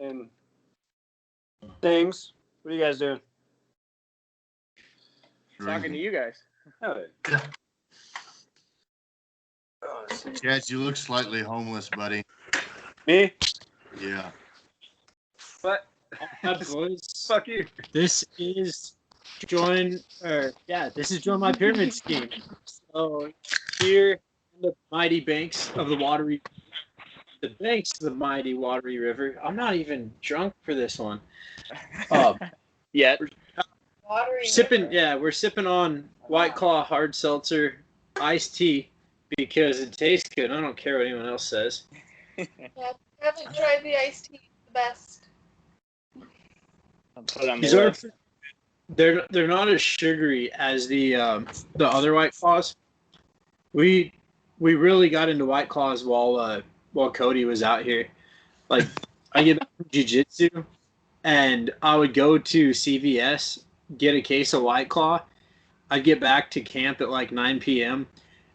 and things. What are you guys doing? Talking to you guys. Oh, Yeah. oh, let's see. Chad, you look slightly homeless, buddy. Me? Yeah. What? Boys, Fuck you. this is join my pyramid scheme. So here in the mighty banks of the watery river. I'm not even drunk for this one. Yet. We're sipping on White Claw hard seltzer iced tea because it tastes good. I don't care what anyone else says. Yeah, I haven't tried the iced tea. It's the best. These are they're not as sugary as the other White Claws. We really got into White Claws while Cody was out here. Like I get back from jiu-jitsu and I would go to CVS, get a case of White Claw. I'd get back to camp at like 9 p.m.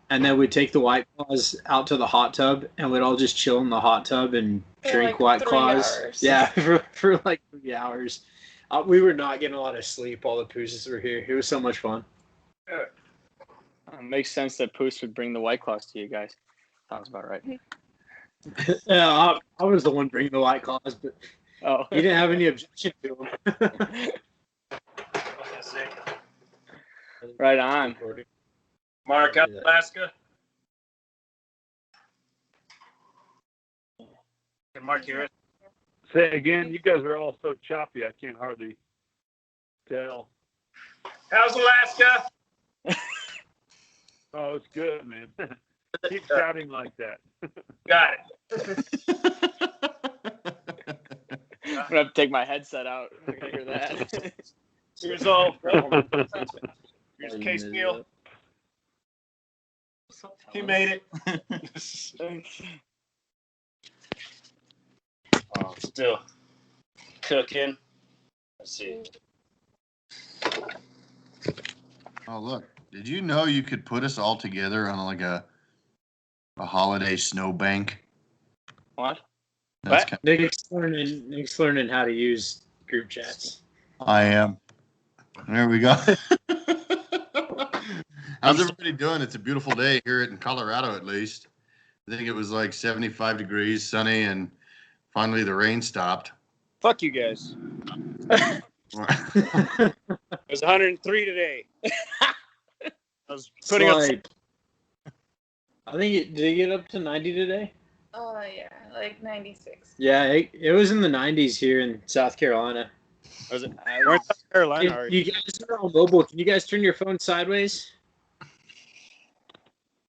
and then we'd take the White Claws out to the hot tub and we'd all just chill in the hot tub and drink like White 3 Claws. hours. Yeah, for like 3 hours. We were not getting a lot of sleep while the Pooses were here. It was so much fun. Makes sense that Poos would bring the White Claws to you guys. Sounds about right. Yeah, I was the one bringing the White Claws, but he didn't have any objection to them. Right on. Mark, out Alaska. Can Mark hear it? Say again, you guys are all so choppy, I can't hardly tell. How's Alaska? Oh, it's good, man. Keep shouting like that. Got it. I'm going to have to take my headset out. I can hear that. Here's all. Here's Case Gill. He made it. Oh, still cooking. Let's see. Oh, look. Did you know you could put us all together on like a holiday snowbank? What? That's What? Nick's learning how to use group chats. I am. There we go. How's everybody doing? It's a beautiful day here in Colorado, at least. I think it was like 75 degrees, sunny, and finally the rain stopped. Fuck you guys. It was 103 today. I was putting up. I think did it get up to 90 today? Oh, yeah, like 96. Yeah, it was in the 90s here in South Carolina. Was it? We're in South Carolina. If you guys are on mobile, can you guys turn your phone sideways? Is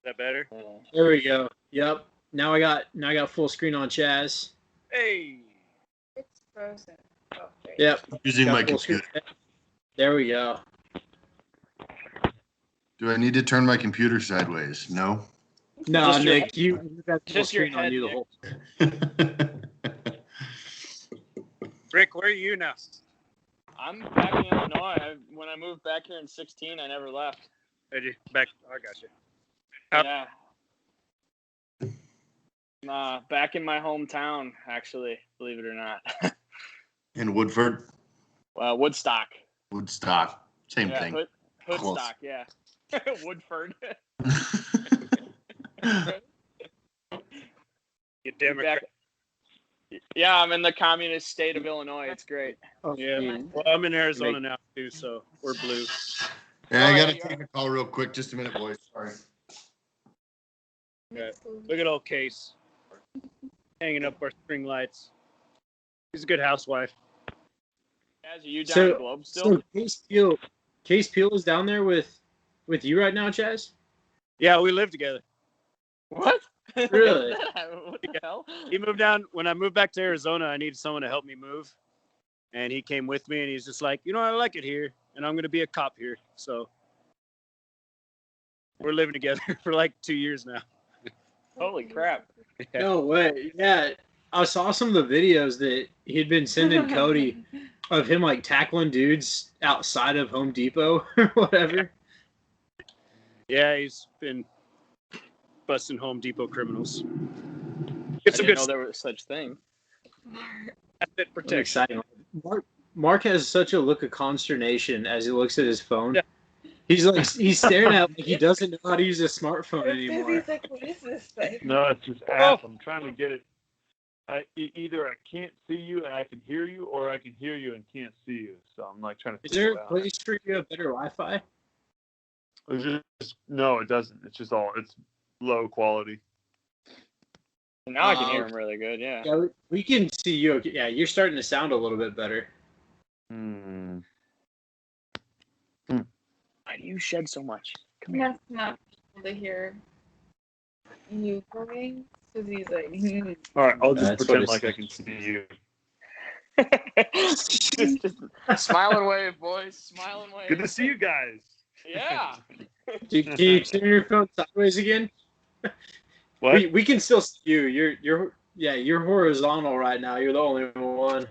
that better? There we go. Yep. Now I got full screen on Chaz. Hey. It's frozen. Oh, great. Yep. Using Got my full screen. computer. There we go. Do I need to turn my computer sideways? No. No, Just your- Nick, you got full Just your screen on head, you the Nick. whole. Rick, where are you now? I'm back in Illinois. When I moved back here in 2016, I never left. Did you? Back. I got you. Yeah. Back in my hometown, actually, believe it or not. In Woodford? Woodstock. Woodstock. Same Yeah, thing. Hoodstock, yeah. Woodford. You Democrat. Yeah, I'm in the communist state of Illinois. It's great. Yeah. Well, I'm in Arizona now too, so we're blue. Yeah, I gotta take a call real quick. Just a minute, boys. Sorry. Okay. Look at old Case hanging up our string lights. She's a good housewife. Guys, are you down in Globe still? So Case Peel is down there with you right now, Chaz? Yeah, we live together. What? Really? What the hell? He moved down when I moved back to Arizona. I needed someone to help me move, and he came with me. And he's just like, I like it here, and I'm gonna be a cop here. So we're living together for like 2 years now. Holy crap. No way. Yeah, I saw some of the videos that he'd been sending Cody of him like tackling dudes outside of Home Depot or whatever. Yeah, he's been busting Home Depot criminals. I It's a didn't good. know there was such thing. Asset I'm protection. excited. Mark has such a look of consternation as he looks at his phone. Yeah. He's staring at it like he doesn't know how to use a smartphone It's because anymore. he's like, what is this thing? No, it's this app. I'm trying to get it. Either I can't see you and I can hear you, or I can hear you and can't see you. So I'm like trying to Is figure there it a out. place for you have better Wi-Fi? No, it doesn't. It's low quality. Now I can hear him really good. Yeah. Yeah, we can see you. Okay. Yeah, you're starting to sound a little bit better. Hmm. Why do you shed so much? Come here. That's not able to hear you going because he's like, All right, I'll just That's what pretend it's like I like. can see you. just smile and wave, boys. Smile and wave. Good to see you guys. Yeah. Can you turn your phone sideways again? What? We can still see you. You're horizontal right now. You're the only one.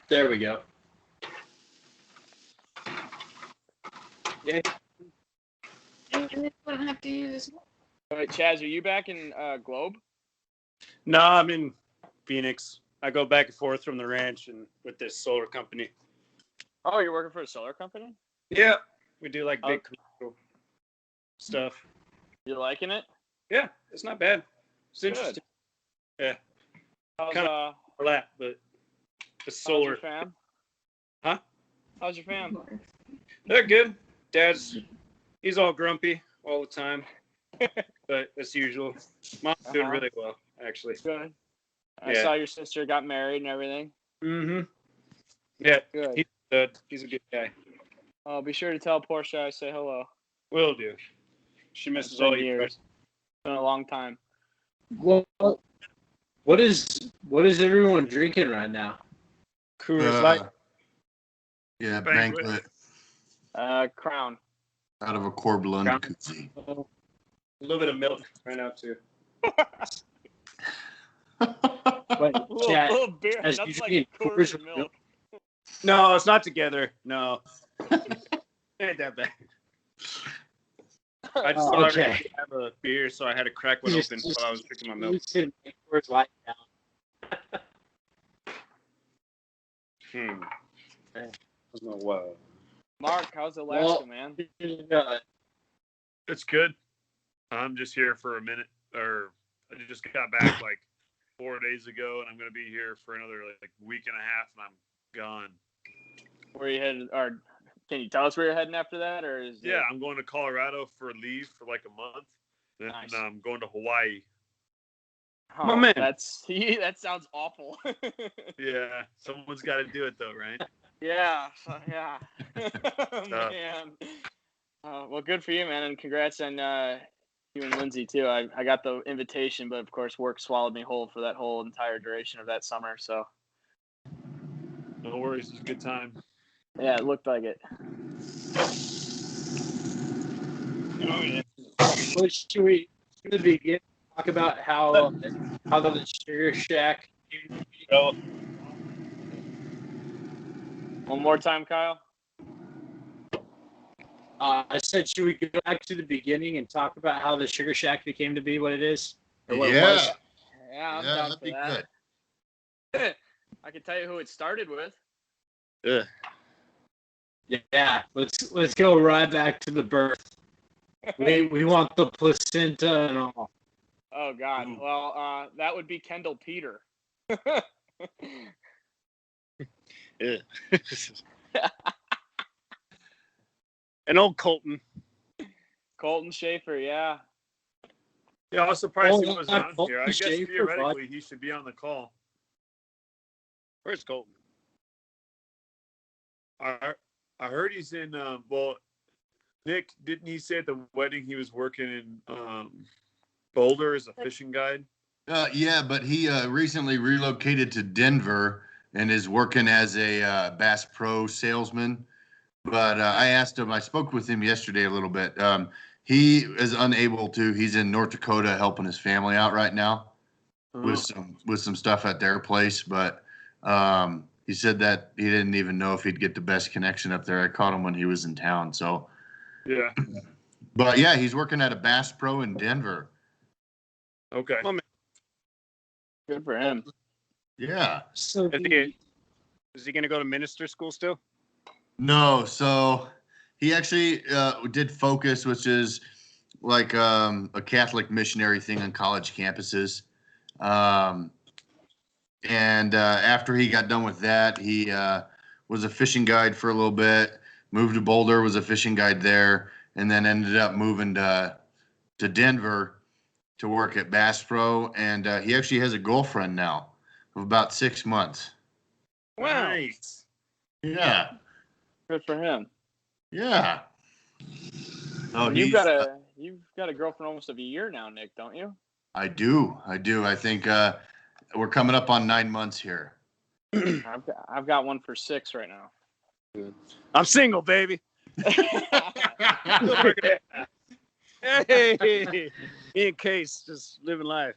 There we go. Yeah. and then you don't have to use this. All right, Chaz, are you back in Globe? No, I'm in Phoenix. I go back and forth from the ranch and with this solar company. Oh, you're working for a solar company? Yeah, we do like big commercial stuff. You liking it? Yeah, it's not bad. It's Good. interesting. Yeah, How's Kinda- a lot, but the how's solar. your fam? Huh? How's your fam? They're good. He's all grumpy all the time, but as usual. Mom's doing Uh-huh. really well, actually. Good. I Yeah. saw your sister got married and everything. Mm-hmm. Yeah, Good. he's a good guy. Oh, be sure to tell Portia I say hello. Will do. She misses It's been all you years. guys. It's been a long time. Well, what is everyone drinking right now? Coors Light. Yeah, Banquet. banquet Crown. out of a Corblund Crown. koozie. A little bit of milk right now too. Wait, chat. little beer. as That's you like drink a quarter Coors of with milk. No, it's not together. No, ain't that bad. I just thought okay. I could have a beer, so I had to crack one open while I was drinking my milk. You should make Coors Light now. Wow. Mark, how's Alaska, Well, man? It's good. I'm just here for a minute, or I just got back like 4 days ago, and I'm going to be here for another like week and a half, and I'm gone. Where you headed? Or can you tell us where you're heading after that? Or is Yeah, I'm going to Colorado for leave for like a month. Then Nice. I'm going to Hawaii. Oh, My man. that sounds awful. Yeah, someone's got to do it though, right? Yeah. Man. Well, good for you, man, and congrats on you and Lindsay too. I got the invitation, but of course work swallowed me whole for that whole entire duration of that summer. So No worries, it's a good time. yeah, it looked like it. Oh yeah. What should we in the beginning talk about how the Sugar Shack came to be? Well, One more time, Kyle. I said, should we go back to the beginning and talk about how the Sugar Shack became to be what it is? Or what it Yeah, was? Yeah, I'm yeah, down that'd for be that. good. I can tell you who it started with. Yeah, let's go right back to the birth. We want the placenta and all. Oh God. Ooh. Well, that would be Kendall Peter. yeah. And old Colton. Colton Schaefer, yeah. Yeah, I was surprised Oh, he wasn't on Colton here. I guess Schaefer, theoretically he should be on the call. Where's Colton? I heard he's in. Well, Nick, didn't he say at the wedding he was working in Boulder as a fishing guide? Yeah, but he recently relocated to Denver and is working as a Bass Pro salesman. But I asked him, I spoke with him yesterday a little bit. He is unable to. He's in North Dakota helping his family out right now with some stuff at their place. But he said that he didn't even know if he'd get the best connection up there. I caught him when he was in town. So, Yeah. but yeah, he's working at a Bass Pro in Denver. Okay. Well, Good for him. Yeah. So is he going to go to minister school still? No, so he actually did Focus, which is like a Catholic missionary thing on college campuses. And after he got done with that, he was a fishing guide for a little bit, moved to Boulder, was a fishing guide there, and then ended up moving to Denver to work at Bass Pro. And he actually has a girlfriend now of about 6 months. Wow. Nice. Yeah. Good for him. Yeah. Oh, And you've got a girlfriend almost of a year now, Nick, don't you? I do. I think we're coming up on 9 months here. I've got one for 6 right now. I'm single, baby. Hey, me and Case just living life.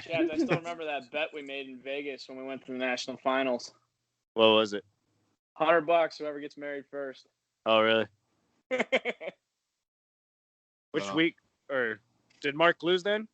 Chad, I still remember that bet we made in Vegas when we went to the national finals. What was it? $100, whoever gets married first. Oh, really? Which Well. week? Or did Mark lose then?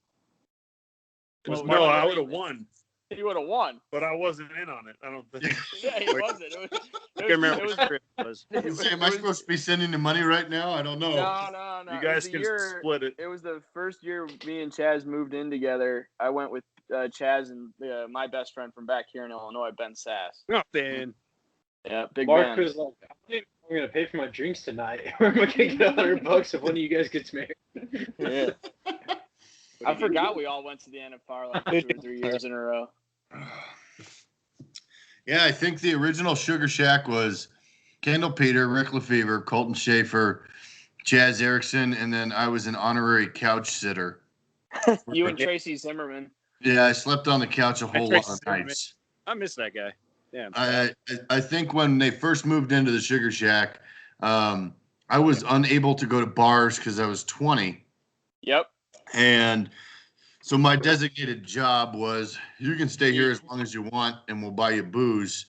Well, No, I would have Mark- won, He would have won. but I wasn't in on it. I don't think. Yeah, he wasn't. It was, I can't remember which trip it was. Am I supposed to be sending the money right now? I don't know. No. You It guys was the can year, split it. It was the first year me and Chaz moved in together. I went with Chaz and my best friend from back here in Illinois, Ben Sass. Oh, Ben. Yeah, big Mark Ben. was like, I'm gonna pay for my drinks tonight. Where am I gonna get $100 if one of you guys gets married? Yeah. I forgot we all went to the NFR like 2 or 3 years in a row. Yeah, I think the original Sugar Shack was Kendall Peter, Rick Lefevre, Colton Schaefer, Chaz Erickson, and then I was an honorary couch sitter. You and Tracy Zimmerman. Yeah, I slept on the couch a whole lot of nights. I miss that guy. Yeah. I think when they first moved into the Sugar Shack, I was unable to go to bars because I was 20. Yep. And so my designated job was, you can stay here as long as you want and we'll buy you booze.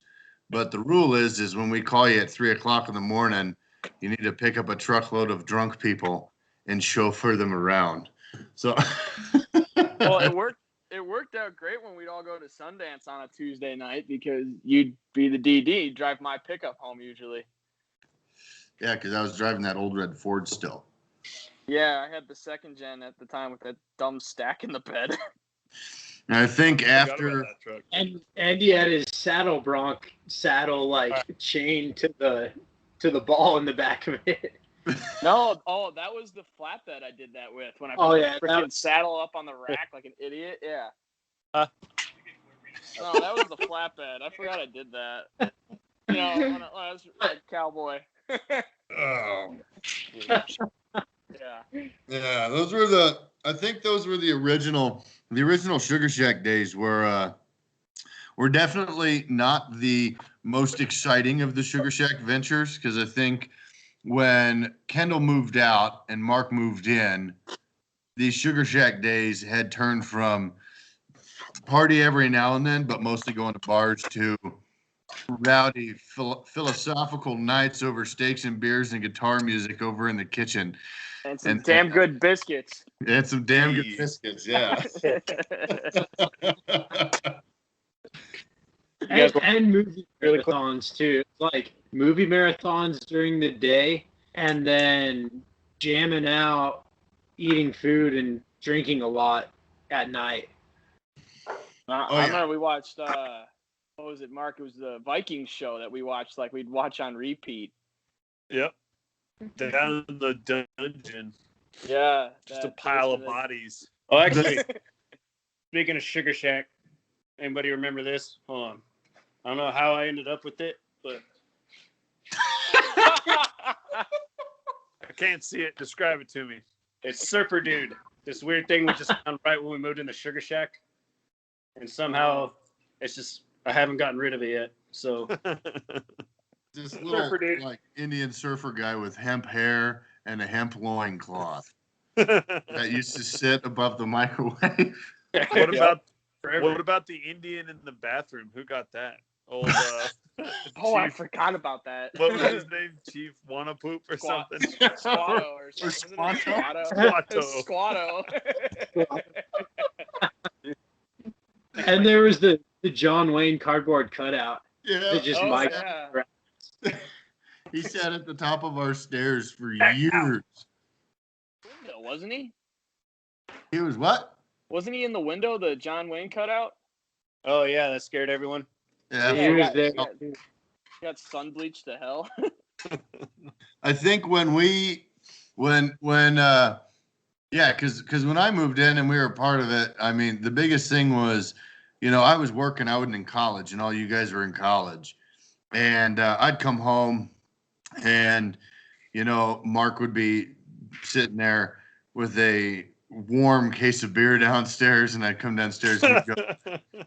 But the rule is when we call you at 3:00 in the morning, you need to pick up a truckload of drunk people and chauffeur them around. So Well, it worked out great when we'd all go to Sundance on a Tuesday night because you'd be the DD, drive my pickup home usually. yeah, because I was driving that old red Ford still. Yeah, I had the second gen at the time with that dumb stack in the bed. And I think Forgot after about that truck. And Andy had his saddle bronc saddle like chained to the ball in the back of it. No, that was the flatbed I did that with when I Oh, put yeah, the that freaking saddle up on the rack like an idiot. Yeah. Huh? No, that was the flatbed. I forgot I did that. You know, when I was a cowboy. oh. Yeah. Yeah, I think those were the original Sugar Shack days were definitely not the most exciting of the Sugar Shack ventures, because I think when Kendall moved out and Mark moved in, these Sugar Shack days had turned from party every now and then, but mostly going to bars, to rowdy philosophical nights over steaks and beers and guitar music over in the kitchen. And some damn good biscuits. And some damn good biscuits, yeah. And movie marathons too. Like movie marathons during the day, and then jamming out, eating food, and drinking a lot at night. I remember we watched. What was it, Mark? It was the Vikings show that we watched. Like we'd watch on repeat. Yep. Down in the dungeon. Yeah. Just a pile of bodies. Oh, actually, speaking of Sugar Shack, anybody remember this? Hold on. I don't know how I ended up with it, but I can't see it. Describe it to me. it's Surfer Dude. This weird thing we just found right when we moved into Sugar Shack. And somehow it's just, I haven't gotten rid of it yet. So This little like Indian surfer guy with hemp hair and a hemp loincloth that used to sit above the microwave. What about the Indian in the bathroom? Who got that? Old I forgot about that. What was his name? Chief Wannapoop or something? Squatto or something. Squatto? Squatto. Squatto. Squatto. And there was the John Wayne cardboard cutout. Yeah. That just Oh, Mike. yeah. He sat at the top of our stairs for years. Window, wasn't he? He was what? Wasn't he in the window, the John Wayne cutout? Oh yeah, that scared everyone. Yeah. He was got, there. got sun bleached to hell. I think when because when I moved in and we were a part of it, I mean, the biggest thing was, I was working, I wasn't in college, and all you guys were in college. And I'd come home and, Mark would be sitting there with a warm case of beer downstairs, and I'd come downstairs and he'd go,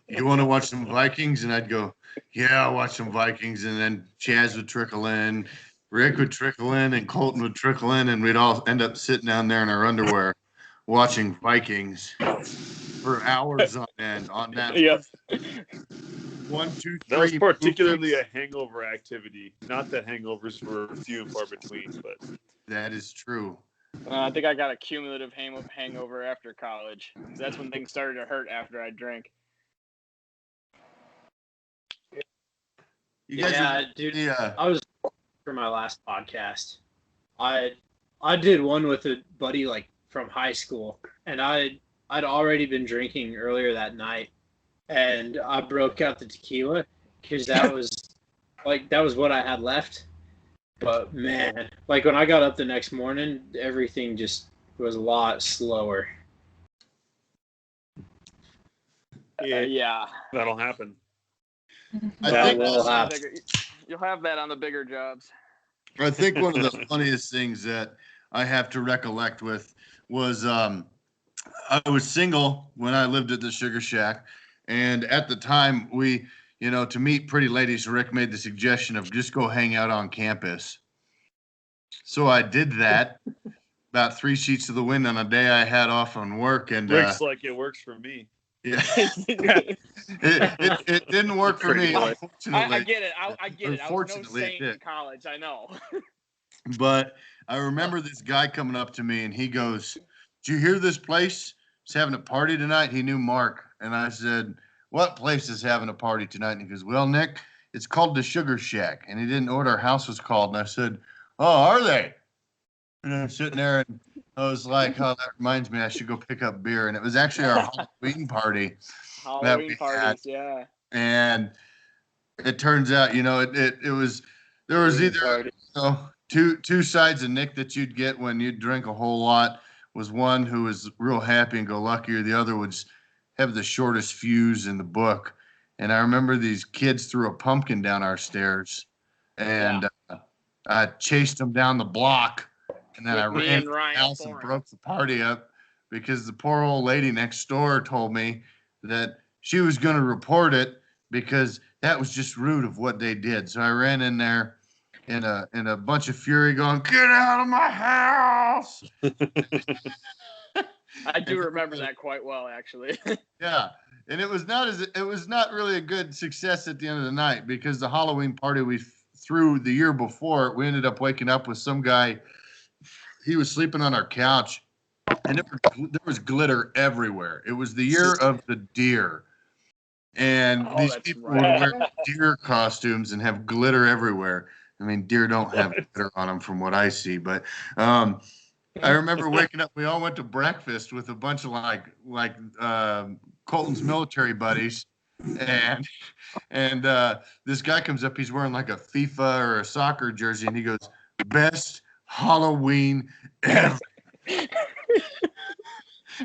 "You want to watch some Vikings?" And I'd go, "Yeah, I'll watch some Vikings." And then Chaz would trickle in, Rick would trickle in, and Colton would trickle in, and we'd all end up sitting down there in our underwear watching Vikings for hours on end on that. Yep. 1, 2, 3. That was particularly movies. a hangover activity. Not that hangovers were few and far between, but That is true. I think I got a cumulative hangover after college. That's when things started to hurt after I drank. You guys Yeah, dude. Yeah. I was for my last podcast. I did one with a buddy from high school, and I'd already been drinking earlier that night, and I broke out the tequila because that was what I had left. But man, when I got up the next morning, everything just was a lot slower. Yeah. that'll happen. I That think will happen. You'll have that on the bigger jobs. I think one of the funniest things that I have to recollect was I was single when I lived at the Sugar Shack, and at the time we, to meet pretty ladies, Rick made the suggestion of just go hang out on campus. So I did that about 3 sheets to the wind on a day I had off on work, and Rick's like, it works for me. yeah, it didn't work for me, Pretty unfortunately. I get it. I get it. I was no Unfortunately, it saint did. in college. I know. But I remember this guy coming up to me and he goes, "Did you hear this place is having a party tonight?" He knew Mark. And I said, "What place is having a party tonight?" And he goes, "Well, Nick, it's called the Sugar Shack." And he didn't know what our house was called. And I said, "Oh, are they?" And I'm sitting there and I was like, "Oh, that reminds me, I should go pick up beer." And it was actually our Halloween party. Halloween parties, yeah. And it turns out, it was, there was either, two sides of Nick that you'd get when you'd drink a whole lot. Was one who was real happy and go lucky, or the other would have the shortest fuse in the book. And I remember these kids threw a pumpkin down our stairs, and I chased them down the block, and then I ran to the house and broke the party up because the poor old lady next door told me that she was going to report it because that was just rude of what they did. So I ran in there in a bunch of fury going, "Get out of my house!" I do remember that quite well, actually. Yeah, and it was not really a good success at the end of the night because the Halloween party we threw the year before, we ended up waking up with some guy. He was sleeping on our couch, and there was glitter everywhere. It was the year of the deer, and these people would wear deer costumes and have glitter everywhere. I mean, deer don't have glitter on them from what I see, but I remember waking up. We all went to breakfast with a bunch of Colton's military buddies, and this guy comes up. He's wearing like a FIFA or a soccer jersey, and he goes, "Best Halloween ever."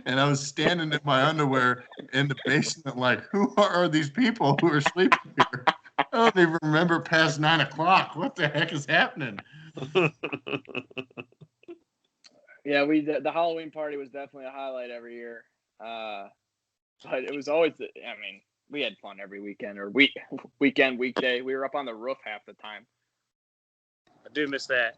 And I was standing in my underwear in the basement, like, who are these people who are sleeping here? I don't even remember past 9 o'clock. What the heck is happening? Yeah, the Halloween party was definitely a highlight every year. But it was always, we had fun every weekend or weekday. We were up on the roof half the time. I do miss that.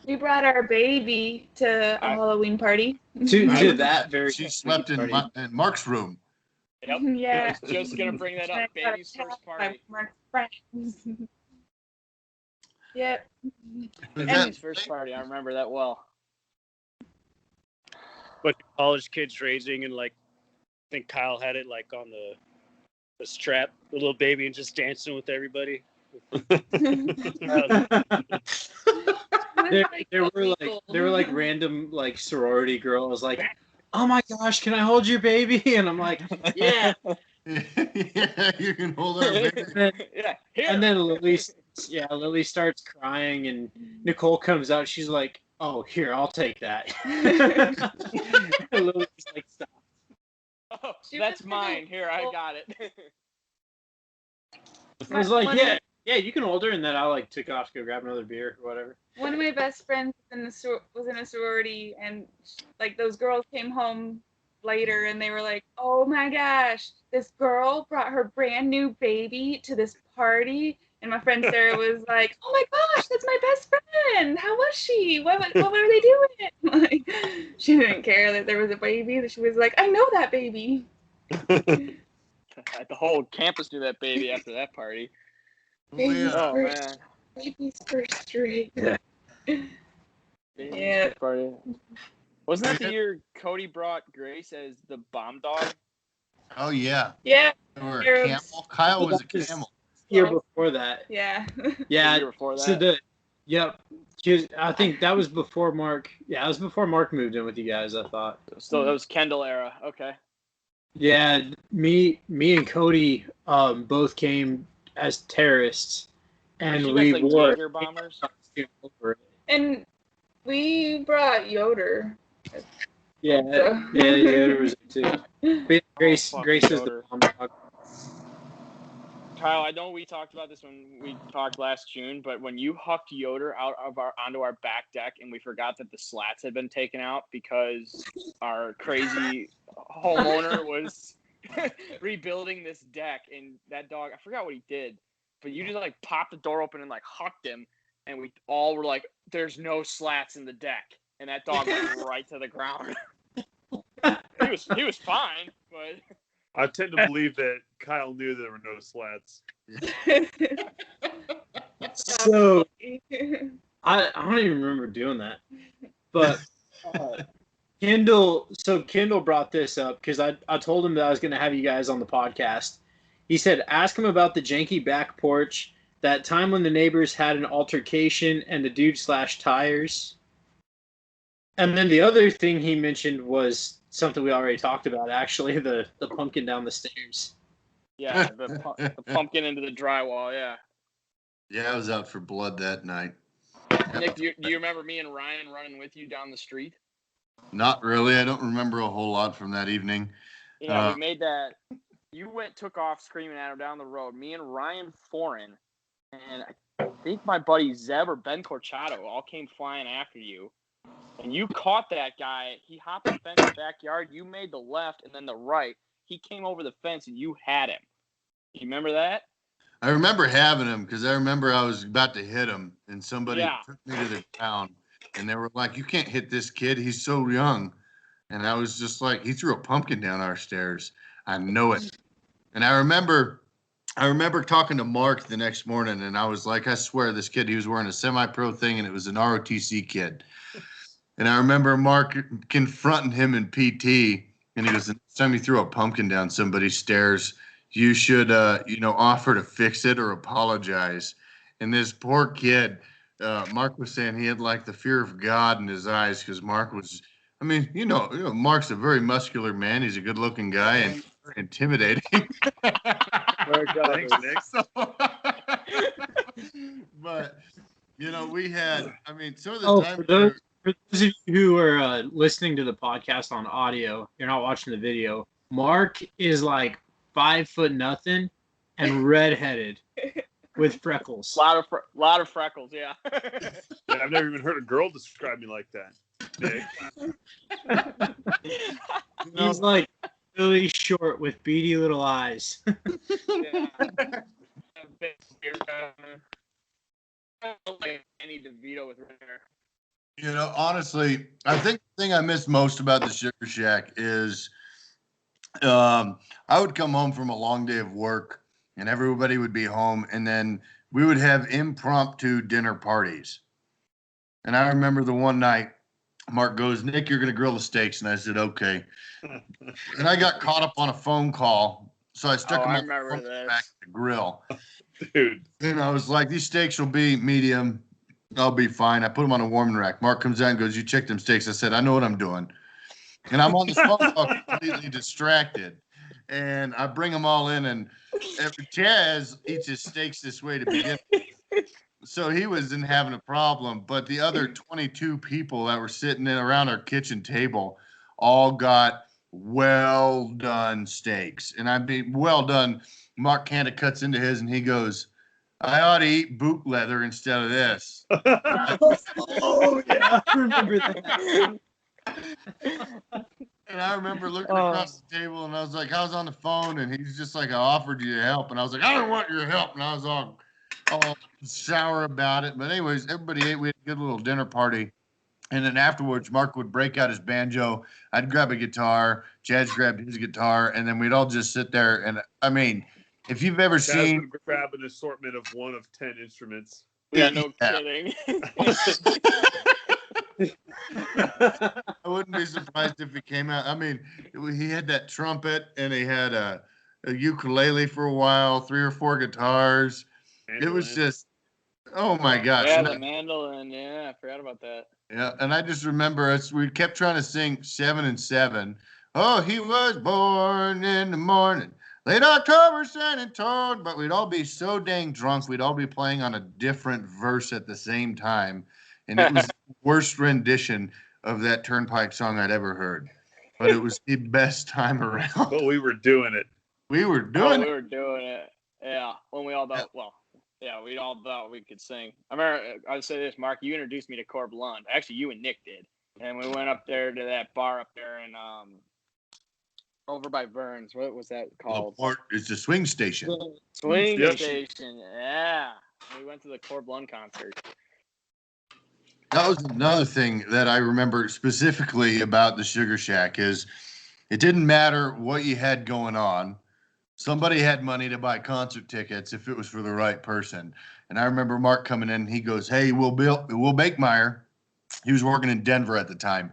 We brought our baby to a Halloween party. To that very. She slept in Mark's room. Yep. Yeah. I was just gonna bring that up. Baby's first party. Mark's friends. Yep. Baby's first party. I remember that well. But college kids raising and think Kyle had it like on the strap, the little baby, and just dancing with everybody. There were like random like sorority girls like, oh my gosh, can I hold your baby? And I'm like, yeah. Yeah, you can hold our baby. And then Lily starts crying, and Nicole comes out. She's like, "Oh, here, I'll take that." And Lily's like, "Stop." Oh, that's mine. Here, I got it. I was like, yeah, you can hold her, and then I like took off to go grab another beer or whatever. One of my best friends was in a sorority, and like those girls came home later, and they were like, "Oh my gosh, this girl brought her brand new baby to this party." And my friend Sarah was like, "Oh my gosh, that's my best friend. How was she? What were they doing?" Like, she didn't care that there was a baby. She was like, "I know that baby." The whole campus knew that baby after that party. Baby's Oh first, man. baby's first rate. Baby's Yeah. first party. Wasn't that the year Cody brought Grace as the bomb dog? Oh yeah. Yeah. Or a Arabs. camel. Kyle was a camel. Year before that. Yeah. Yeah. The year before that. So yep. I think that was before Mark. Yeah, it was before Mark moved in with you guys. I thought. So that was Kendall era. Okay. Yeah, me and Cody both came as terrorists, and You we guys like wore Jaeger bombers. over it. And we brought Yoder. Yeah, Yoder was there too. But Grace fuck is the Yoder. bomb dog. Kyle, I know we talked about this when we talked last June, but when you hucked Yoder onto our back deck and we forgot that the slats had been taken out because our crazy homeowner was rebuilding this deck, and that dog, I forgot what he did, but you just like popped the door open and like hucked him, and we all were like, "There's no slats in the deck," and that dog went right to the ground. He was fine, but. I tend to believe that Kyle knew there were no slats. So I don't even remember doing that, but Kendall brought this up because I told him that I was going to have you guys on the podcast. He said, ask him about the janky back porch, that time when the neighbors had an altercation and the dude slashed tires. And then the other thing he mentioned was something we already talked about, actually, the pumpkin down the stairs. Yeah, the pumpkin into the drywall, yeah. Yeah, I was out for blood that night. Nick, do you remember me and Ryan running with you down the street? Not really. I don't remember a whole lot from that evening. Yeah, we made that. You took off screaming at him down the road. Me and Ryan Foreign, and I think my buddy Zeb or Ben Corchado all came flying after you. And you caught that guy. He hopped the fence in the backyard. You made the left and then the right. He came over the fence and you had him. You remember that? I remember having him because I remember I was about to hit him, and somebody took me to the ground, and they were like, "You can't hit this kid. He's so young." And I was just like, "He threw a pumpkin down our stairs. I know it." And I remember talking to Mark the next morning, and I was like, "I swear, this kid, he was wearing a semi-pro thing, and it was an ROTC kid." And I remember Mark confronting him in PT, and he goes, "The next time you throw a pumpkin down somebody's stairs, you should, offer to fix it or apologize." And this poor kid, Mark was saying he had like the fear of God in his eyes because Mark was, I mean, Mark's a very muscular man. He's a good-looking guy and very intimidating. Thanks, Nick. But, we had, I mean, some of the time. For those of you who are listening to the podcast on audio, you're not watching the video, Mark is like 5'0" and redheaded with freckles. Lot of freckles, yeah. Yeah, I've never even heard a girl describe me like that. Nick. He's like really short with beady little eyes. Yeah. Like Danny DeVito with red hair. Honestly, I think the thing I miss most about the Sugar Shack is I would come home from a long day of work and everybody would be home, and then we would have impromptu dinner parties. And I remember the one night Mark goes, Nick, you're going to grill the steaks. And I said, okay. And I got caught up on a phone call. So I stuck them I on the remember phone this. back to the grill. Dude. And I was like, these steaks will be medium. I'll be fine. I put them on a warming rack. Mark comes out and goes, you check them steaks. I said, I know what I'm doing. And I'm on this phone call completely distracted. And I bring them all in, and Chaz eats his steaks this way to begin with. So he wasn't having a problem. But the other 22 people that were sitting in around our kitchen table all got well done steaks. And I mean, well done. Mark kind of cuts into his, and he goes, I ought to eat boot leather instead of this. Oh, yeah. I remember that. And I remember looking across the table, and I was like, I was on the phone, and he's just like, I offered you help. And I was like, I don't want your help. And I was all sour about it. But anyways, everybody ate. We had a good little dinner party. And then afterwards, Mark would break out his banjo. I'd grab a guitar. Chad grabbed his guitar. And then we'd all just sit there. And I mean, if you've ever seen. Would grab an assortment of 1 of 10 instruments. Yeah, no kidding. I wouldn't be surprised if he came out. I mean, he had that trumpet, and he had a ukulele for a while, 3 or 4 guitars. Mandolin. It was just, oh my gosh. Yeah, the mandolin. Yeah, I forgot about that. Yeah, and I just remember we kept trying to sing 7 and 7. Oh, he was born in the morning, late October, San Antonio. But we'd all be so dang drunk, we'd all be playing on a different verse at the same time. And it was the worst rendition of that Turnpike song I'd ever heard. But it was the best time around. But we were doing it. We were doing it. We were doing it. Yeah, when we all thought, we all thought we could sing. I remember, I'd say this, Mark, you introduced me to Corb Lund. Actually, you and Nick did. And we went up there to that bar up there in, over by Burns. What was that called? It's the swing station. Swing station, yeah. We went to the Corb Lund concert. That was another thing that I remember specifically about the Sugar Shack is it didn't matter what you had going on. Somebody had money to buy concert tickets if it was for the right person. And I remember Mark coming in, and he goes, hey, Will Bakemeyer, he was working in Denver at the time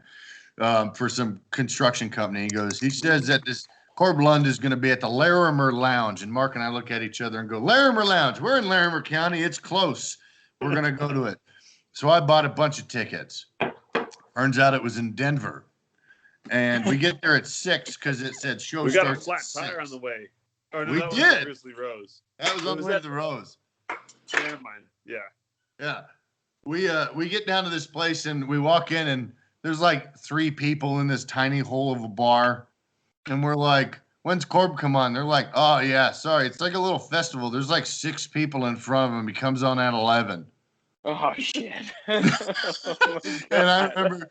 for some construction company. He says that this Corb Lund is going to be at the Larimer Lounge. And Mark and I look at each other and go, Larimer Lounge, we're in Larimer County. It's close. We're going to go to it. So I bought a bunch of tickets. Turns out it was in Denver. And we get there at 6 because it said show starts. We got a flat tire on the way. Oh, no, we that did. Was Grizzly Rose. That was on the way to the Rose. Never mind. Yeah. Yeah. We get down to this place, and we walk in, and there's like 3 people in this tiny hole of a bar. And we're like, when's Corb come on? They're like, oh, yeah, sorry. It's like a little festival. There's like 6 people in front of him. He comes on at 11. Oh, shit. And I remember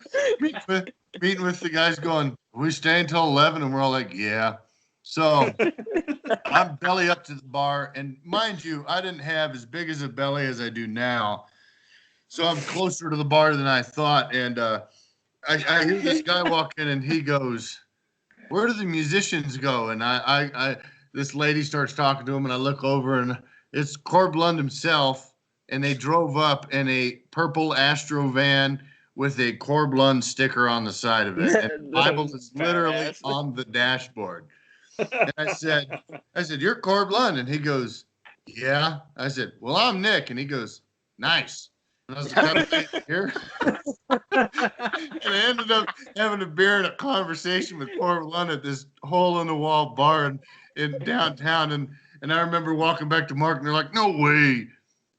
meeting with the guys going, we stay until 11? And we're all like, yeah. So I'm belly up to the bar. And mind you, I didn't have as big as a belly as I do now. So I'm closer to the bar than I thought. And I hear this guy walk in, and he goes, where do the musicians go? And I this lady starts talking to him, and I look over, and it's Corb Lund himself. And they drove up in a purple Astro van with a Corb Lund sticker on the side of it. And the Bible is literally on the dashboard. And I said, you're Corb Lund? And he goes, yeah. I said, well, I'm Nick. And he goes, nice. And I was like, I'm here. And I ended up having a beer and a conversation with Corb Lund at this hole-in-the-wall bar in downtown. And I remember walking back to Mark, and they're like, no way.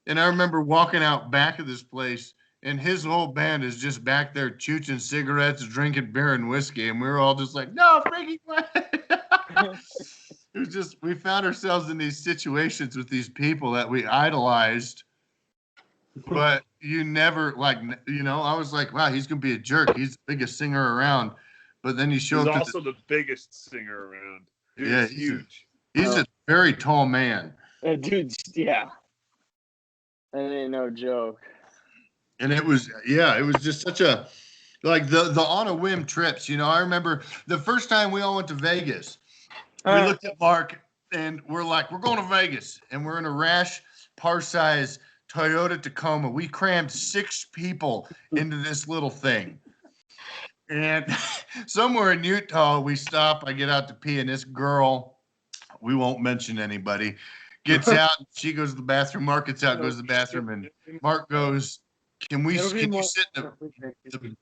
And I remember walking out back of this place, and his whole band is just back there chooching cigarettes, drinking beer and whiskey. And we were all just like, no, freaking way. It was just, we found ourselves in these situations with these people that we idolized. But you never, like, I was like, wow, he's going to be a jerk. He's the biggest singer around. But then he showed up. He's also the biggest singer around. Dude, yeah, he's huge. He's a very tall man. Dude, yeah. That ain't no joke. And it was just such a, like the on a whim trips. I remember the first time we all went to Vegas. We looked at Mark, and we're like, we're going to Vegas. And we're in a rash par-size Toyota Tacoma. We crammed 6 people into this little thing. And somewhere in Utah, we stop. I get out to pee, and this girl, we won't mention anybody, gets out. She goes to the bathroom. Mark gets out, goes to the bathroom, and Mark goes, Can you sit in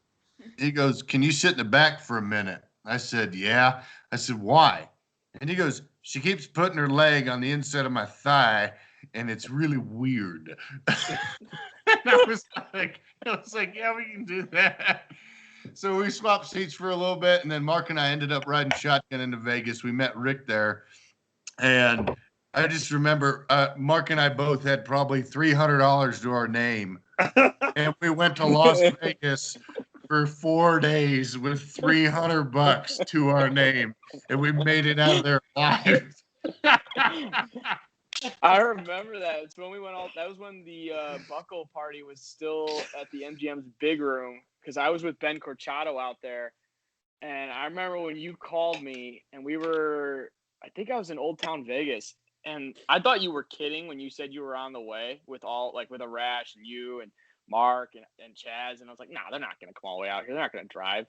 he goes, can you sit in the back for a minute? I said, yeah. I said, why? And he goes, she keeps putting her leg on the inside of my thigh, and it's really weird. And I was like, yeah, we can do that. So we swapped seats for a little bit, and then Mark and I ended up riding shotgun into Vegas. We met Rick there, and I just remember Mark and I both had probably $300 to our name, and we went to Las Vegas for 4 days with $300 to our name, and we made it out of there alive. I remember that. It's when we went all. That was when the Buckle party was still at the MGM's big room, because I was with Ben Corchado out there, and I remember when you called me, and we were. I think I was in Old Town Vegas, and I thought you were kidding when you said you were on the way with with a rash and you and Mark and Chaz, and I was like, nah, they're not gonna come all the way out here. They're not gonna drive.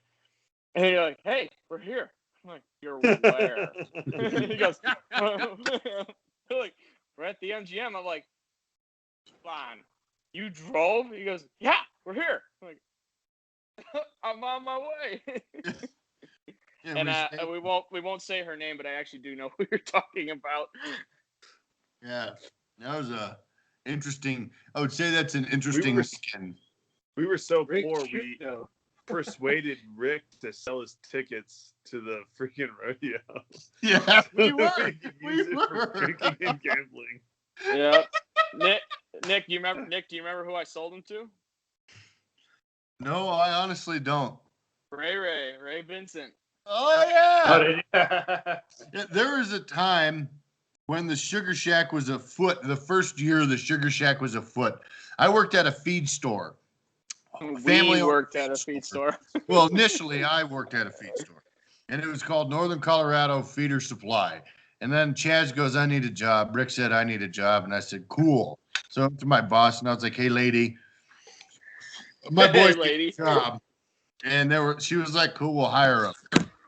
And you're like, hey, we're here. I'm like, you're where? He goes, they're like, we're at the MGM. I'm like, fine. You drove? He goes, yeah, we're here. I'm like, I'm on my way. Yeah, and we won't say her name, but I actually do know who you're talking about. Yeah, that was interesting. I would say that's an interesting weekend. We were so poor. We persuaded Rick to sell his tickets to the freaking rodeo. Yeah, we were. For drinking and gambling. Yeah. Nick, do you remember who I sold them to? No, I honestly don't. Ray Vincent. Oh yeah. Yeah, there was a time when the Sugar Shack was afoot. The first year the Sugar Shack was afoot. I worked at a feed store. We worked at a feed store. Well, initially I worked at a feed store, and it was called Northern Colorado Feeder Supply. And then Chaz goes, I need a job. Rick said, I need a job. And I said, cool. So I went to my boss, and I was like, hey, lady. My boy's lady. Job. And she was like, cool, we'll hire him.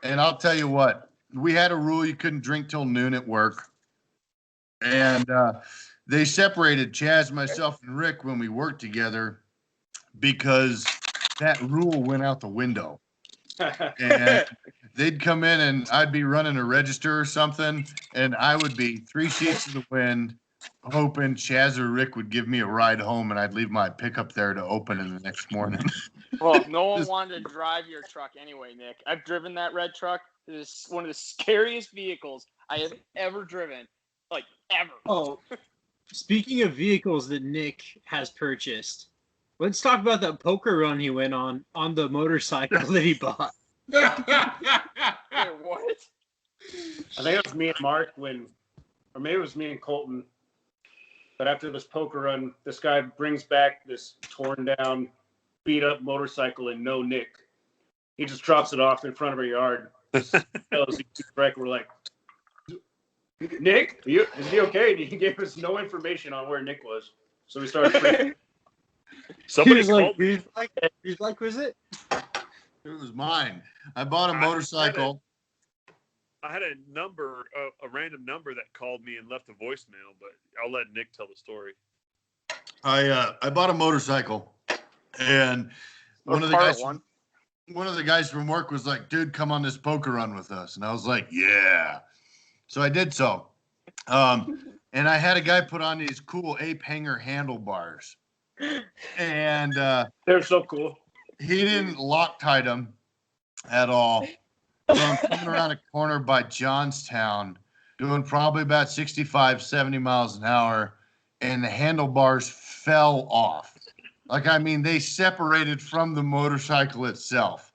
And I'll tell you what, we had a rule you couldn't drink till noon at work. And they separated Chaz, myself, and Rick when we worked together because that rule went out the window. And they'd come in and I'd be running a register or something, and I would be 3 sheets in the wind, hoping Chaz or Rick would give me a ride home, and I'd leave my pickup there to open in the next morning. Well, no one wanted to drive your truck anyway, Nick. I've driven that red truck. It is one of the scariest vehicles I have ever driven, like ever. Oh, speaking of vehicles that Nick has purchased, let's talk about that poker run he went on the motorcycle that he bought. Wait, what? I think it was me and Mark or maybe it was me and Colton. But after this poker run, this guy brings back this torn down, beat up motorcycle and no Nick. He just drops it off in front of our yard. We're like, Nick, is he okay? And he gave us no information on where Nick was. So we started freaking. Somebody called me. Whose bike was it? It was mine. I bought a motorcycle. I had a number, a random number that called me and left a voicemail, but I'll let Nick tell the story. I bought a motorcycle, and one of the guys from work was like, dude, come on this poker run with us. And I was like, yeah. So I did so. And I had a guy put on these cool ape hanger handlebars. And they're so cool. He didn't Loctite them at all. So I'm coming around a corner by Johnstown, doing probably about 65, 70 miles an hour, and the handlebars fell off. Like, I mean, they separated from the motorcycle itself.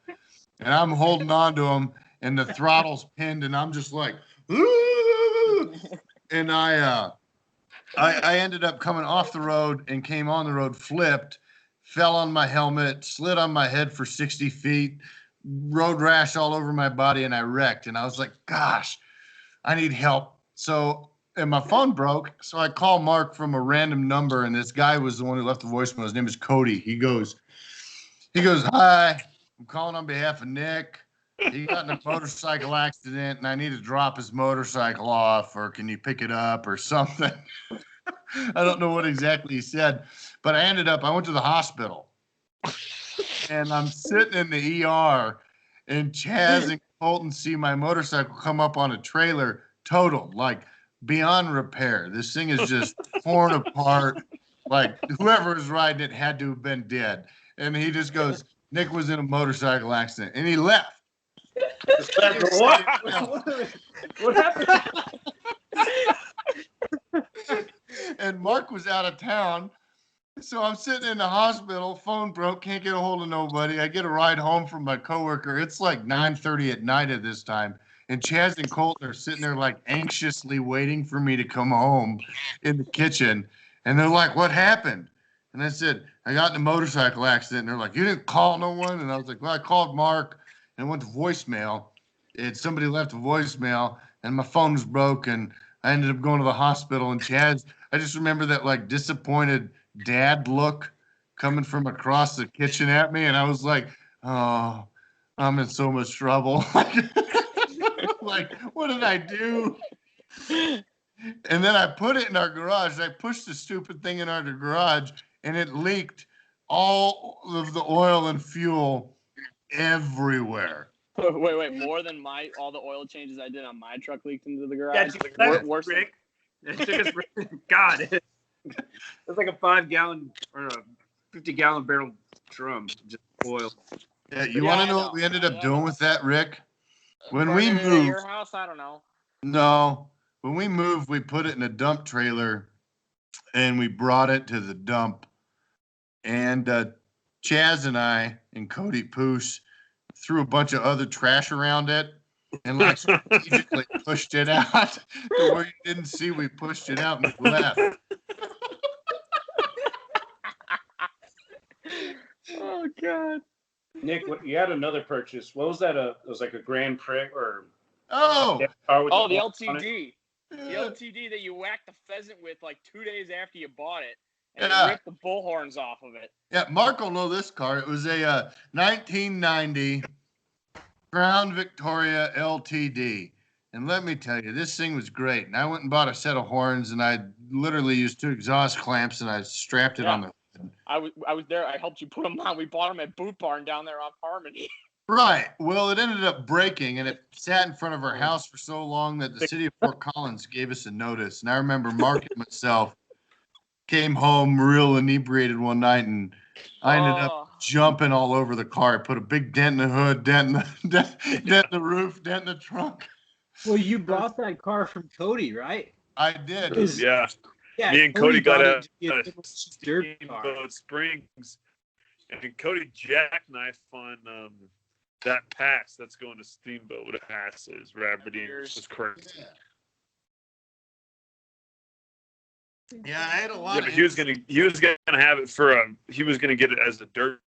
And I'm holding on to them, and the throttle's pinned, and I'm just like, ooh! And I ended up coming off the road and came on the road, flipped, fell on my helmet, slid on my head for 60 feet, road rash all over my body, and I wrecked. And I was like, gosh, I need help. So, and my phone broke. So I call Mark from a random number, and this guy was the one who left the voicemail. His name is Cody. He goes, hi, I'm calling on behalf of Nick. He got in a motorcycle accident, and I need to drop his motorcycle off, or can you pick it up or something?" I don't know what exactly he said, but I went to the hospital, and I'm sitting in the ER, and Chaz and Colton see my motorcycle come up on a trailer, totaled, like beyond repair. This thing is just torn apart. Like whoever was riding it had to have been dead. And he just goes, "Nick was in a motorcycle accident," and he left. What happened? And Mark was out of town. So I'm sitting in the hospital, phone broke, can't get a hold of nobody. I get a ride home from my coworker. It's like 9:30 at night at this time. And Chaz and Colton are sitting there like anxiously waiting for me to come home in the kitchen. And they're like, "What happened?" And I said, "I got in a motorcycle accident." And they're like, "You didn't call no one?" And I was like, "Well, I called Mark and went to voicemail. And somebody left a voicemail and my phone was broke and I ended up going to the hospital." And Chaz, I just remember that like disappointed dad look coming from across the kitchen at me. And I was like, "Oh, I'm in so much trouble." Like, what did I do? And then I put it in our garage. I pushed the stupid thing in our garage and it leaked all of the oil and fuel everywhere. Wait, more than all the oil changes I did on my truck leaked into the garage? Worse, Rick. It took us, God, it's like a 5-gallon or a 50-gallon barrel drum, just oil. Yeah, you want to know what we ended up doing with that, Rick? When we Burning it at moved, your house, I don't know. no, when we moved, we put it in a dump trailer and we brought it to the dump. And Chaz and I and Cody Poos threw a bunch of other trash around it and like strategically pushed it out to where you didn't see we pushed it out and left. Oh God. Nick, you had another purchase. What was that? It was like a Grand Prix or Oh, the LTD. The LTD that you whacked the pheasant with like 2 days after you bought it and ripped the bullhorns off of it. Yeah, Mark will know this car. It was a 1990 Crown Victoria LTD. And let me tell you, this thing was great. And I went and bought a set of horns, and I literally used 2 exhaust clamps, and I strapped it on the hood. I was there. I helped you put them on. We bought them at Boot Barn down there off Harmony. Right. Well, it ended up breaking, and it sat in front of our house for so long that the city of Fort Collins gave us a notice. And I remember Mark and myself came home real inebriated one night, and I ended up jumping all over the car. I put a big dent in the hood, dent in the roof, dent in the trunk. Well, you bought that car from Cody, right? I did. Yeah. Yeah, Me and Cody got a dirt car. Steamboat Springs, and Cody jackknifed on that pass that's going to Steamboat Passes. Raberdeen was crazy. Yeah, I had a lot. Yeah, but he was gonna have it for he was gonna get it as a derby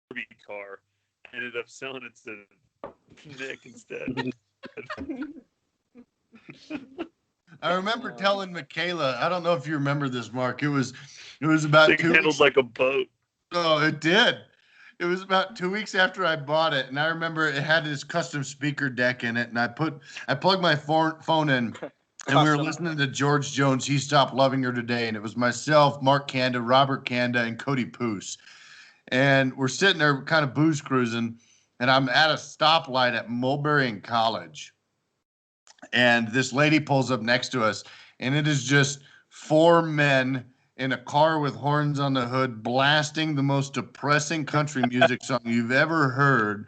car. Ended up selling it to Nick instead. I remember telling Michaela, I don't know if you remember this, Mark. It was about it 2 handled weeks. like a boat. Oh, it did. It was about 2 weeks after I bought it, and I remember it had this custom speaker deck in it, and I plugged my phone in, and we were listening to George Jones, He Stopped Loving Her Today, and it was myself, Mark Kanda, Robert Kanda, and Cody Poos. And we're sitting there kind of booze cruising, and I'm at a stoplight at Mulberry and College. And this lady pulls up next to us, and it is just 4 men in a car with horns on the hood blasting the most depressing country music song you've ever heard.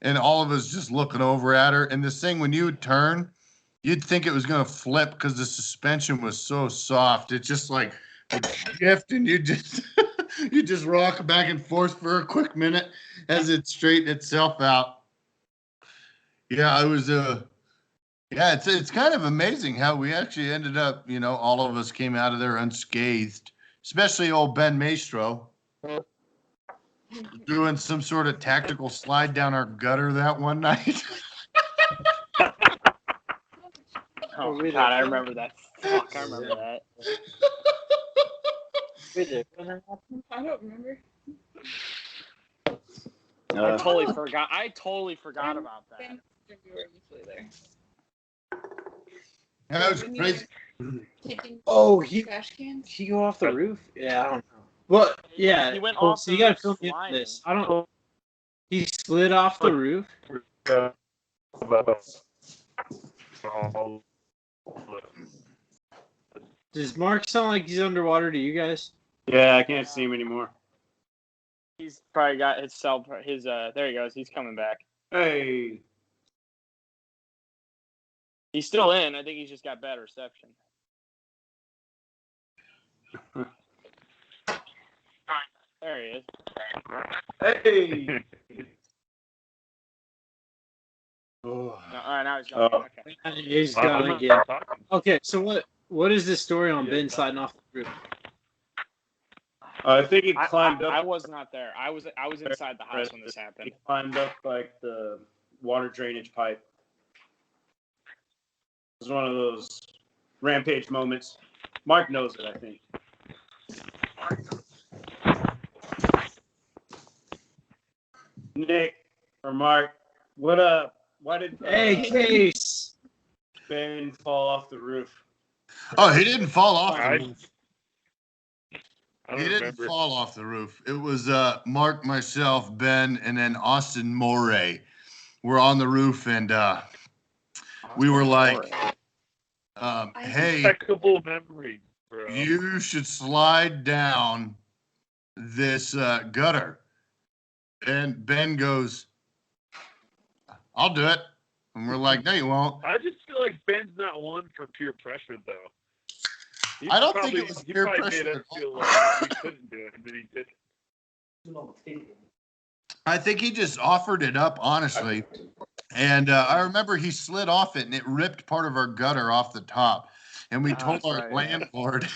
And all of us just looking over at her. And this thing, when you would turn, you'd think it was going to flip because the suspension was so soft. It just like would shift, and you just you just rock back and forth for a quick minute as it straightened itself out. Yeah, I was yeah, it's kind of amazing how we actually ended up, all of us came out of there unscathed, especially old Ben Maestro doing some sort of tactical slide down our gutter that one night. Oh, God, I remember that. Fuck, I remember that. I don't remember. I totally forgot. I totally forgot about that. You were usually there. That was crazy. Oh, he Trash cans. go off the roof? Yeah, I don't know. Well, yeah. He went well, off so the you gotta roof fill me in on sliding. this. I don't. He slid off the roof. Does Mark sound like he's underwater to you guys? Yeah, I can't see him anymore. He's probably got his cell. His there he goes. He's coming back. Hey. He's still in. I think he's just got bad reception. There he is. Hey. No, all right, now he's gone. Okay. He's gone again. Okay, so what is this story on Ben sliding off the roof? I think he climbed up. I was not there. I was inside the house when this happened. He climbed up like the water drainage pipe. It was one of those rampage moments. Mark knows it, I think. Nick or Mark, what up? Why did Case Ben fall off the roof? Oh, he didn't fall off the I roof. don't He didn't remember. fall off the roof. It was Mark, myself, Ben, and then Austin Moray. We're on the roof, and we were like, hey, Impeccable memory, bro. you should slide down this gutter. And Ben goes, I'll do it. And we're like, no, you won't. I just feel like Ben's not one for peer pressure, though. I don't think it was peer pressure Made at us all. feel like we couldn't do it, but he did. I think he just offered it up, honestly. And I remember he slid off it, and it ripped part of our gutter off the top. And we told our landlord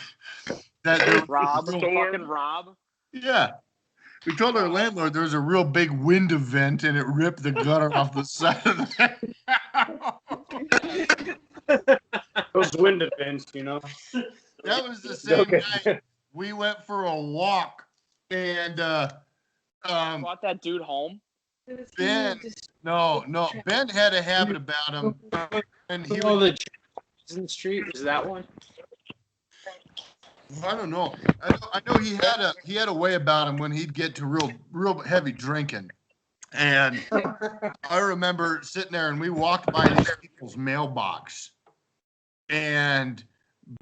that there was Rob, a real, fucking Rob. yeah. We told our landlord there was a real big wind event, and it ripped the gutter off the side of the Those wind events, you know. That was the same Okay. night we went for a walk, and Brought that dude home. Ben, no, Ben had a habit about him, and he Oh, would, the in the street is that one? I don't know. I know he had a way about him when he'd get to real heavy drinking, and I remember sitting there and we walked by these people's mailbox, and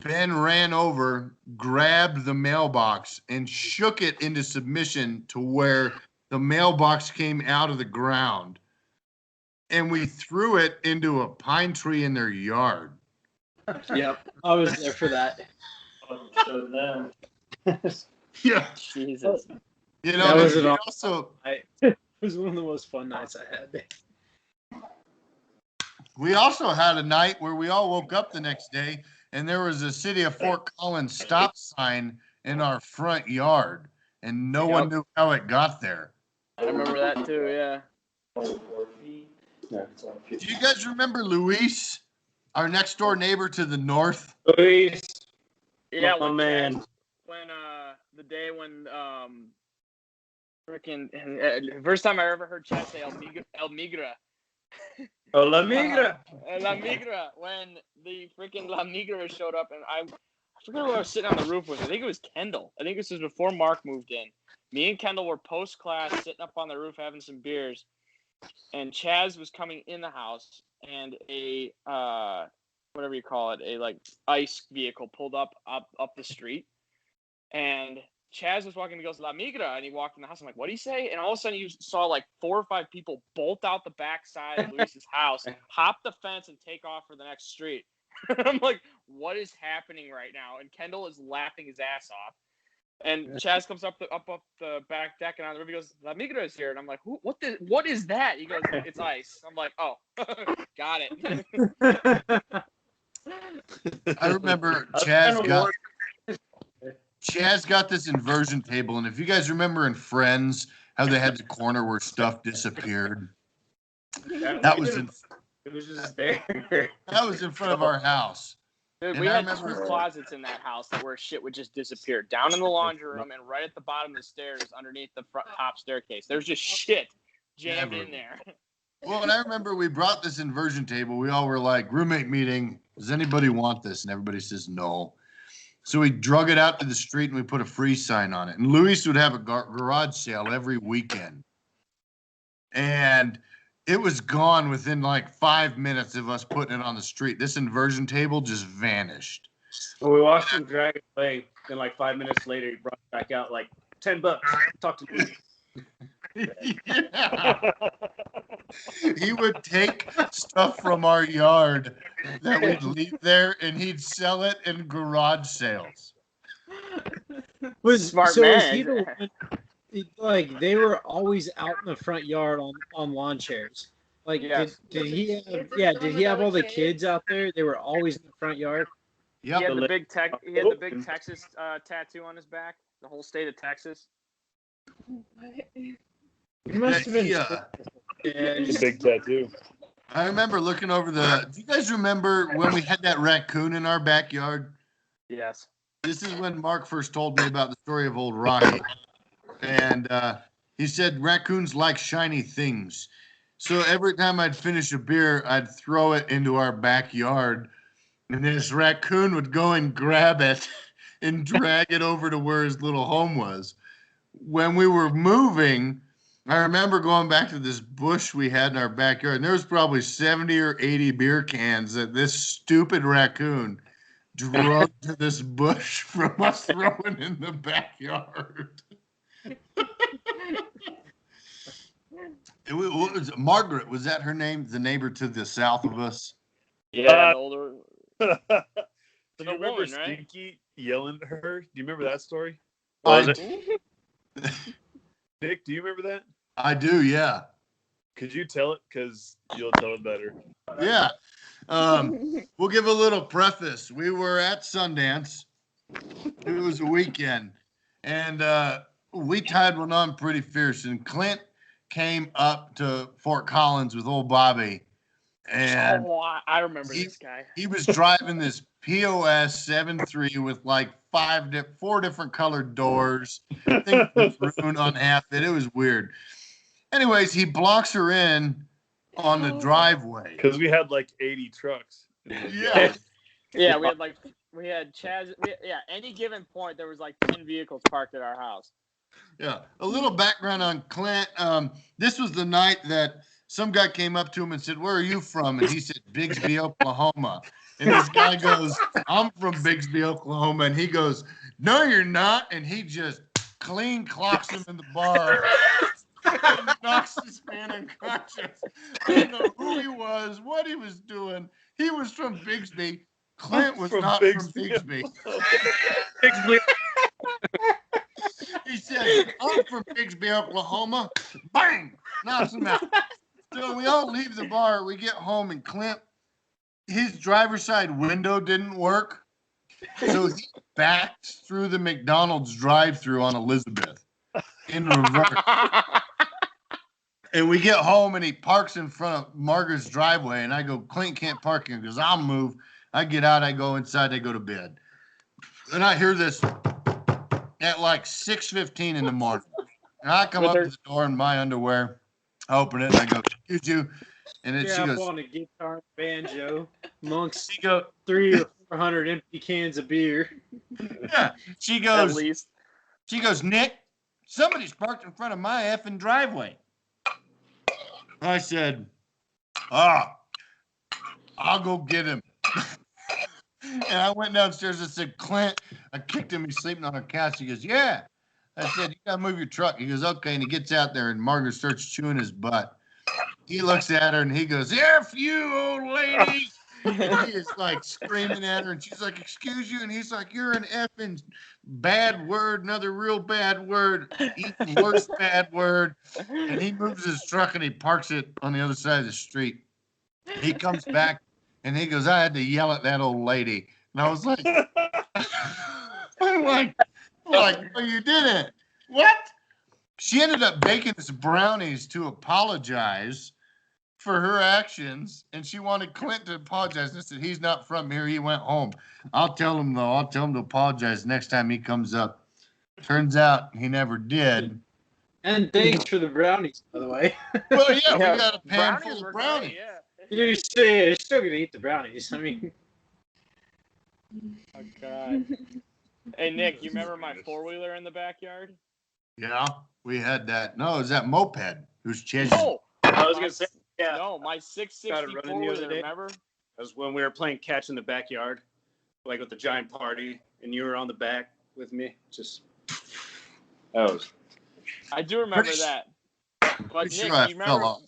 Ben ran over, grabbed the mailbox, and shook it into submission to where the mailbox came out of the ground. And we threw it into a pine tree in their yard. Yep, I was there for that. Yeah. Jesus. You That know, was and an we also It was one of the most fun nights I had. we also had a night where we all woke up the next day and there was a City of Fort Collins stop sign in our front yard, and no one knew how it got there. I remember that too, yeah. Do you guys remember Luis, our next door neighbor to the north? Luis, Yeah, oh man. when the day when freaking first time I ever heard Chad say El Migra. Oh, La Migra. La Migra, when the freaking La Migra showed up, and I forget who I was sitting on the roof with. I think it was Kendall. I think this was before Mark moved in. Me and Kendall were post class sitting up on the roof having some beers, and Chaz was coming in the house, and a whatever you call it, a like ice vehicle pulled up the street, and Chaz was walking. He goes, La Migra, and he walked in the house. I'm like, what did he say? And all of a sudden, you saw like 4 or 5 people bolt out the back side of Luis's house, hop the fence, and take off for the next street. I'm like, what is happening right now? And Kendall is laughing his ass off. And Chaz comes up the back deck, and on the river, he goes, La Migra is here. And I'm like, what is that? He goes, it's ice. I'm like, oh, got it. I remember Chaz got this inversion table, and if you guys remember in Friends how they had the corner where stuff disappeared, that was It was just there. that was in front of our house. Dude, And we I had remember- 2 closets in that house where shit would just disappear. Down in the laundry room and right at the bottom of the stairs underneath the top staircase. There's just shit jammed Never. in there. Well, and I remember we brought this inversion table. We all were like, roommate meeting. Does anybody want this? And everybody says no. So we drug it out to the street and we put a free sign on it. And Luis would have a garage sale every weekend. And it was gone within like 5 minutes of us putting it on the street. This inversion table just vanished. Well, we watched him drag it away. Then, like 5 minutes later, he brought it back out like $10. Talk to me. Yeah. He would take stuff from our yard that we'd leave there and he'd sell it in garage sales. Smart Was man. he the one, like they were always out in the front yard on lawn chairs? Like Yes. did he have, Kids yeah, and did some he of have the all the kids. kids out there? They were always in the front yard. Yep. He had the big Texas tattoo on his back. The whole state of Texas. It must have been Yeah. The big tattoo. I remember looking over do you guys remember when we had that raccoon in our backyard? Yes. This is when Mark first told me about the story of old Rocky. And he said raccoons like shiny things. So every time I'd finish a beer, I'd throw it into our backyard. And this raccoon would go and grab it and drag it over to where his little home was. When we were moving, I remember going back to this bush we had in our backyard, and there was probably 70 or 80 beer cans that this stupid raccoon drug to this bush from us throwing in the backyard. What was it? Margaret, was that her name? The neighbor to the south of us? Yeah, the older. Do you The remember woman, right? Stinky yelling at her? Do you remember that story? I, Nick, do you remember that? I do, yeah. Could you tell it? Because you'll tell it better. Yeah. We'll give a little preface. We were at Sundance. It was a weekend. And we tied one on pretty fierce. And Clint came up to Fort Collins with old Bobby. And I remember this guy. he was driving this POS 7.3 with like four different colored doors. I think it was maroon on half it. It was weird. Anyways, he blocks her in on the driveway. Because we had like 80 trucks. Yeah. Yeah, we had Chaz. Any given point there was like 10 vehicles parked at our house. Yeah. A little background on Clint. This was the night that some guy came up to him and said, "Where are you from?" And he said, "Bigsby, Oklahoma." And this guy goes, "I'm from Bigsby, Oklahoma." And he goes, "No, you're not." And he just clean clocks him in the bar. And knocks this man unconscious. I don't know who he was, what he was doing. He was from Bigsby. Clint was not from Bigsby. He said, "I'm from Bigsby, Oklahoma." Bang! Knocks him out. So we all leave the bar. We get home, and Clint, his driver's side window didn't work. So he backed through the McDonald's drive-thru on Elizabeth in reverse. And we get home, and he parks in front of Margaret's driveway. And I go, "Clint can't park here." He goes, "I'll move." I get out. I go inside. I go to bed. And I hear this at like 6:15 in the morning. And I come up to the door in my underwear. I open it, and I go, "Excuse you." And then she goes, on a guitar, banjo, amongst she go, 300 or 400 empty cans of beer. yeah. She At goes, least. "Nick, somebody's parked in front of my effing driveway." I said, "I'll go get him." And I went downstairs and said, "Clint," I kicked him. He's sleeping on a couch. He goes, "Yeah." I said, "You got to move your truck." He goes, "Okay." And he gets out there, and Margaret starts chewing his butt. He looks at her, and he goes, "F you, old lady." And he is like screaming at her, and she's like, "Excuse you?" And he's like, "You're an effing bad word, another real bad word, even worse bad word." And he moves his truck, and he parks it on the other side of the street. He comes back, and he goes, "I had to yell at that old lady." And I was like, I'm like, "No, you didn't." What? She ended up baking us brownies to apologize for her actions, and she wanted Clint to apologize. And I said, "He's not from here. He went home." I'll tell him, though. I'll tell him to apologize next time he comes up. Turns out he never did. And thanks for the brownies, by the way. Well, yeah, we Yeah, got a pan full were of great, brownies. yeah. You're still gonna eat the brownies. I mean, Oh God. Hey Nick, you remember my 4-wheeler in the backyard? Yeah, we had that. No, it was that moped who's chasing. No. I was gonna say, yeah. No, my Got it 660 running the other 4-wheeler, day. remember? That was when we were playing catch in the backyard, like with the giant party, and you were on the back with me. Just that was. I do remember Pretty that. But pretty Nick, sure I do fell off.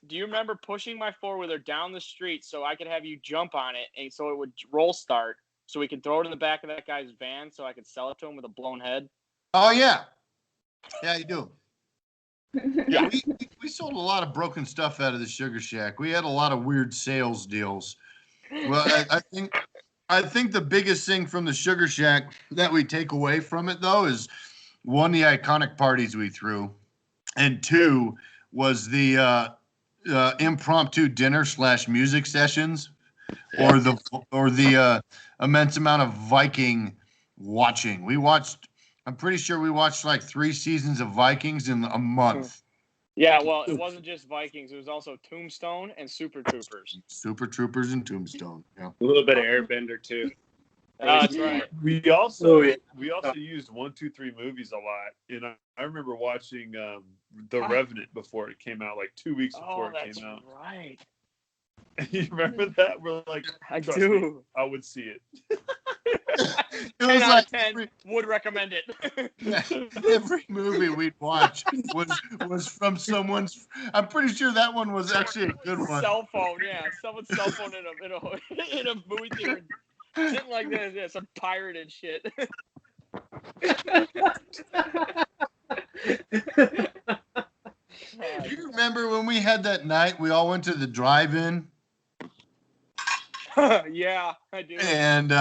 you remember pushing my 4-wheeler down the street so I could have you jump on it and so it would roll start so we could throw it in the back of that guy's van so I could sell it to him with a blown head? Oh yeah, yeah, you do. Yeah. We sold a lot of broken stuff out of the Sugar Shack. We had a lot of weird sales deals. Well, I think the biggest thing from the Sugar Shack that we take away from it though is one, the iconic parties we threw, and two was the impromptu dinner / music sessions, or the immense amount of Viking watching. I'm pretty sure we watched like 3 seasons of Vikings in a month. Yeah, well, it wasn't just Vikings. It was also Tombstone and Super Troopers. Super Troopers and Tombstone. Yeah. A little bit of Airbender too. That's right. We also Oh, yeah. used 1, 2, 3 movies a lot, and I remember watching The Revenant before it came out, like 2 weeks Oh, before it that's came out. right. You remember that? We're like, I trust do. me, I would see it. It 10 was out like of 10 would recommend it. every movie we'd watch was from someone's. I'm pretty sure that one was actually a good one. Cell phone, yeah. Someone's cell phone in a movie theater. Sitting like this, yeah, some pirated shit. Do you remember when we had that night? We all went to the drive-in, Yeah, I do. and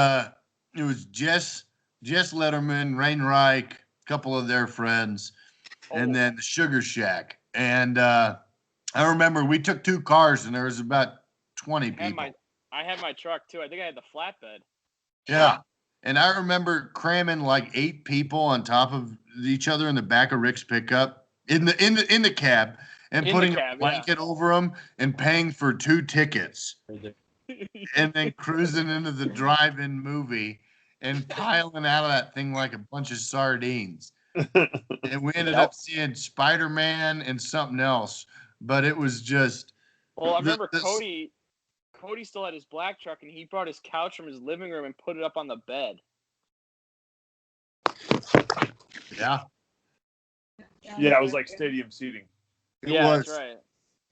it was Jess Letterman, Rain Reich, a couple of their friends, and then the Sugar Shack. And I remember we took 2 cars, and there was about 20 people. I had my truck too. I think I had the flatbed. Yeah. And I remember cramming like 8 people on top of each other in the back of Rick's pickup in the cab, and putting a blanket over them and paying for 2 tickets, and then cruising into the drive-in movie and piling out of that thing like a bunch of sardines. And we ended up seeing Spider-Man and something else, but it was just. Well, I remember Cody still had his black truck, and he brought his couch from his living room and put it up on the bed. Yeah. Yeah, it was like stadium seating. It Yeah, was. that's right.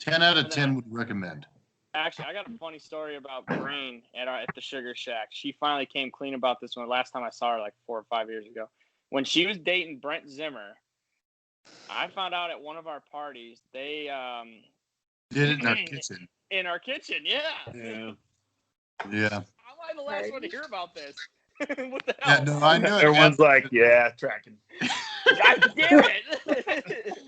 10 out of 10 would recommend. Actually, I got a funny story about Brain at the Sugar Shack. She finally came clean about this one. Last time I saw her, like 4 or 5 years ago, when she was dating Brent Zimmer. I found out at one of our parties they Did it in our kitchen. In our kitchen, yeah. Yeah. Yeah. How am I the last one to hear about this? What the hell? Yeah, no, I knew it. Everyone's like, yeah, tracking. God damn it!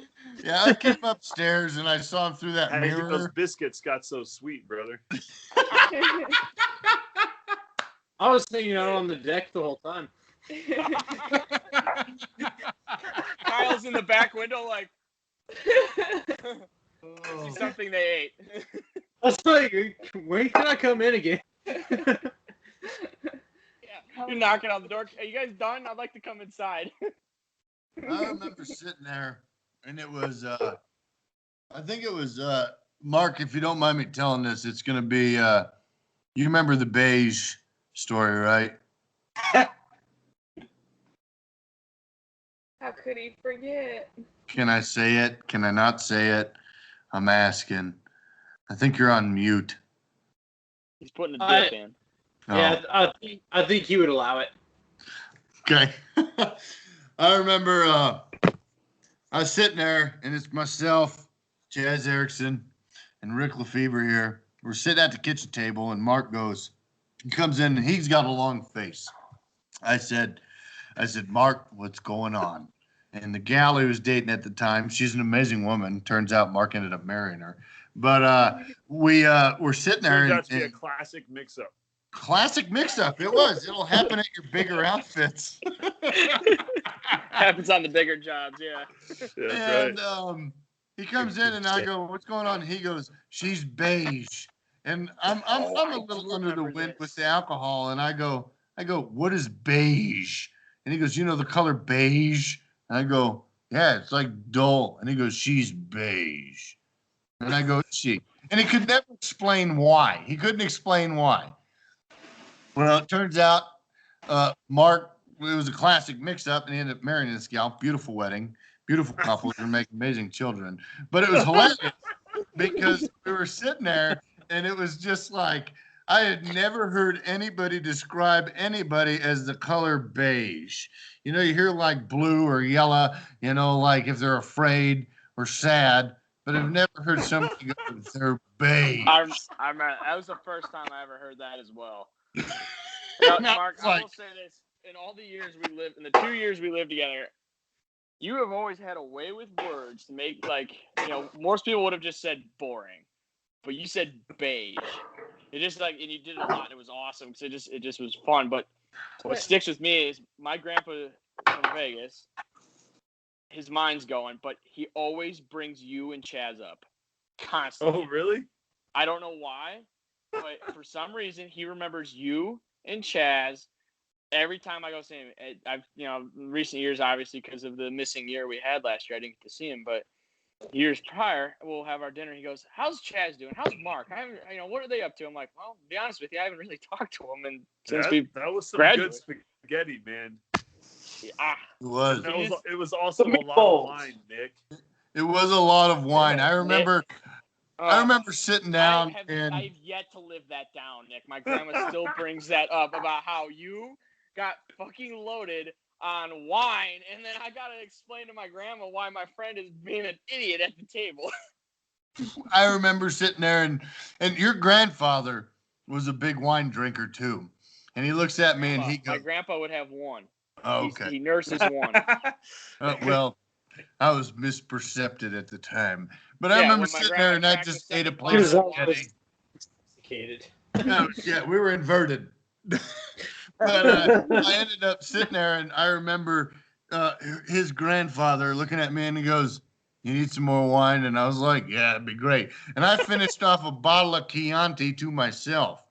Yeah, I came upstairs and I saw him through that How do you think those mirror. biscuits got so sweet, brother? I was hanging out on the deck the whole time. Kyle's in the back window, like Oh. something they ate. I was like, when can I come in again? Yeah, you're knocking on the door. Are you guys done? I'd like to come inside. I remember sitting there, and it was, I think it was, Mark, if you don't mind me telling this, it's going to be, you remember the beige story, right? How could he forget? Can I say it? Can I not say it? I'm asking. I think you're on mute. He's putting a dip in. Oh. Yeah, I think he would allow it. Okay. I remember I was sitting there, and it's myself, Jazz Erickson, and Rick Lefebvre here. We're sitting at the kitchen table, and Mark comes in, and he's got a long face. I said, Mark, what's going on? And the gal he was dating at the time, she's an amazing woman. Turns out Mark ended up marrying her. But we're sitting there. Turns out to be a classic mix-up. Classic mix-up. It was. It'll happen at your bigger outfits. Happens on the bigger jobs, yeah. That's right. And he comes in and I go, "What's going on?" He goes, "She's beige." And I'm Oh, a I little do under the remember wind with this. the alcohol, and I go, "What is beige?" And he goes, "You know the color beige?" And I go, "Yeah, it's like dull." And he goes, "She's beige." And I go, "Is she?" And he could never explain why. He couldn't explain why. Well, it turns out Mark, it was a classic mix-up, and he ended up marrying this gal. Beautiful wedding, beautiful couple, and make amazing children. But it was hilarious because we were sitting there, and it was just like I had never heard anybody describe anybody as the color beige. You know, you hear like blue or yellow, you know, like if they're afraid or sad, but I've never heard somebody go, "They're beige." I remember that was the first time I ever heard that as well. Now, And I Mark, was I like, will say this: in all the years we lived, in the 2 years we lived together, you have always had a way with words to make most people would have just said boring, but you said beige. It just and you did it a lot. And it was awesome because it just was fun. But what sticks with me is my grandpa from Vegas. His mind's going, but he always brings you and Chaz up constantly. Oh, really? I don't know why, but for some reason he remembers you and Chaz every time I go see him. I've recent years obviously because of the missing year we had last year, I didn't get to see him, but years prior, we'll have our dinner. He goes, "How's Chaz doing? How's Mark? I haven't, what are they up to?" I'm like, "Well, to be honest with you, I haven't really talked to him and since we That was some graduated." good spaghetti, man. Ah, it was. It was also a lot of wine, Nick. It was a lot of wine. I remember sitting down and I've yet to live that down, Nick. My grandma still brings that up about how you got fucking loaded on wine, and then I gotta explain to my grandma why my friend is being an idiot at the table. I remember sitting there and your grandfather was a big wine drinker too. And he looks at me and he My goes, grandpa would have one. "Oh, okay. He nurses one. Well, I was mispercepted at the time. But I Yeah, remember when my sitting grandma there and I cracked just the ate a second plate of bottle of spaghetti. Sophisticated. Yeah, we were inverted. But I ended up sitting there and I remember his grandfather looking at me and he goes, "You need some more wine?" And I was like, "Yeah, it'd be great." And I finished off a bottle of Chianti to myself.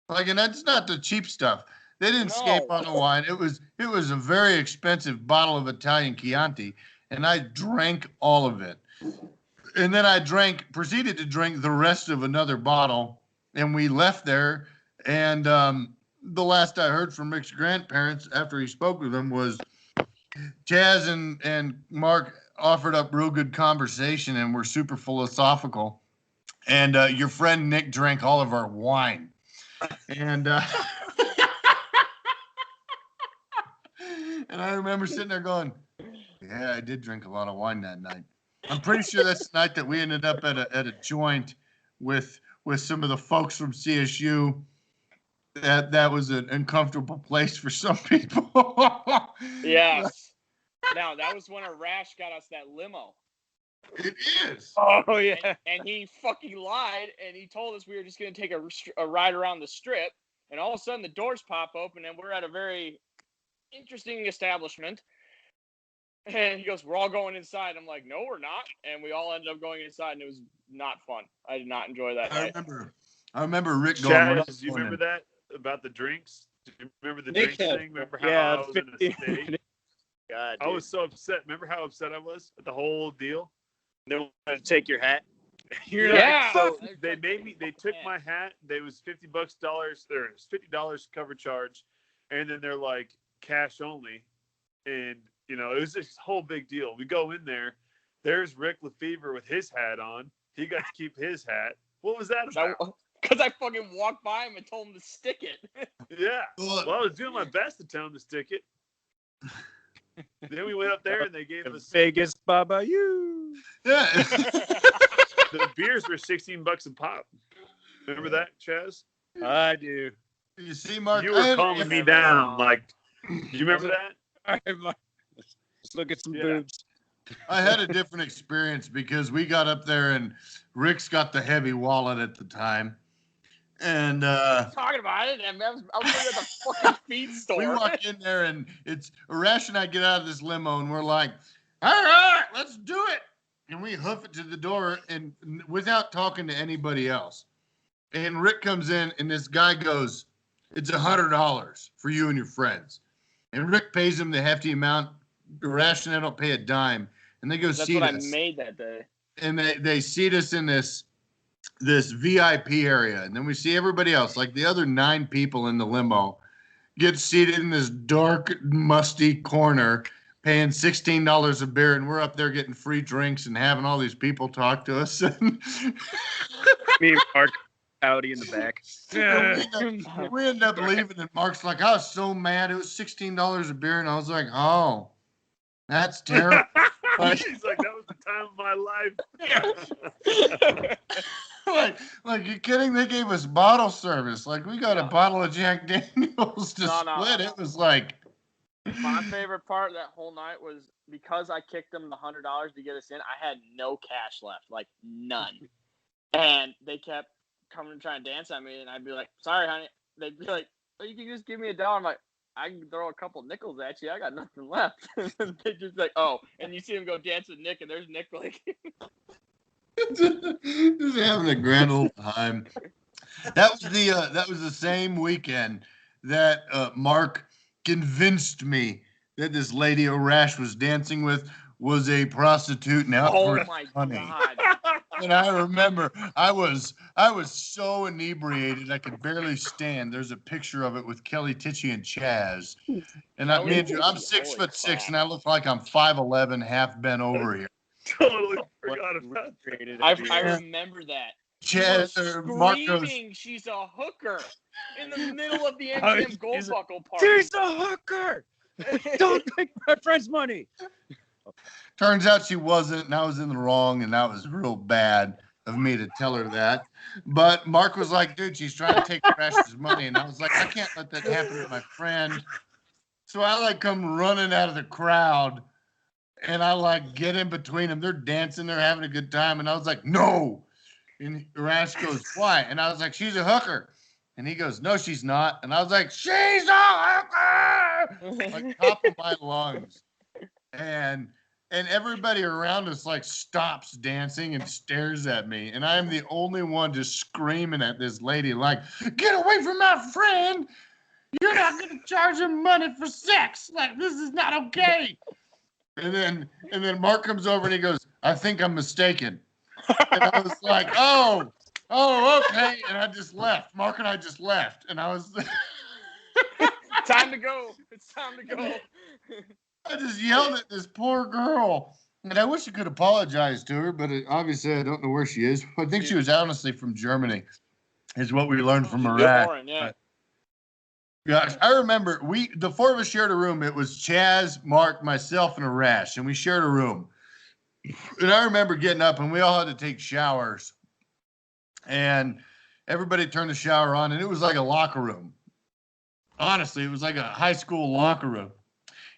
Like, and that's not the cheap stuff. They didn't escape on the wine. It was a very expensive bottle of Italian Chianti, and I drank all of it. And then I proceeded to drink the rest of another bottle, and we left there. And the last I heard from Rick's grandparents after he spoke with them was Chaz and Mark offered up real good conversation and were super philosophical. And your friend Nick drank all of our wine. And and I remember sitting there going, "Yeah, I did drink a lot of wine that night." I'm pretty sure that's the night that we ended up at a joint with some of the folks from CSU. That was an uncomfortable place for some people. Yes. Now that was when a rash got us that limo. It is. Oh yeah. And he fucking lied, and he told us we were just going to take a ride around the strip, and all of a sudden the doors pop open, and we're at a very interesting establishment. And he goes, "We're all going inside." I'm like, "No, we're not." And we all ended up going inside, and it was not fun. I did not enjoy that night. I remember Rick going. Chaz, do you remember that about the drinks? Do you remember the Nick drinks had- thing? Remember how I was in a state? God, I was so upset. Remember how upset I was at the whole deal? no one to take your hat. Yeah. So they made me. They took my hat. They was $50 there. It's $50 cover charge, and then they're like cash only, and it was this whole big deal. We go in there. There's Rick Lefevre with his hat on. He got to keep his hat. What was that about? Because I fucking walked by him and told him to stick it. Yeah. Well, I was doing my best to tell him to stick it. Then we went up there and they gave us Vegas Baba you. Yeah. the beers were $16 a pop. Remember that, Chaz? I do. You see, Mark, You were calming me down. Like, do you remember that? All right, Mark. Let's look at some boobs. I had a different experience because we got up there and Rick's got the heavy wallet at the time. And Talking about it, and I was at the fucking feed store. we walk in there, and it's Arash and I get out of this limo, and we're like, all right, let's do it. And we hoof it to the door, and without talking to anybody else. And Rick comes in, and this guy goes, it's $100 for you and your friends. And Rick pays him the hefty amount. Arash and I don't pay a dime. And they go That's seat what us. I made that day. And they seat us in this VIP area. And then we see everybody else, like the other 9 people in the limo, get seated in this dark, musty corner, paying $16 a beer. And we're up there getting free drinks and having all these people talk to us. Me and Mark Audi in the back. we end up leaving, and Mark's like, I was so mad. It was $16 a beer. And I was like, oh, that's terrible. He's like, that was the time of my life. like you kidding? They gave us bottle service. Like we got a bottle of Jack Daniels to split. It was like my favorite part of that whole night was because I kicked them the $100 to get us in. I had no cash left, like none, and they kept coming and trying to dance at me, and I'd be like, "Sorry, honey." They'd be like, "Oh, you can just give me $1." I'm like, I can throw a couple nickels at you. I got nothing left. And they just like, oh, and you see him go dance with Nick, and there's Nick like just having a grand old time. That was the same weekend that Mark convinced me that this lady Arash was dancing with was a prostitute and out for money. God. And I remember I was so inebriated I could barely stand. There's a picture of it with Kelly Tichy and Chaz. And I'm 6'6" and I look like I'm 5'11", half bent over here. Totally forgot about that. I remember that. Chaz or Mark goes, she's a hooker in the middle of the MGM Gold Buckle party. She's a hooker. Don't take my friend's money. Turns out she wasn't, and I was in the wrong, and that was real bad of me to tell her that. But Mark was like, dude, she's trying to take Crash's money. And I was like, I can't let that happen to my friend. So I like come running out of the crowd, and I like get in between them. They're dancing, they're having a good time. And I was like, no. And Rash goes, why? And I was like, she's a hooker. And he goes, no, she's not. And I was like, she's a hooker! Like top of my lungs. And everybody around us like stops dancing and stares at me. And I'm the only one just screaming at this lady like, get away from my friend. You're not going to charge him money for sex. Like, this is not okay. And then Mark comes over and he goes, I think I'm mistaken. And I was like, oh, okay. And I just left. Mark and I just left. And I was time to go. It's time to go. I just yelled at this poor girl. And I wish I could apologize to her, but obviously I don't know where she is. I think she was honestly from Germany, is what we learned from Iraq. Yeah. Gosh, I remember the 4 of us shared a room. It was Chaz, Mark, myself, and Arash, and we shared a room. And I remember getting up, and we all had to take showers. And everybody turned the shower on, and it was like a locker room. Honestly, it was like a high school locker room.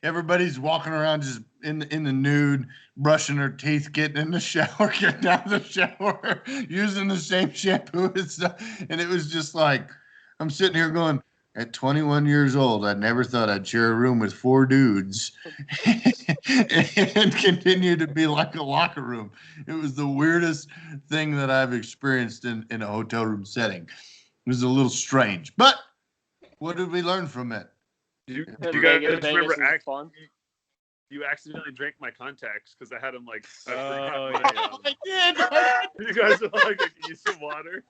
Everybody's walking around just in the nude, brushing their teeth, getting in the shower, getting out of the shower, using the same shampoo and stuff. And it was just like, I'm sitting here going, at 21 years old, I never thought I'd share a room with 4 dudes and continue to be like a locker room. It was the weirdest thing that I've experienced in a hotel room setting. It was a little strange. But what did we learn from it? Do you guys remember fun? you accidentally drank my contacts because I had them like. Oh, I did. You guys are like, can you use some water?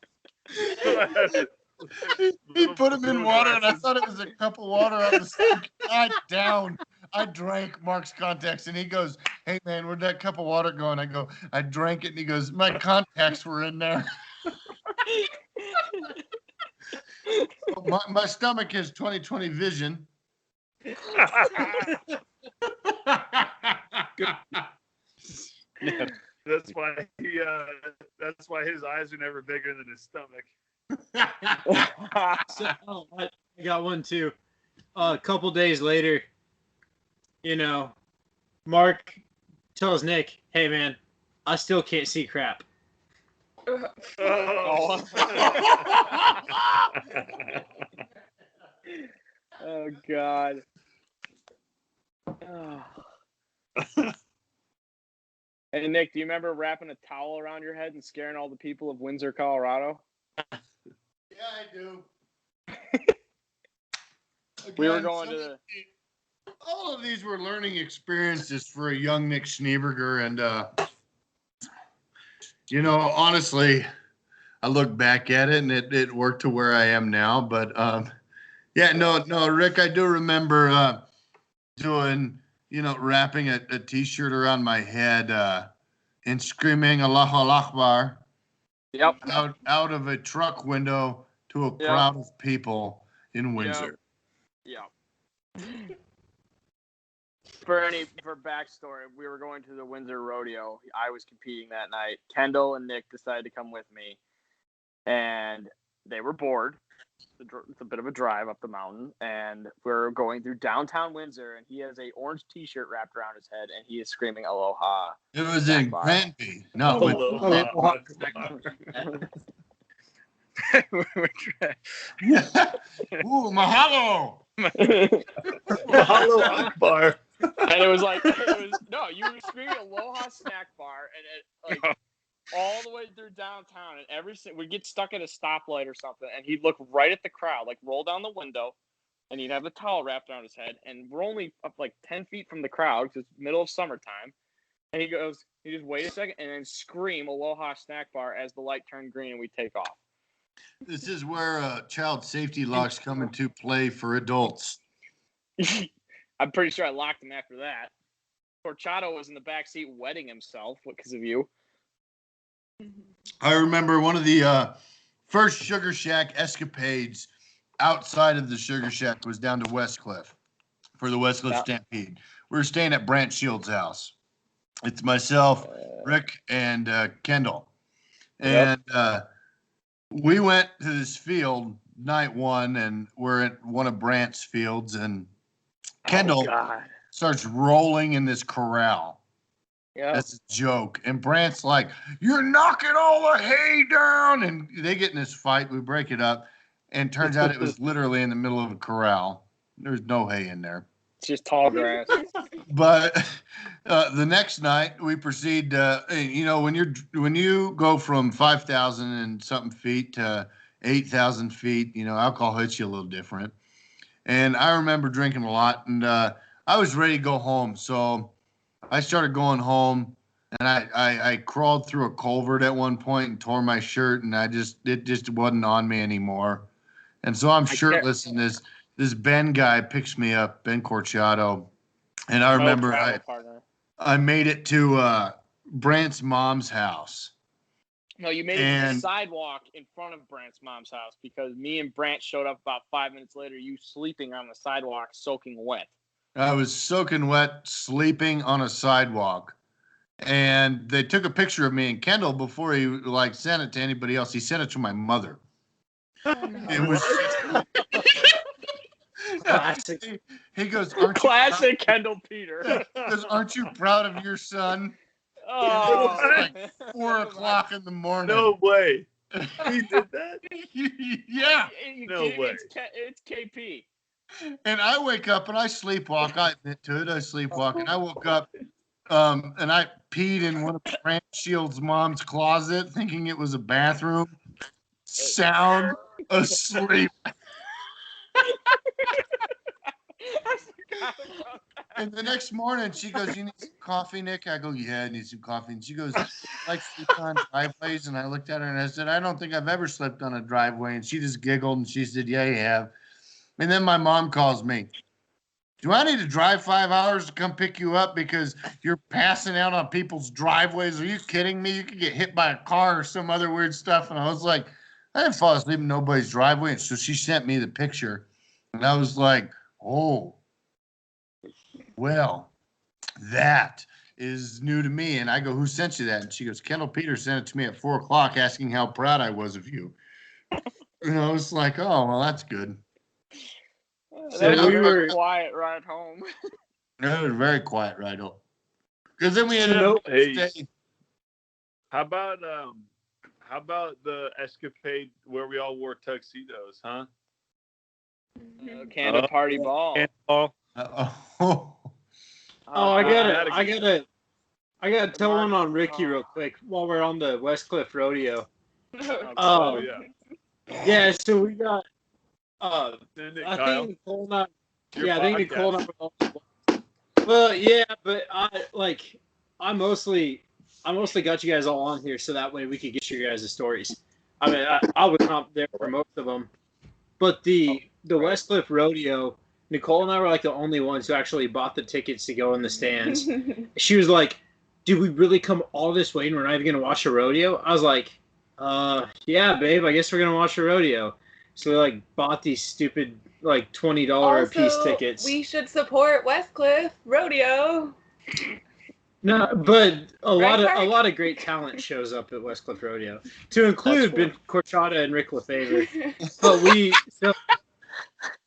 He put them in water, and I thought it was a cup of water on the sink. I drank Mark's contacts, and he goes, hey, man, where'd that cup of water go? And I go, I drank it, and he goes, my contacts were in there. My stomach has 20/20 vision. That's why that's why his eyes are never bigger than his stomach. So, I got one too. A couple days later, Mark tells Nick, hey man, I still can't see crap. Oh. Oh God. Oh. Hey Nick, do you remember wrapping a towel around your head and scaring all the people of Windsor, Colorado? Yeah, I do. We were Again, going to the. all of these were learning experiences for a young Nick Schneeberger, and honestly, I look back at it and it worked to where I am now. But yeah, no, Rick, I do remember doing, wrapping a t-shirt around my head and screaming Allahu Akbar Yep. out of a truck window to a crowd of people in Windsor. Yep. For backstory, we were going to the Windsor Rodeo. I was competing that night. Kendall and Nick decided to come with me, and they were bored. It's a bit of a drive up the mountain, and we're going through downtown Windsor, and he has a orange T-shirt wrapped around his head, and he is screaming "Aloha." It was in Granby. No, Aloha. Ooh, mahalo. Mahalo Akbar. And it was like, you were screaming Aloha snack bar, and it, all the way through downtown, and we'd get stuck at a stoplight or something, and he'd look right at the crowd, like roll down the window, and he'd have the towel wrapped around his head, and we're only up like 10 feet from the crowd because it's middle of summertime, and he just wait a second, and then scream Aloha snack bar as the light turned green, and we take off. This is where child safety locks come into play for adults. I'm pretty sure I locked him after that. Torchado was in the back seat wetting himself because of you. I remember one of the first Sugar Shack escapades outside of the Sugar Shack was down to Westcliff for the Westcliff Stampede. We were staying at Brant Shields' house. It's myself, Rick, and Kendall. And we went to this field night one, and we're at one of Brant's fields, and Kendall starts rolling in this corral. Yeah, that's a joke. And Brant's like, "You're knocking all the hay down," and they get in this fight. We break it up, and turns out it was literally in the middle of a corral. There's no hay in there. It's just tall grass. But the next night we proceed. When you go from 5,000 and something feet to 8,000 feet, alcohol hits you a little different. And I remember drinking a lot, and I was ready to go home. So I started going home, and I crawled through a culvert at one point and tore my shirt, and it just wasn't on me anymore. And so I'm shirtless, and this Ben guy picks me up, Ben Corciato, and I remember I made it to Brant's mom's house. No, you made it to the sidewalk in front of Brant's mom's house because me and Brant showed up about 5 minutes later, you sleeping on the sidewalk, soaking wet. I was soaking wet, sleeping on a sidewalk. And they took a picture of me and Kendall before he sent it to anybody else. He sent it to my mother. It was classic. He goes, "Aren't classic you Kendall Peter?" He goes, "Aren't you proud of your son?" Oh, it was like 4 o'clock in the morning. No way. He did that? Yeah. No way. It's KP. And I wake up and I sleepwalk. I admit to it. I sleepwalk. And I woke up and I peed in one of Brant Shields' mom's closet thinking it was a bathroom. Sound asleep. And the next morning, she goes, "You need some coffee, Nick?" I go, "Yeah, I need some coffee." And she goes, "Like sleep on driveways?" And I looked at her and I said, "I don't think I've ever slept on a driveway." And she just giggled and she said, "Yeah, you have." And then my mom calls me. "Do I need to drive 5 hours to come pick you up because you're passing out on people's driveways? Are you kidding me? You could get hit by a car or some other weird stuff." And I was like, "I didn't fall asleep in nobody's driveway." And so she sent me the picture. And I was like, "Oh, well, that is new to me." And I go, "Who sent you that?" And she goes, "Kendall Peter sent it to me at 4 o'clock asking how proud I was of you." And I was like, "Oh, well, that's good." So we were quiet ride home. It was a very quiet ride home. Because then we ended up Hey, how about How about the escapade where we all wore tuxedos, huh? Candle party ball. And all. Oh, I gotta tell one on Ricky real quick while we're on the Westcliff Rodeo. Oh, yeah. Yeah, so we got Send it, I Kyle. think Nicole and I, Your I think podcast. Nicole and I, well, yeah, but I mostly got you guys all on here so that way we could get your guys' stories. I mean, I was not there for most of them, but the Westcliff Rodeo, Nicole and I were like the only ones who actually bought the tickets to go in the stands. She was like, "Did we really come all this way and we're not even gonna watch a rodeo?" I was like, yeah, babe, I guess we're gonna watch a rodeo." So we like bought these stupid like $20 a piece tickets. We should support Westcliff Rodeo. No, but a Right, lot of great talent shows up at Westcliff Rodeo, to include Ben Corchada and Rick Lefevre. But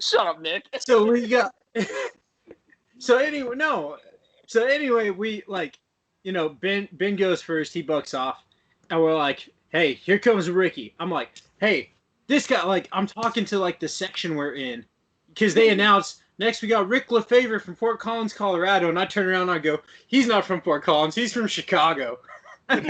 Shut up, Nick. so we got so anyway we like, you know, Ben goes first, he bucks off, and we're like, "Hey, here comes Ricky." I'm like, "Hey, this guy," like I'm talking to like the section we're in, because they announced next we got Rick Lefevre from Fort Collins, Colorado, and I turn around and I go, "He's not from Fort Collins, he's from Chicago." And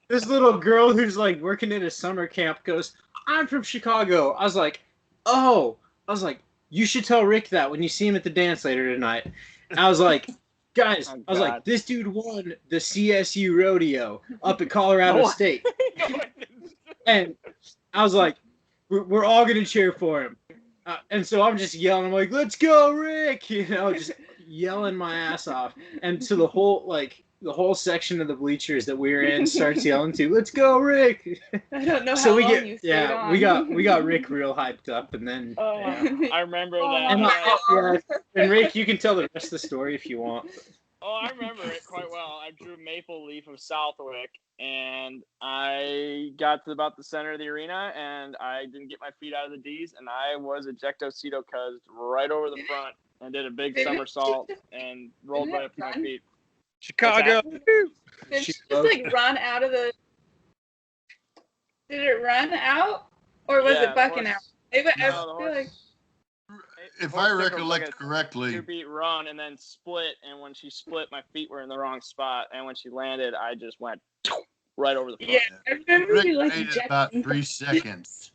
this little girl who's like working in a summer camp goes, "I'm from Chicago." I was like, "Oh," I was like, "You should tell Rick that when you see him at the dance later tonight." And I was like, "Guys," I was like, "This dude won the CSU rodeo up at Colorado State." And I was like, we're all going to cheer for him. And so I'm just yelling. I'm like, "Let's go, Rick!" You know, just yelling my ass off. And so the whole section of the bleachers that we were in starts yelling too, "Let's go, Rick!" I don't know So how we long get, you stayed on. we got Rick real hyped up, and then I remember that. and Rick, you can tell the rest of the story if you want. Oh, I remember it quite well. I drew Maple Leaf of Southwick, and I got to about the center of the arena, and I didn't get my feet out of the D's, and I was ejectocito cuzzed right over the front and did a big somersault and rolled right up to my feet. Chicago. Did she just like run out of the? Did it run out, or was it bucking out? I feel like if I recollect correctly, 2-beat run and then split, and when she split, my feet were in the wrong spot, and when she landed, I just went right over the front. Yeah, I remember Rick you like made it about 3 seconds.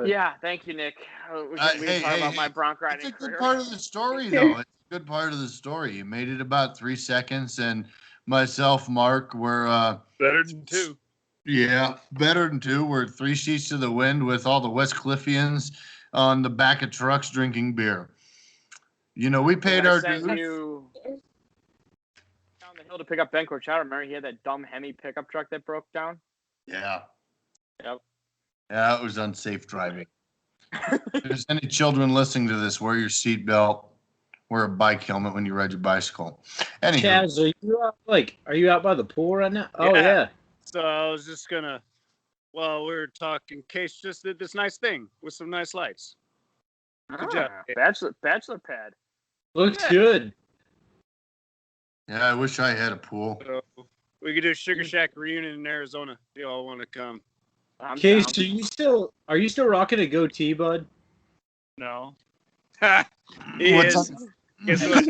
Yeah, thank you, Nick. We can talk about my bronc riding It's a career. good part of the story, though. It's a good part of the story. You made it about 3 seconds, and myself, Mark, were Better than 2. Yeah, better than 2. We're 3 sheets to the wind with all the Westcliffians on the back of trucks drinking beer. You know, we paid our dues. You down the hill to pick up Ben Corchado. Remember, he had that dumb Hemi pickup truck that broke down? Yeah. Yep. Yeah, it was unsafe driving. If there's any children listening to this, wear your seatbelt, wear a bike helmet when you ride your bicycle. Anywho. Chaz, are you out by the pool right now? Oh, yeah. So I was just gonna. Well, we were talking. Case just did this nice thing with some nice lights. Good job. Bachelor pad. Looks good. Yeah, I wish I had a pool. So we could do Sugar Shack reunion in Arizona. If you all want to come? Case, are you still rocking a goatee, bud? No. What's Guess what?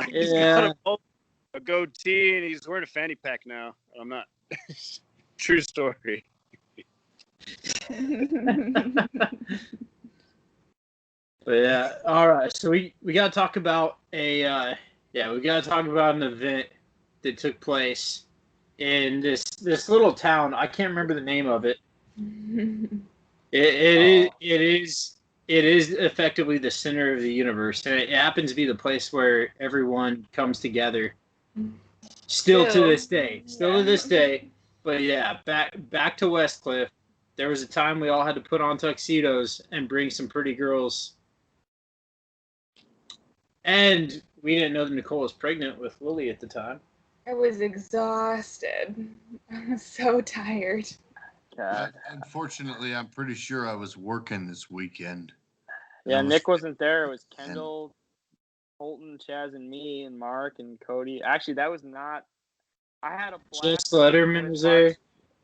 He's Yeah. got a goatee and he's wearing a fanny pack now. I'm not. True story. But yeah, all right. So we got to talk about we got to talk about an event that took place in this little town. I can't remember the name of it. It is effectively the center of the universe, and it happens to be the place where everyone comes together. Still to this day. But yeah, back to Westcliff. There was a time we all had to put on tuxedos and bring some pretty girls. And we didn't know that Nicole was pregnant with Lily at the time. I was exhausted. I was so tired. Unfortunately, I'm pretty sure I was working this weekend. Yeah, Nick wasn't there. It was Kendall, Colton, Chaz, and me, and Mark, and Cody. Actually, that was not... I had a blast. Just Letterman was there.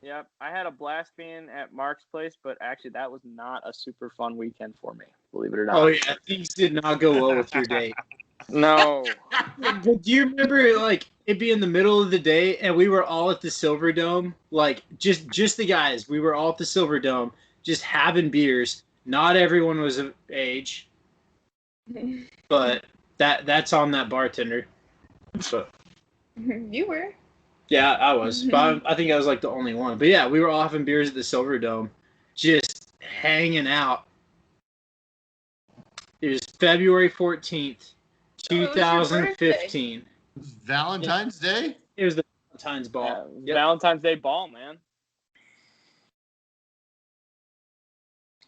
Yep, I had a blast being at Mark's place, but actually that was not a super fun weekend for me. Believe it or not. Oh yeah, things did not go well with your date. No. But do you remember like it being in the middle of the day and we were all at the Silver Dome, like just the guys. We were all at the Silver Dome, just having beers. Not everyone was of age, but that's on that bartender. So You were. yeah, I was. But I think I was like the only one. But yeah, we were all having beers at the Silver Dome, just hanging out. It was February 14th, Oh, it was your 2015. Valentine's Day? It was the Valentine's ball. Yeah, Yep. Valentine's Day ball, man.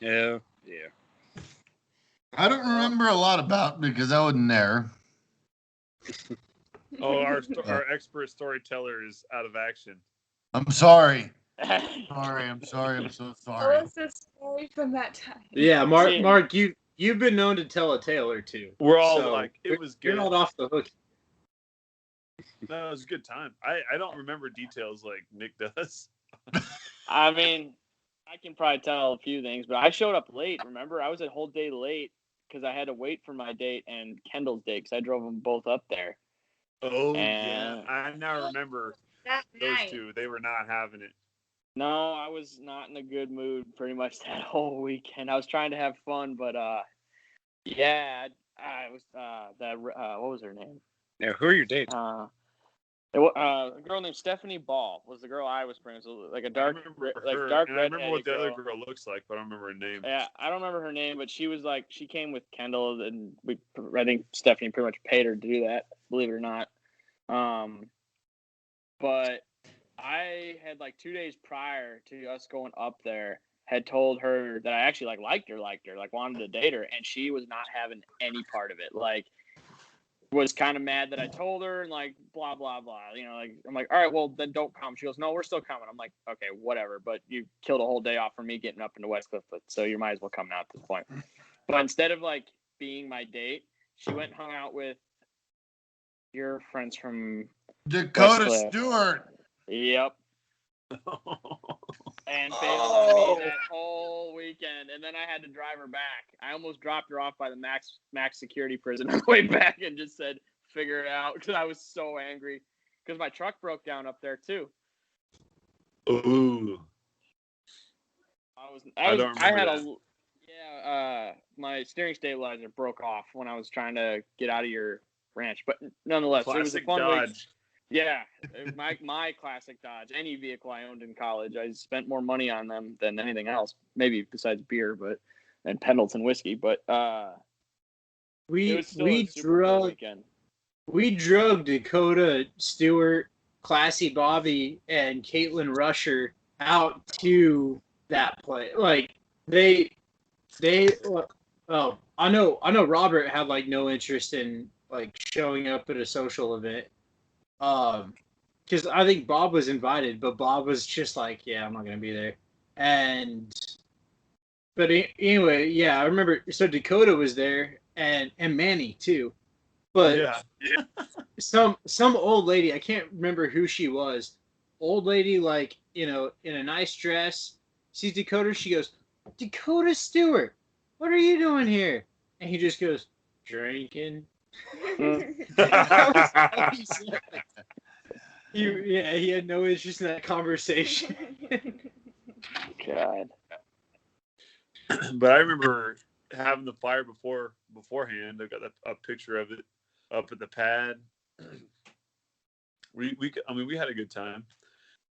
Yeah. I don't remember a lot about it because I wasn't there. Oh, our expert storyteller is out of action. I'm sorry. I'm sorry. I'm so Tell sorry. us a story from that time. Yeah, Mark. See- Mark, you've been known to tell a tale or two. We're all So, like, it was You're good. not off the hook. No, it was a good time. I don't remember details like Nick does. I mean, I can probably tell a few things, but I showed up late. Remember, I was a whole day late because I had to wait for my date and Kendall's date because I drove them both up there. Oh, And- yeah. I now remember That those night. two. They were not having it. No, I was not in a good mood pretty much that whole weekend. I was trying to have fun, but yeah, I was what was her name? Now, who are your dates? A girl named Stephanie Ball was the girl I was bringing. So like a I dark, remember like her, dark and I remember redheaded what the girl. other girl looks like, but I don't remember her name. Yeah, I don't remember her name, but she was like she came with Kendall, and I think Stephanie pretty much paid her to do that. Believe it or not. But I had like 2 days prior to us going up there, had told her that I actually liked her, like wanted to date her, and she was not having any part of it. Like, was kind of mad that I told her and like blah blah blah. You know, like I'm like, all right, well then don't come. She goes, no, we're still coming. I'm like, okay, whatever. But you killed a whole day off for me getting up into West Cliff, so you might as well come now at this point. But instead of like being my date, she went and hung out with your friends from Dakota Westcliff. Stewart. Yep. And bailed on me that whole weekend, and then I had to drive her back. I almost dropped her off by the max security prison on the way back, and just said, "Figure it out," because I was so angry because my truck broke down up there too. Ooh. I don't remember my steering stabilizer broke off when I was trying to get out of your ranch, but nonetheless, it was a Classic fun week. Dodge. Yeah, my classic Dodge. Any vehicle I owned in college, I spent more money on them than anything else, maybe besides beer, and Pendleton whiskey. But it was still a super cool weekend. We drug Dakota Stewart, Classy Bobby, and Caitlin Rusher out to that place. Like they. Oh, I know. Robert had like no interest in like showing up at a social event. Because I think Bob was invited, but Bob was just like, yeah, I'm not gonna be there. But anyway, yeah, I remember. So Dakota was there, and Manny too. But Yeah. some old lady, I can't remember who she was. Old lady, like, in a nice dress, sees Dakota. She goes, Dakota Stewart, what are you doing here? And he just goes, drinking. He had no interest in that conversation. God. But I remember having the fire beforehand. I got a picture of it up at the pad. We had a good time.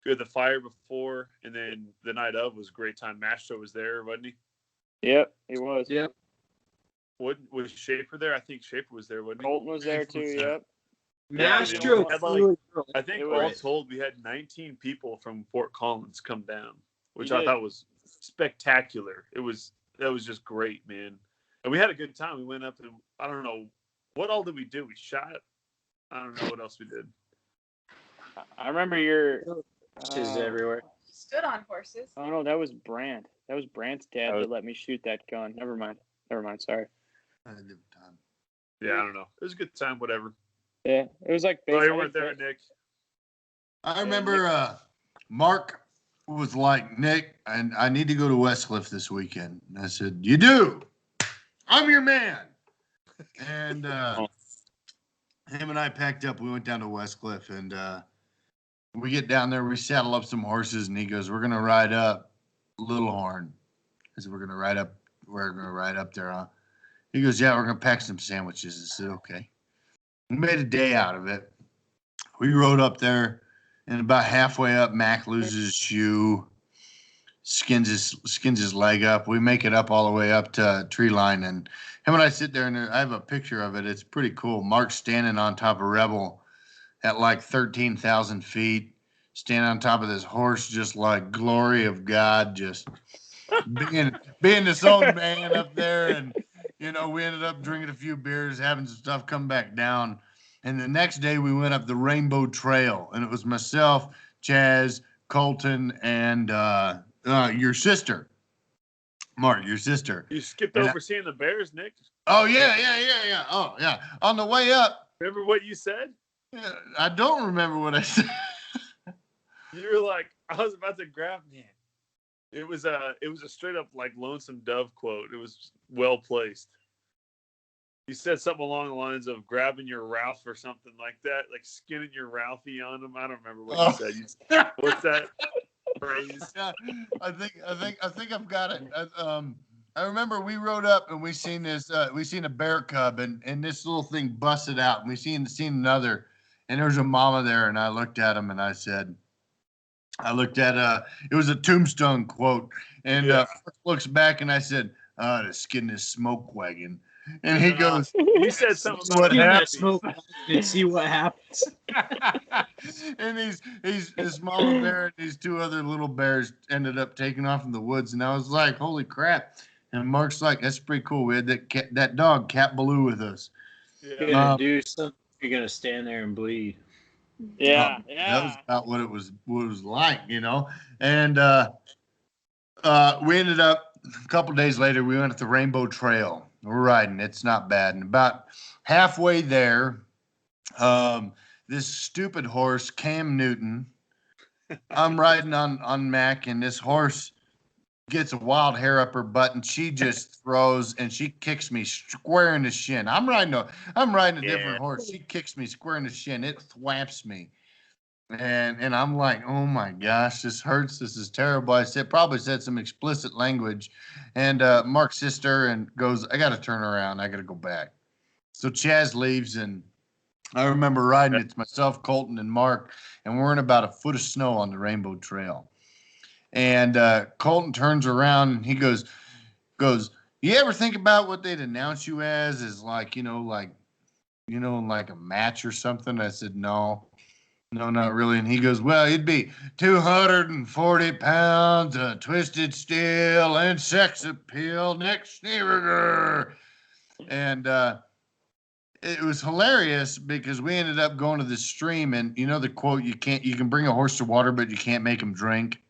We had the fire before, and then the night of was a great time. Mastro was there, wasn't he? Yep, he was. Yep. What was Schaefer there? I think Schaefer was there, wasn't he? Colton was there too. Yep. Mastro, I think all told, we had 19 people from Fort Collins come down, which I thought was spectacular. That was just great, man. And we had a good time. We went up and I don't know what all did we do. We shot. I don't know what else we did. I remember your is everywhere. Stood on horses. Oh no, that was Brant. That was Brant's dad that let me shoot that gun. Never mind. Sorry. I had a good time. Yeah, I don't know. It was a good time. Whatever. Yeah, it was like. Oh, you weren't there, Nick. I remember Mark was like, Nick, I need to go to Westcliff this weekend. And I said, you do? I'm your man. And him and I packed up. We went down to Westcliff, and we get down there. We saddle up some horses, and he goes, we're going to ride up Little Horn. I said, we're going to ride up there, huh? He goes, yeah, we're going to pack some sandwiches. I said, okay. We made a day out of it. We rode up there, and about halfway up, Mac loses his shoe, skins his leg up. We make it up all the way up to tree line, and him and I sit there, and I have a picture of it. It's pretty cool. Mark's standing on top of Rebel at like 13,000 feet, standing on top of this horse, just like glory of God, just being this own man up there. And, you know, we ended up drinking a few beers, having some stuff, come back down. And the next day we went up the Rainbow Trail, and it was myself, Chaz, Colton, and your sister, Mark, your sister. You skipped over seeing the Bears, Nick. Oh, yeah. Oh, yeah. On the way up. Remember what you said? Yeah, I don't remember what I said. You were like, I was about to grab man. It was a straight up like Lonesome Dove quote. It was well placed. You said something along the lines of grabbing your Ralph or something like that, like skinning your Ralphie on him. I don't remember what you said. What's that phrase? Yeah, I think I've got it. I remember we rode up and we seen a bear cub, and this little thing busted out, and we seen another, and there was a mama there, and I looked at him and I said, it was a Tombstone quote, and looks back and I said, to skin this smoke wagon. And he goes, you said something about what happens and see what happens. And he's this mama bear and these two other little bears ended up taking off in the woods, and I was like, holy crap. And Mark's like, that's pretty cool. We had that dog Cat Baloo with us. You're gonna do something, you're gonna stand there and bleed. Yeah, That was about what it was like, you know. And we ended up a couple days later, we went at the Rainbow Trail. We're riding. It's not bad. And about halfway there, this stupid horse, Cam Newton, I'm riding on Mac, and this horse gets a wild hair up her butt, and she just throws, and she kicks me square in the shin. I'm riding a different horse. She kicks me square in the shin. It thwaps me. And I'm like, oh my gosh, this hurts. This is terrible. I probably said some explicit language. And Mark's sister and goes, I got to turn around. I got to go back. So Chaz leaves, and I remember riding. It's myself, Colton, and Mark, and we're in about a foot of snow on the Rainbow Trail. And Colton turns around and he goes, you ever think about what they'd announce you as like a match or something? I said, no, not really. And he goes, well, it'd be 240 pounds of twisted steel and sex appeal, Nick Schneeberger. And it was hilarious because we ended up going to the stream, and you know the quote, you can bring a horse to water, but you can't make him drink.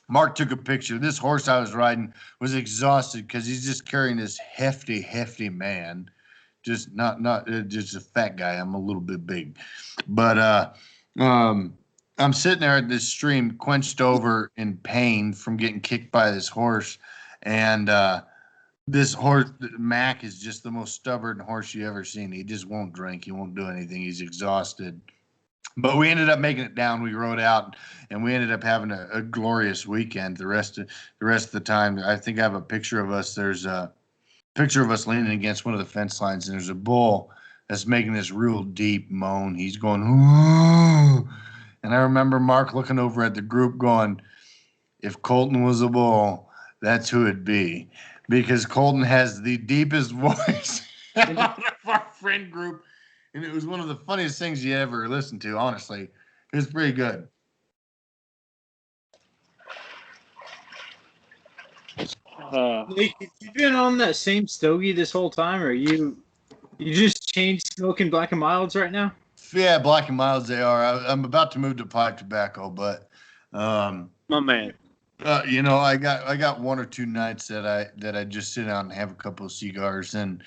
Mark took a picture. This horse I was riding was exhausted because he's just carrying this hefty man. Just not just a fat guy. I'm a little bit big. But I'm sitting there at this stream, quenched over in pain from getting kicked by this horse. And this horse, Mac, is just the most stubborn horse you ever seen. He just won't drink. He won't do anything. He's exhausted. But we ended up making it down. We rode out, and we ended up having a glorious weekend. The rest of the time, I think I have a picture of us. There's a picture of us leaning against one of the fence lines, and there's a bull that's making this real deep moan. He's going, ooh. And I remember Mark looking over at the group going, if Colton was a bull, that's who it'd be. Because Colton has the deepest voice out of our friend group. And it was one of the funniest things you ever listened to, honestly. It was pretty good. Nick, have you been on that same stogie this whole time, or you just changed smoking Black and Milds right now? Yeah, Black and Milds they are. I'm about to move to pipe tobacco, but my man. You know, I got one or two nights that I just sit out and have a couple of cigars, and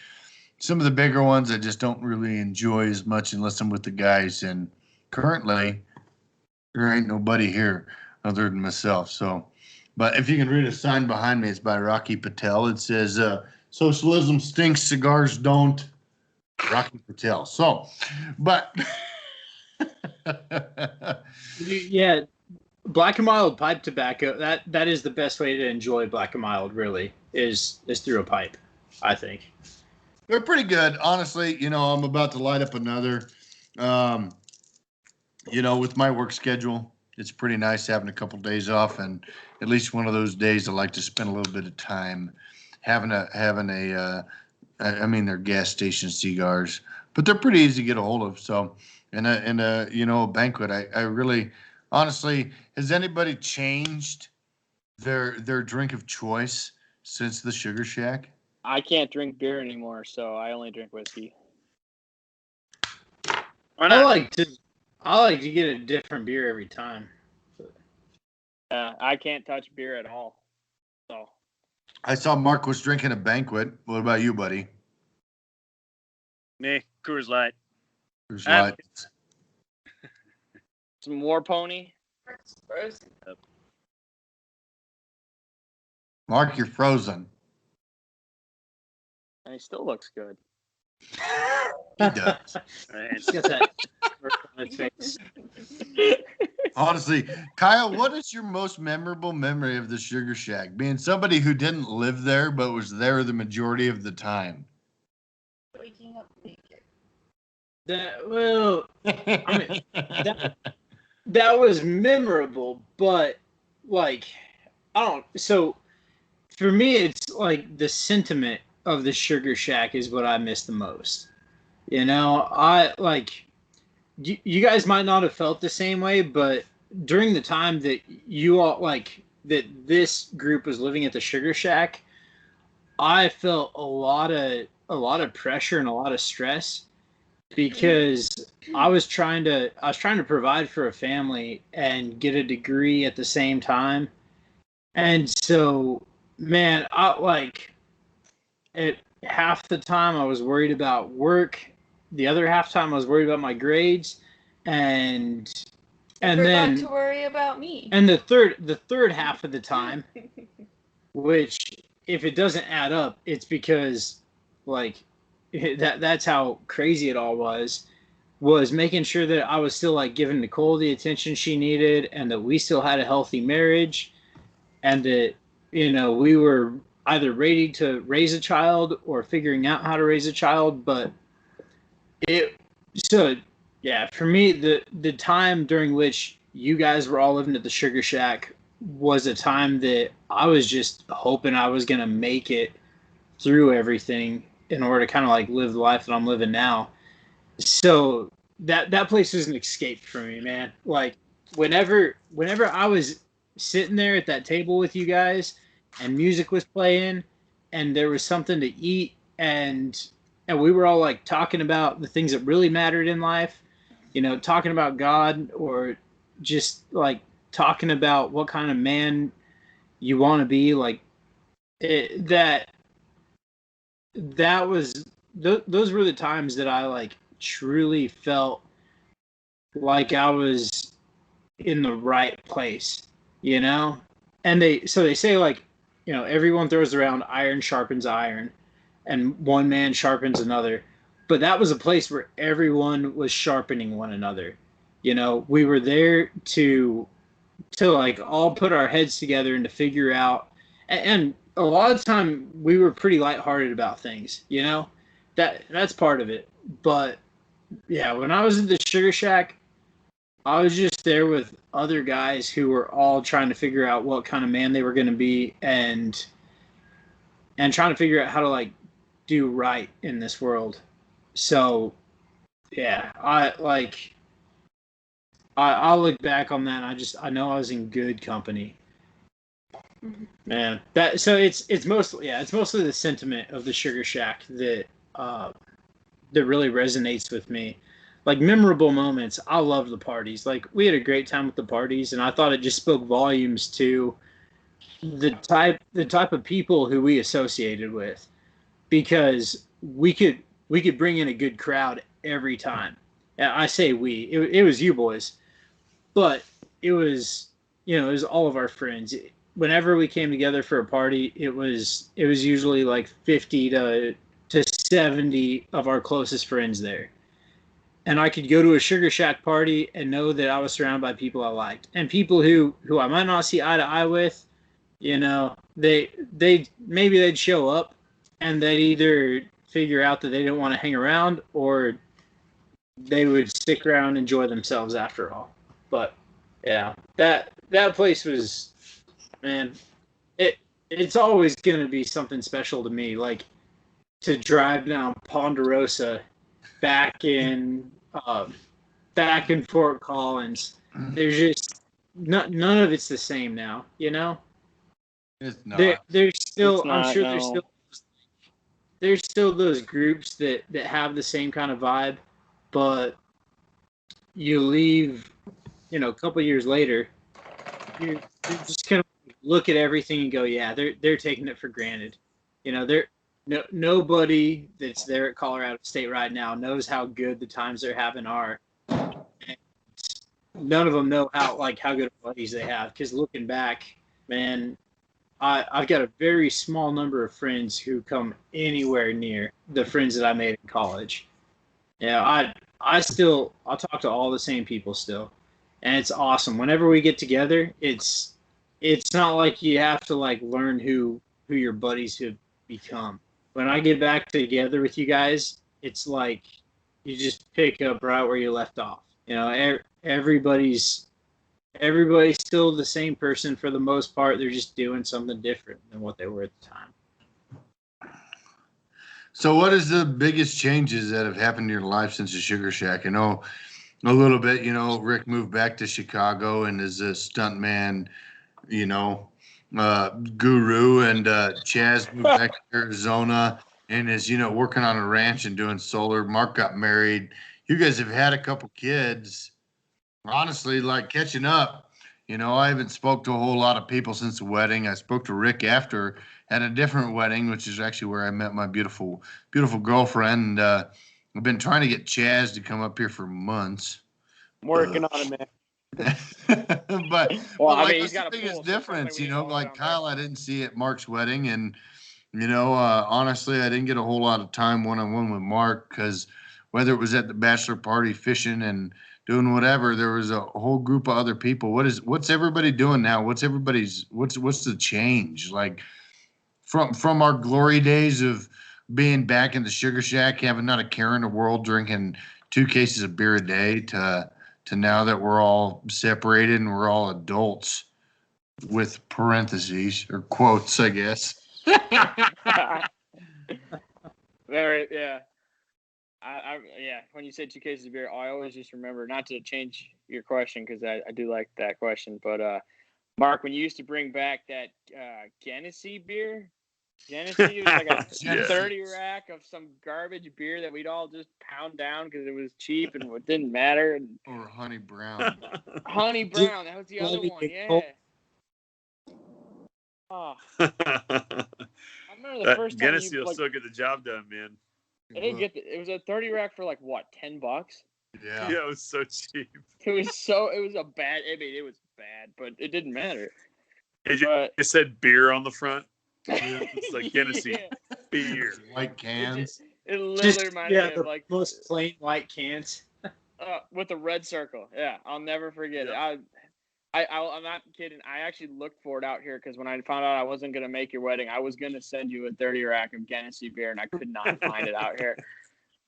some of the bigger ones I just don't really enjoy as much unless I'm with the guys. And currently, There ain't nobody here other than myself. So, but if you can read a sign behind me, it's by Rocky Patel. It says, "Socialism stinks, cigars don't." Rocky Patel. So, but Yeah, Black and Mild pipe tobacco. That is the best way to enjoy Black and Mild. Really, is through a pipe. I think they're pretty good, honestly. I'm about to light up another. With my work schedule, it's pretty nice having a couple days off, and at least one of those days I like to spend a little bit of time having a. They're gas station cigars, but they're pretty easy to get a hold of. So, a banquet. I really, honestly, has anybody changed their drink of choice since the Sugar Shack? I can't drink beer anymore, so I only drink whiskey. Why not? I like to get a different beer every time. I can't touch beer at all. So I saw Mark was drinking a banquet. What about you, buddy? Me, Coors Light. Coors Light. Some War Pony. Frozen. Mark, you're frozen. And he still looks good. He does. He's got that look on his face. Honestly, Kyle, what is your most memorable memory of the Sugar Shack? Being somebody who didn't live there but was there the majority of the time. Waking up naked. That was memorable, but so for me, it's like the sentiment of the Sugar Shack is what I miss the most. You guys might not have felt the same way, but during the time that you all that this group was living at the Sugar Shack, I felt a lot of pressure and a lot of stress because I was trying to provide for a family and get a degree at the same time. And so, man, at half the time I was worried about work. The other half time I was worried about my grades, and then to worry about me. And the third half of the time, which if it doesn't add up, it's because that's how crazy it all was making sure that I was still giving Nicole the attention she needed, and that we still had a healthy marriage, and that we were either ready to raise a child or figuring out how to raise a child. But for me, the time during which you guys were all living at the Sugar Shack was a time that I was just hoping I was going to make it through everything in order to kind of live the life that I'm living now. So that place was an escape for me, man. Whenever I was sitting there at that table with you guys and music was playing and there was something to eat and we were all talking about the things that really mattered in life, talking about God, or just talking about what kind of man you want to be. Those were the times that I truly felt like I was in the right place, And they say everyone throws around iron sharpens iron, and one man sharpens another. But that was a place where everyone was sharpening one another. We were there to all put our heads together and to figure out. And a lot of time we were pretty lighthearted about things, that's part of it. But yeah, when I was at the Sugar Shack, I was just there with other guys who were all trying to figure out what kind of man they were going to be and trying to figure out how to do right in this world. So yeah, I look back on that and I know I was in good company. Man, it's mostly the sentiment of the Sugar Shack that really resonates with me. Memorable moments, I love the parties. We had a great time with the parties, and I thought it just spoke volumes to the type of people who we associated with, because we could bring in a good crowd every time. I say we, it was you boys, but it was, it was all of our friends. Whenever we came together for a party, it was usually like 50 to 70 of our closest friends there. And I could go to a Sugar Shack party and know that I was surrounded by people I liked and people who I might not see eye to eye with. They maybe they'd show up and they'd either figure out that they didn't want to hang around or they would stick around and enjoy themselves after all. But yeah, that place was, man, it's always gonna be something special to me. Like to drive down Ponderosa back in back in Fort Collins. There's just none of it's the same now. It's not. There's still, It's not, I'm sure no. there's still those groups that have the same kind of vibe, but you leave, a couple years later, you're just gonna look at everything and go, yeah, they're taking it for granted. They're nobody that's there at Colorado State right now knows how good the times they're having are. And none of them know how good of buddies they have. Because looking back, man, I've got a very small number of friends who come anywhere near the friends that I made in college. I'll talk to all the same people still, and it's awesome. Whenever we get together, it's not like you have to learn who your buddies have become. When I get back together with you guys, it's like you just pick up right where you left off. Everybody's still the same person for the most part. They're just doing something different than what they were at the time. So what is the biggest changes that have happened in your life since the Sugar Shack? I know a little bit, Rick moved back to Chicago and is a stuntman, guru, and Chaz moved back to Arizona and is, working on a ranch and doing solar. Mark got married. You guys have had a couple kids. Honestly, catching up, I haven't spoke to a whole lot of people since the wedding. I spoke to Rick after at a different wedding, which is actually where I met my beautiful, beautiful girlfriend. I've been trying to get Chaz to come up here for months. I'm working on it, man. but he's got the a biggest pool, difference, so we need to go down Kyle, I didn't see at Mark's wedding, and honestly, I didn't get a whole lot of time one-on-one with Mark because whether it was at the bachelor party, fishing, and doing whatever, there was a whole group of other people. What's everybody doing now? What's the change from our glory days of being back in the Sugar Shack, having not a care in the world, drinking 2 cases of beer a day to now that we're all separated and we're all adults, with parentheses or quotes, I guess. Very, yeah. When you said 2 cases of beer, I always just remember, not to change your question because I do like that question, but Mark, when you used to bring back that Genesee beer, Genesee, it was like a 30 rack of some garbage beer that we'd all just pound down because it was cheap and it didn't matter. Or Honey Brown. Honey Brown, that was the other one, yeah. Oh. I remember the first time Genesee will still get the job done, man. It was a 30 rack for $10? Yeah. Yeah, it was so cheap. It was bad, it was bad, but it didn't matter. It said beer on the front. It's like Genesee beer. White cans. It literally reminded me of most plain white cans. With the red circle. Yeah, I'll never forget it. I'm not kidding. I actually looked for it out here because when I found out I wasn't going to make your wedding, I was going to send you a 30 rack of Genesee beer, and I could not find it out here.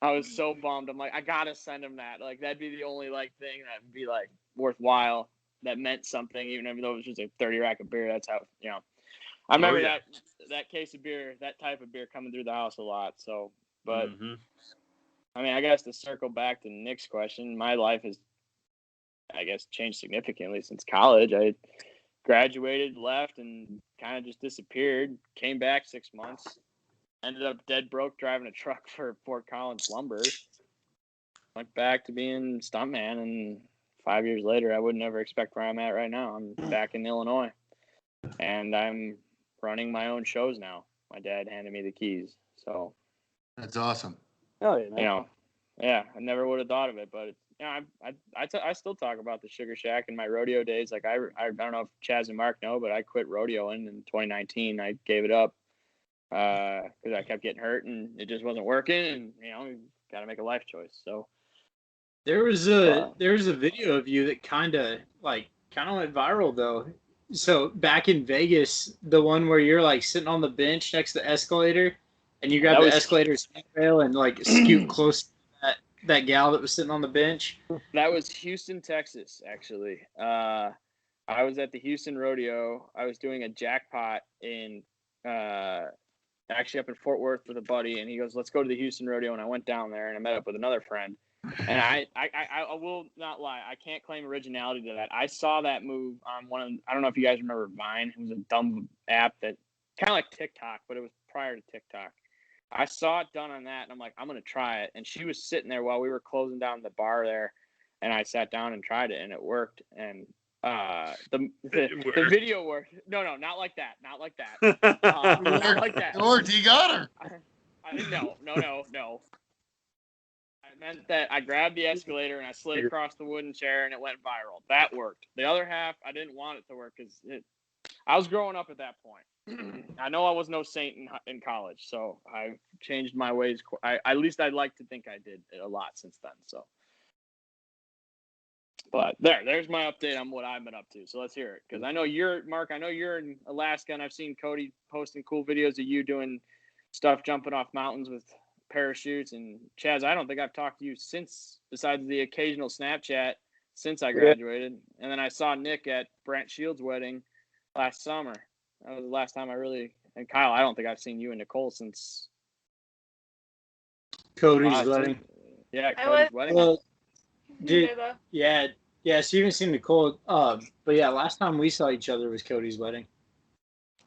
I was so bummed. I'm like, I got to send him that. That'd be the only thing that would be worthwhile, that meant something, even though it was just a 30 rack of beer. That's how, I remember that case of beer, that type of beer coming through the house a lot. So, but I guess to circle back to Nick's question, my life has, changed significantly since college. I graduated, left, and kind of just disappeared. Came back 6 months. Ended up dead broke driving a truck for Fort Collins Lumber. Went back to being stuntman, and 5 years later, I would never expect where I'm at right now. I'm back in Illinois, and I'm running my own shows now. My dad handed me the keys, so that's awesome. Oh yeah, I never would have thought of it, but Yeah, I still talk about the Sugar Shack in my rodeo days. Like I don't know if Chaz and Mark know, but I quit rodeoing in 2019. I gave it up because I kept getting hurt and it just wasn't working. And you got to make a life choice. So There was a video of you that kind of went viral though. So back in Vegas, the one where you're like sitting on the bench next to the escalator, and you grab the escalator's handrail and like scoot close to that gal that was sitting on the bench. That was Houston, Texas, actually. I was at the Houston Rodeo. I was doing a jackpot in actually up in Fort Worth with a buddy, and he goes, "Let's go to the Houston Rodeo." And I went down there and I met up with another friend. And I will not lie, I can't claim originality to that. I saw that move on I don't know if you guys remember Vine. It was a dumb app that kind of like TikTok, but it was prior to TikTok. I saw it done on that, and I'm like, I'm gonna try it. And she was sitting there while we were closing down the bar there, and I sat down and tried it, and it worked. And the video worked. No, not like that. Not like that. Not like that. It worked. He got her. I didn't know. No. I meant that I grabbed the escalator and I slid across the wooden chair and it went viral. That worked. The other half, I didn't want it to work because I was growing up at that point. I know I was no saint in college, so I've changed my ways. At least I'd like to think I did a lot since then. So, but there's my update on what I've been up to. So let's hear it, because I know Mark. I know you're in Alaska, and I've seen Cody posting cool videos of you doing stuff, jumping off mountains with parachutes. And Chaz, I don't think I've talked to you since, besides the occasional Snapchat, since I graduated. And then I saw Nick at Brant Shields' wedding last summer. That was the last time and Kyle, I don't think I've seen you and Nicole since Cody's wedding. Yeah, Cody's wedding. Well, yeah. So you haven't seen Nicole, but yeah, last time we saw each other was Cody's wedding.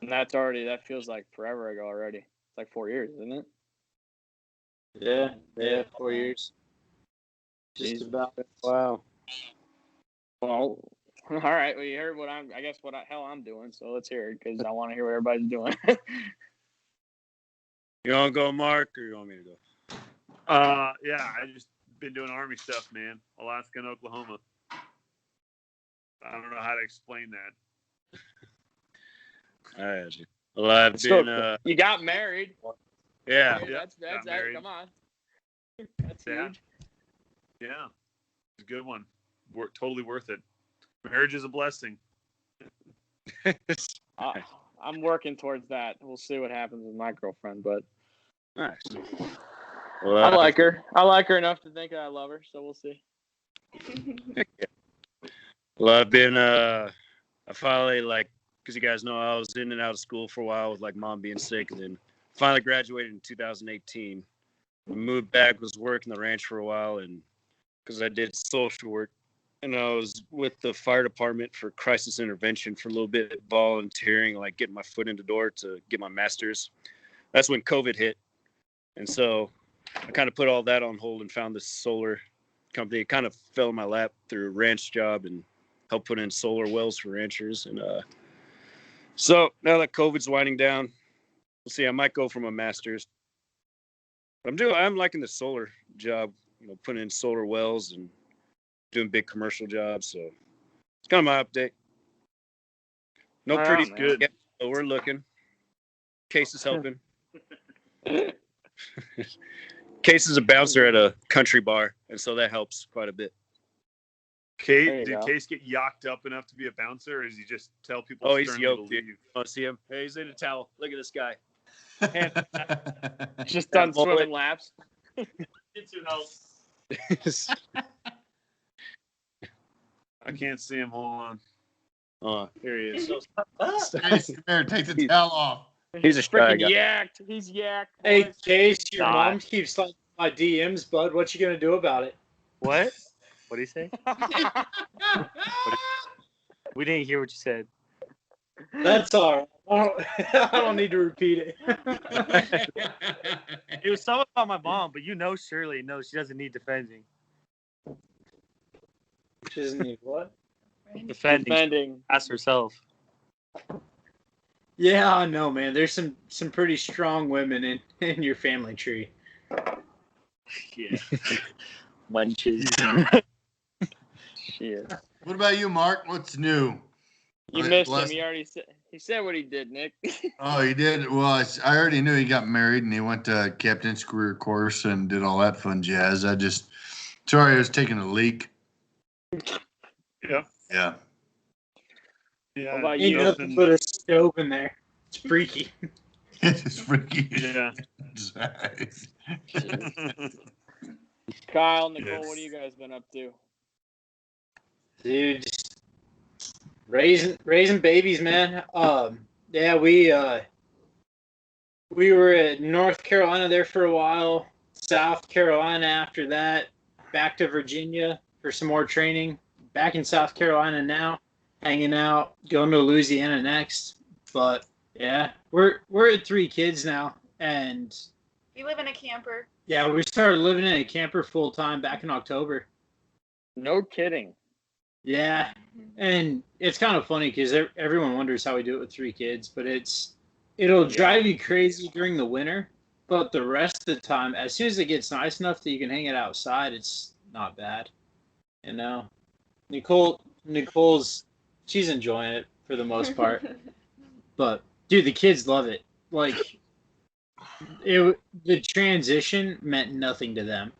And that feels like forever ago already. It's like 4 years, isn't it? Yeah, 4 years. Just about. Wow. Well, all right. Well, you heard what hell I'm doing. So let's hear it, because I want to hear what everybody's doing. You want to go, Mark, or you want me to go? Yeah, I just been doing Army stuff, man. Alaska and Oklahoma. I don't know how to explain that. All right. Well, I've been. You got married. Yeah. That's that. Come on. That's huge. Yeah. It's a good one. Totally worth it. Marriage is a blessing. I'm working towards that. We'll see what happens with my girlfriend, but nice. Well, I like her. I like her enough to think I love her, so we'll see. Well, I've been. I finally, because you guys know, I was in and out of school for a while with mom being sick, and then finally graduated in 2018. Moved back, was working the ranch for a while, and because I did social work. And I was with the fire department for crisis intervention for a little bit, volunteering, getting my foot in the door to get my master's. That's when COVID hit. And so I kind of put all that on hold and found this solar company. It kind of fell in my lap through a ranch job and helped put in solar wells for ranchers. And so now that COVID's winding down, we'll see. I might go from a master's. I'm liking the solar job, putting in solar wells and doing big commercial jobs, so it's kind of my update. No pretty good, but we're looking. Case is helping. Case is a bouncer at a country bar, and so that helps quite a bit. Did Case get yacked up enough to be a bouncer, or does he just tell people? Oh, he's yoked, dude. You want to see him? Hey, he's in a towel. Look at this guy. Just done swimming laps. It's who helps. I can't see him. Hold on. Oh, here he is. Case, come here, take the towel off. He's a shy guy. Yacked. He's yacked. Hey, Case, your mom keeps sliding my DMs, bud. What you gonna do about it? What? What do you say? We didn't hear what you said. That's all right. I don't need to repeat it. It was something about my mom, but Shirley knows she doesn't need defending. She doesn't need what? Defending. Ask herself. Yeah, I know, man. There's some pretty strong women in your family tree. Yeah. Munches. Shit. What about you, Mark? What's new? You missed him. He said what he did, Nick. Oh, he did. Well, I already knew he got married and he went to captain's career course and did all that fun jazz. Sorry, I was taking a leak. Yeah. Yeah. Yeah. What about Ain't you? nothing but a stove in there. It's freaky. It's freaky. Yeah. Kyle, Nicole, Yes. what have you guys been up to? Dude, just raising babies, man. Yeah, we were at North Carolina there for a while, South Carolina after that, back to Virginia for some more training, back in South Carolina now, hanging out, going to Louisiana next. But yeah, we're at 3 kids now, and You live in a camper. yeah, we started living in a camper full time back in October. No kidding. Yeah, and it's kind of funny because everyone wonders how we do it with 3 kids, but it'll drive you crazy during the winter, but the rest of the time, as soon as it gets nice enough that you can hang it outside, it's not bad. You know, Nicole's she's enjoying it for the most part, but dude, the kids love it. Like the transition meant nothing to them.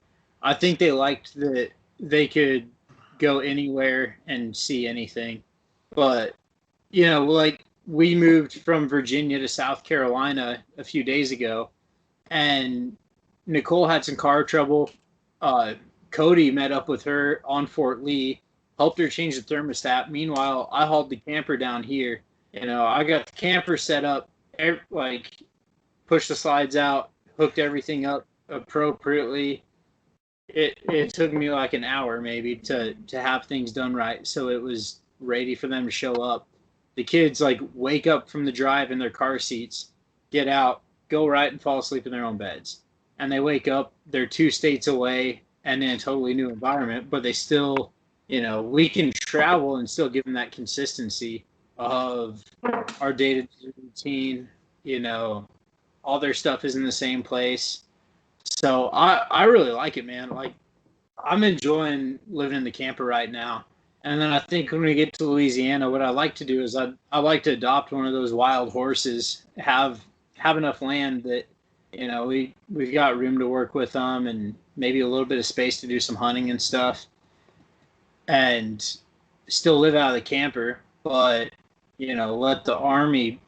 I think they liked that they could go anywhere and see anything. But, you know, like we moved from Virginia to South Carolina a few days ago, and Nicole had some car trouble. Cody met up with her on Fort Lee, helped her change the thermostat. Meanwhile, I hauled the camper down here. You know, I got the camper set up, like pushed the slides out, hooked everything up appropriately. It took me like an hour maybe to have things done right, so it was ready for them to show up. The kids like wake up from the drive in their car seats, get out, go right and fall asleep in their own beds. And they wake up, they're 2 states away and in a totally new environment, but they still, you know, we can travel and still give them that consistency of our day-to-day routine. You know, all their stuff is in the same place. So I really like it, man. Like I'm enjoying living in the camper right now. And then I think when we get to Louisiana, what I like to do is I like to adopt one of those wild horses, have enough land that, you know, we've got room to work with them and maybe a little bit of space to do some hunting and stuff, and still live out of the camper, but, you know, let the Army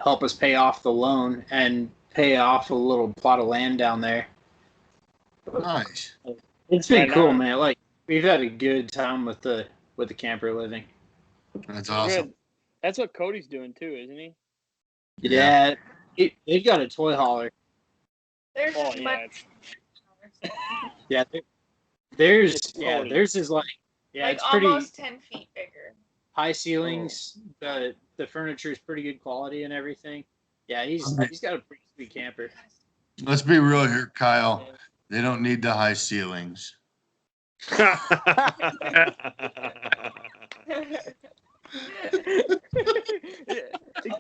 help us pay off the loan and pay off a little plot of land down there. Nice. It's been Right cool, on. man. Like we've had a good time with the camper living. That's awesome. Good. That's what Cody's doing too, isn't he? Yeah, they've got a toy hauler. There's Oh just yeah. much, Yeah, theirs. It's Yeah, Cody. theirs is like like it's pretty almost 10 feet bigger. high ceilings. The furniture is pretty good quality and everything. Yeah, he's got a pretty sweet camper. Let's be real here, Kyle. They don't need the high ceilings.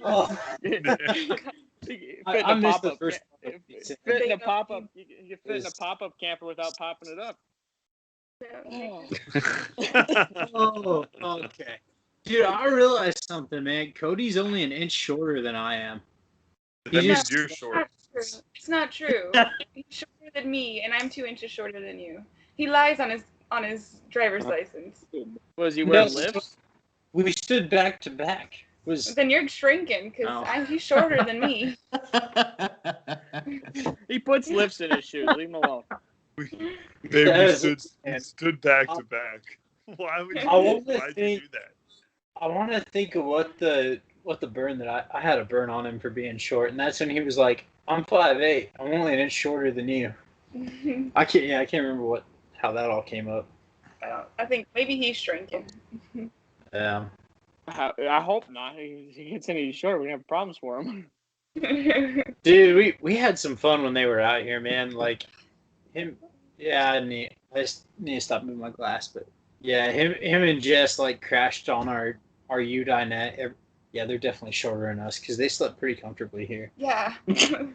Oh, I missed the first. Fit in a pop-up. You can fit in a pop-up camper without popping it up. Oh, okay. Dude, I realized something, man. Cody's only an inch shorter than I am. That means you're short. It's not true. He's shorter than me, and I'm 2 inches shorter than you. He lies on his driver's license. Was he wearing No. lifts? We stood back to back. Then you're shrinking because Oh. he's shorter than me. He puts lifts in his shoes. Leave him alone. They stood back to back. Why would you? wanna Why'd you think- do that? I want to think of what the burn that I had a burn on him for being short, and that's when he was like, "I'm 5'8". I'm only an inch shorter than you." I can't remember how that all came up. I think maybe he's shrinking. Yeah. I hope not. If he gets any shorter, we're gonna have problems for him. Dude, we had some fun when they were out here, man. Like him, yeah. I just need to stop moving my glass, but yeah, him and Jess like crashed on our U dinette. Yeah, they're definitely shorter than us because they slept pretty comfortably here. Yeah. Yeah.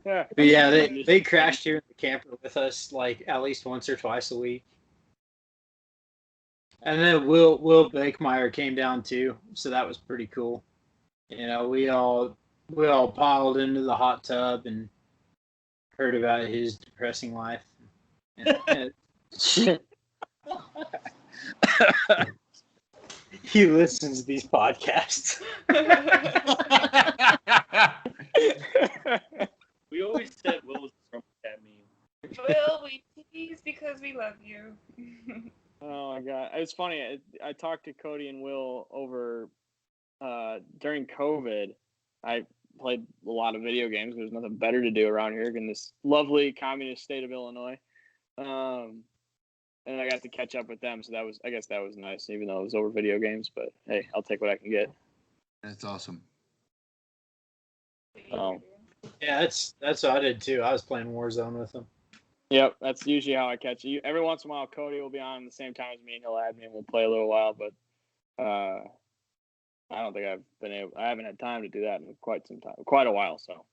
But yeah, they crashed here in the camper with us like at least once or twice a week. And then Will Bakemeyer came down too, so that was pretty cool. You know, we all piled into the hot tub and heard about his depressing life. He listens to these podcasts. We always said Will was from that meme. Will, we tease because we love you. Oh my god, it was funny. I talked to Cody and Will over during COVID. I played a lot of video games. There's nothing better to do around here in this lovely communist state of Illinois. And I got to catch up with them, so I guess that was nice, even though it was over video games. But hey, I'll take what I can get. That's awesome. Yeah, that's what I did too. I was playing Warzone with him. Yep, that's usually how I catch you. Every once in a while, Cody will be on at the same time as me, and he'll add me, and we'll play a little while. But I don't think I haven't had time to do that in quite a while. So,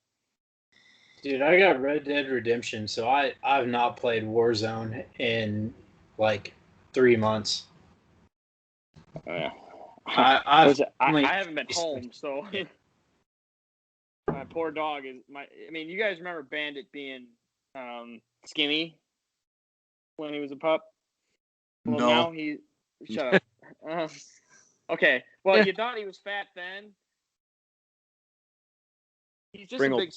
dude, I got Red Dead Redemption, so I've not played Warzone in like 3 months. yeah. I haven't been home, so my poor dog is my. I mean, you guys remember Bandit being skinny when he was a pup? Well, No. now he shut up. Okay, well, you thought he was fat then. He's just Pringle. a big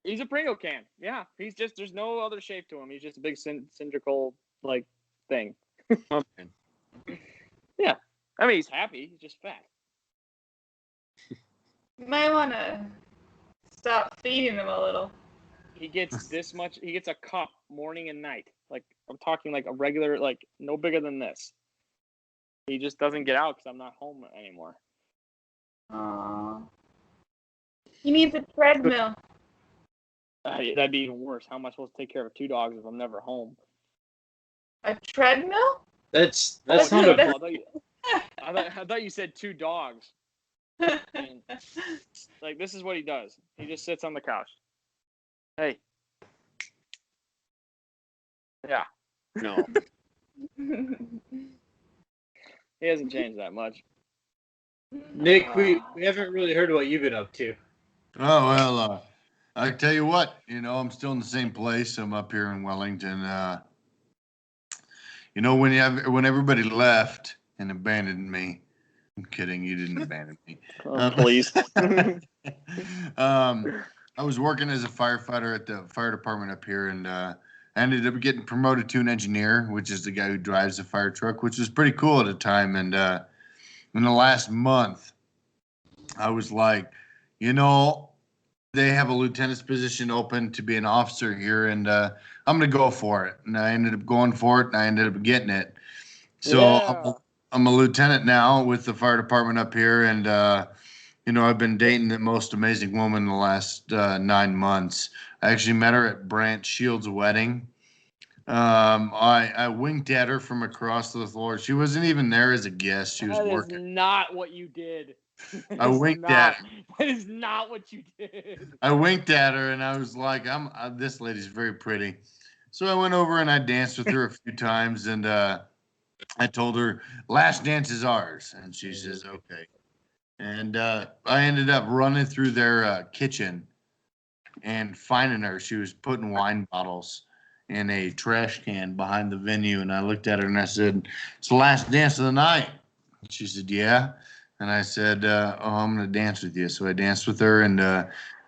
He's a Pringle can. Yeah, he's just. There's no other shape to him. He's just a big cylindrical like thing. Yeah, I mean he's happy. He's just fat. You might want to stop feeding him a little. He gets this much. He gets a cup morning and night. Like I'm talking like a regular, like no bigger than this. He just doesn't get out because I'm not home anymore. Aww. He needs a treadmill. That'd be even worse. How am I supposed to take care of 2 dogs if I'm never home? A treadmill? That's Oh, not no, a. I thought you said 2 dogs. And, like this is what he does. He just sits on the couch. Hey. Yeah. No. He hasn't changed that much. Nick, we haven't really heard what you've been up to. Oh, well, I tell you what, I'm still in the same place. I'm up here in Wellington. When everybody left and abandoned me, I'm kidding, you didn't abandon me. Please. I was working as a firefighter at the fire department up here, and I ended up getting promoted to an engineer, which is the guy who drives the fire truck, which was pretty cool at the time. And in the last month, I was like, they have a lieutenant's position open to be an officer here, and I'm going to go for it. And I ended up going for it, and I ended up getting it. So Yeah. I'm a lieutenant now with the fire department up here, and I've been dating the most amazing woman the last 9 months. I actually met her at Brant Shields' wedding. I winked at her from across the floor. She wasn't even there as a guest. She was working. That is not what you did. I winked at her. That is not what you did. I winked at her, and I was like, this lady's very pretty. So I went over and I danced with her a few times, and I told her, last dance is ours. And she says, okay. And I ended up running through their kitchen and finding her. She was putting wine bottles in a trash can behind the venue. And I looked at her and I said, it's the last dance of the night. And she said, yeah. And I said, I'm going to dance with you. So I danced with her, and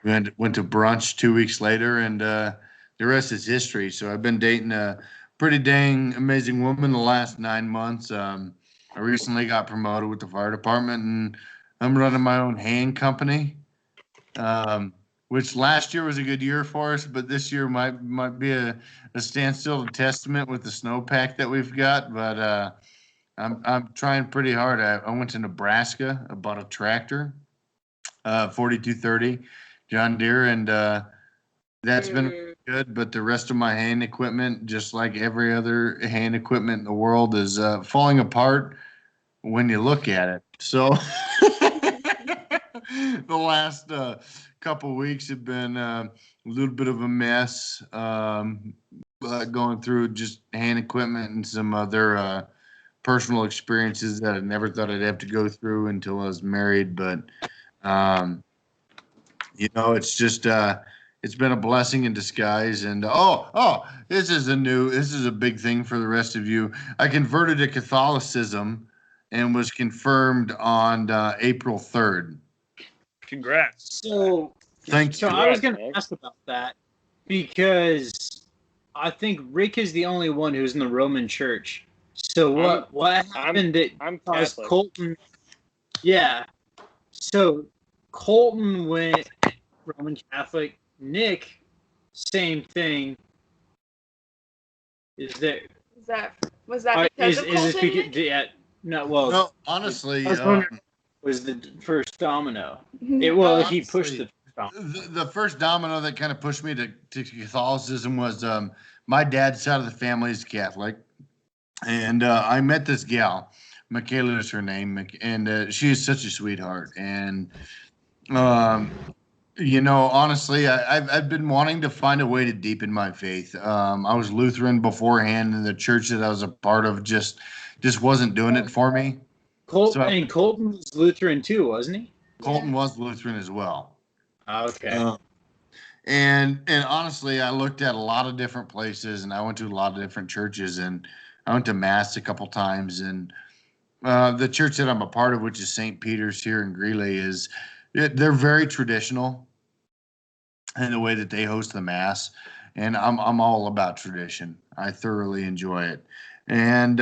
we went to brunch 2 weeks later, and the rest is history. So I've been dating a pretty dang amazing woman the last 9 months. I recently got promoted with the fire department, and I'm running my own hand company, which last year was a good year for us, but this year might be a standstill, a testament with the snowpack that we've got. But I'm trying pretty hard. I went to Nebraska. I bought a tractor, 4230 John Deere, and that's been good. But the rest of my hand equipment, just like every other hand equipment in the world, is falling apart when you look at it. So the last couple weeks have been a little bit of a mess, going through just hand equipment and some other personal experiences that I never thought I'd have to go through until I was married. But, um, it's just, it's been a blessing in disguise. And this is a big thing for the rest of you. I converted to Catholicism and was confirmed on April 3rd. Congrats. So, Thank so you. I was going Nick. to ask about that because I think Rick is the only one who's in the Roman Church. So what happened that I'm caused Catholic. Colton? Yeah. So Colton went Roman Catholic. Nick, same thing. Is there? Was that because of Is this Colton? because? Yeah. No. Well, No, honestly, I was wondering, was the first domino? He Honestly, pushed the first domino. the first domino that kind of pushed me to Catholicism was my dad's side of the family is Catholic, and I met this gal, Michaela is her name, and she is such a sweetheart. And honestly, I've been wanting to find a way to deepen my faith. I was Lutheran beforehand, and the church that I was a part of just wasn't doing it for me. Colton was Lutheran too, wasn't he? Colton was Lutheran as well. Okay. And honestly, I looked at a lot of different places, and I went to a lot of different churches, and I went to mass a couple times. And the church that I'm a part of, which is St. Peter's here in Greeley, they're very traditional in the way that they host the mass, and I'm all about tradition. I thoroughly enjoy it. And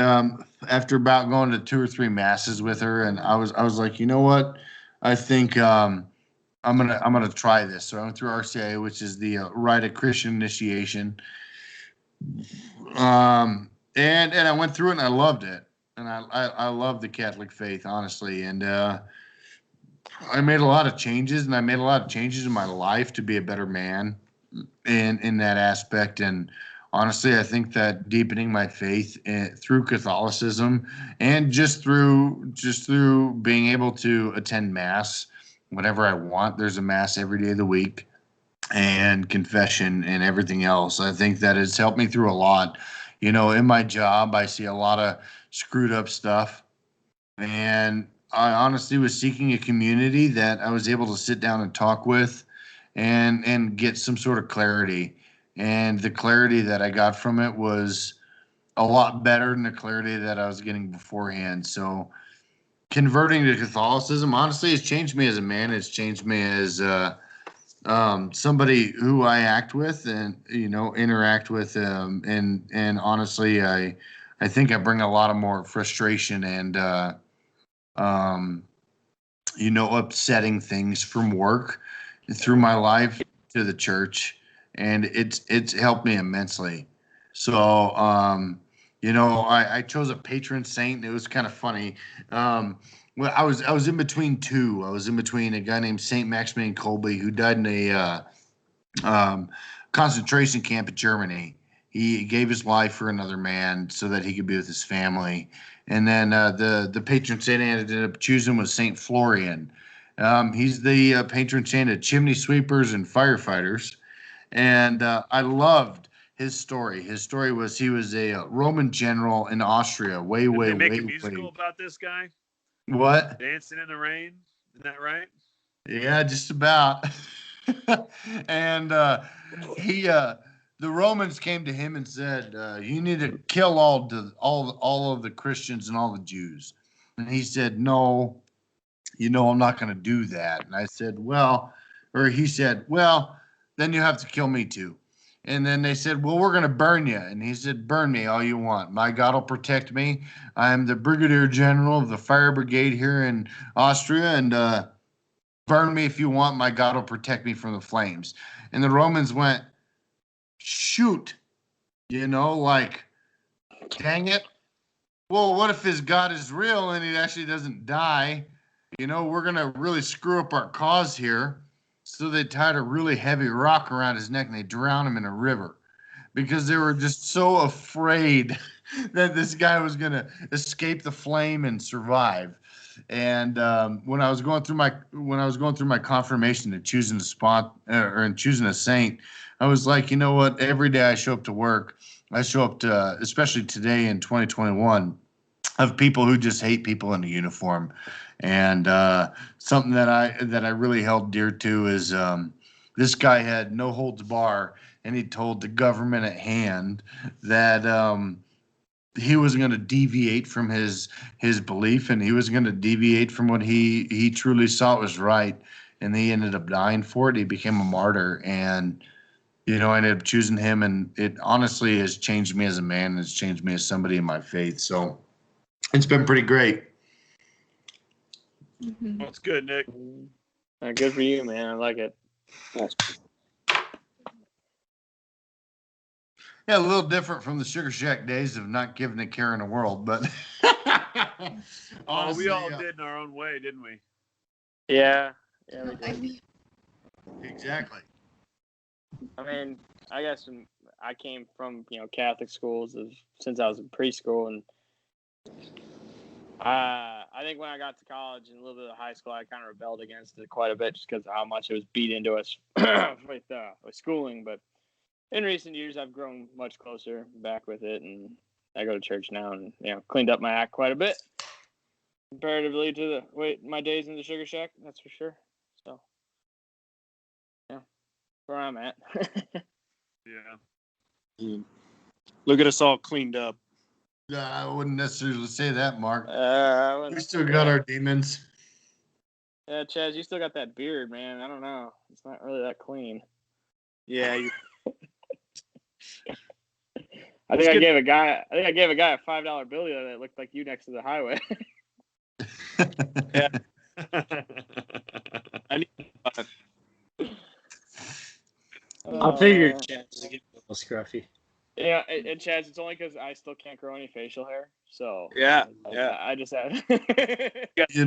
after about going to 2 or 3 masses with her, and I was like, you know what? I think I'm gonna try this. So I went through RCIA, which is the Rite of Christian Initiation. And I went through it and I loved it. And I love the Catholic faith, honestly. And I made a lot of changes, and I made a lot of changes in my life to be a better man in that aspect. And honestly, I think that deepening my faith through Catholicism and just through being able to attend mass whenever I want. There's a mass every day of the week, and confession and everything else. I think that has helped me through a lot. In my job, I see a lot of screwed up stuff, and I honestly was seeking a community that I was able to sit down and talk with and get some sort of clarity. And the clarity that I got from it was a lot better than the clarity that I was getting beforehand. So converting to Catholicism, honestly, has changed me as a man. It's changed me as somebody who I act with and, interact with. And honestly, I think I bring a lot of more frustration and, upsetting things from work through my life to the church, and it's helped me immensely. So, I chose a patron saint. It was kind of funny. Well, I was in between two. I was in between a guy named Saint Maximilian Kolbe, who died in a concentration camp in Germany. He gave his life for another man so that he could be with his family. And then the patron saint I ended up choosing was Saint Florian. He's the patron saint of chimney sweepers and firefighters. And I loved his story. His story was he was a Roman general in Austria. Did they make a musical about this guy? What? Dancing in the Rain. Isn't that right? Yeah, just about. And the Romans came to him and said, "You need to kill all of the Christians and all the Jews." And he said, "No, I'm not going to do that." And I said, he said, "Well, then you have to kill me too." And then they said, "Well, we're going to burn you." And he said, "Burn me all you want. My God will protect me. I'm the brigadier general of the fire brigade here in Austria, and burn me if you want. My God will protect me from the flames." And the Romans went, "Shoot, like, dang it. Well, what if his God is real and he actually doesn't die? We're going to really screw up our cause here." So they tied a really heavy rock around his neck and they drowned him in a river because they were just so afraid that this guy was going to escape the flame and survive. And when I was going through my confirmation and choosing a spot or choosing a saint, I was like, you know what? Every day I show up to work, I show up to, especially today in 2021, of people who just hate people in a uniform. And something that I really held dear to is this guy had no holds bar, and he told the government at hand that he was going to deviate from his belief, and he was going to deviate from what he truly saw was right. And he ended up dying for it. He became a martyr, and I ended up choosing him, and it honestly has changed me as a man. It's changed me as somebody in my faith. So it's been pretty great. That's good, Nick. Good for you, man. I like it. Yeah, a little different from the Sugar Shack days of not giving a care in the world, but We all did in our own way, didn't we? Yeah, we did. Exactly. I mean, I guess I came from Catholic schools since I was in preschool, and I think when I got to college and a little bit of high school, I kind of rebelled against it quite a bit just because of how much it was beat into us with schooling. But in recent years, I've grown much closer back with it, and I go to church now, and cleaned up my act quite a bit comparatively to my days in the Sugar Shack. That's for sure. So, yeah, where I'm at. Yeah. Look at us all cleaned up. I wouldn't necessarily say that, Mark. We We still got our demons. Yeah, Chaz, you still got that beard, man. I don't know. It's not really that clean. Yeah, I think I gave a guy a $5 bill the other day that looked like you next to the highway. I need I'll figure Chaz to get a little scruffy. Yeah, and Chaz, it's only because I still can't grow any facial hair. So Yeah. I just have.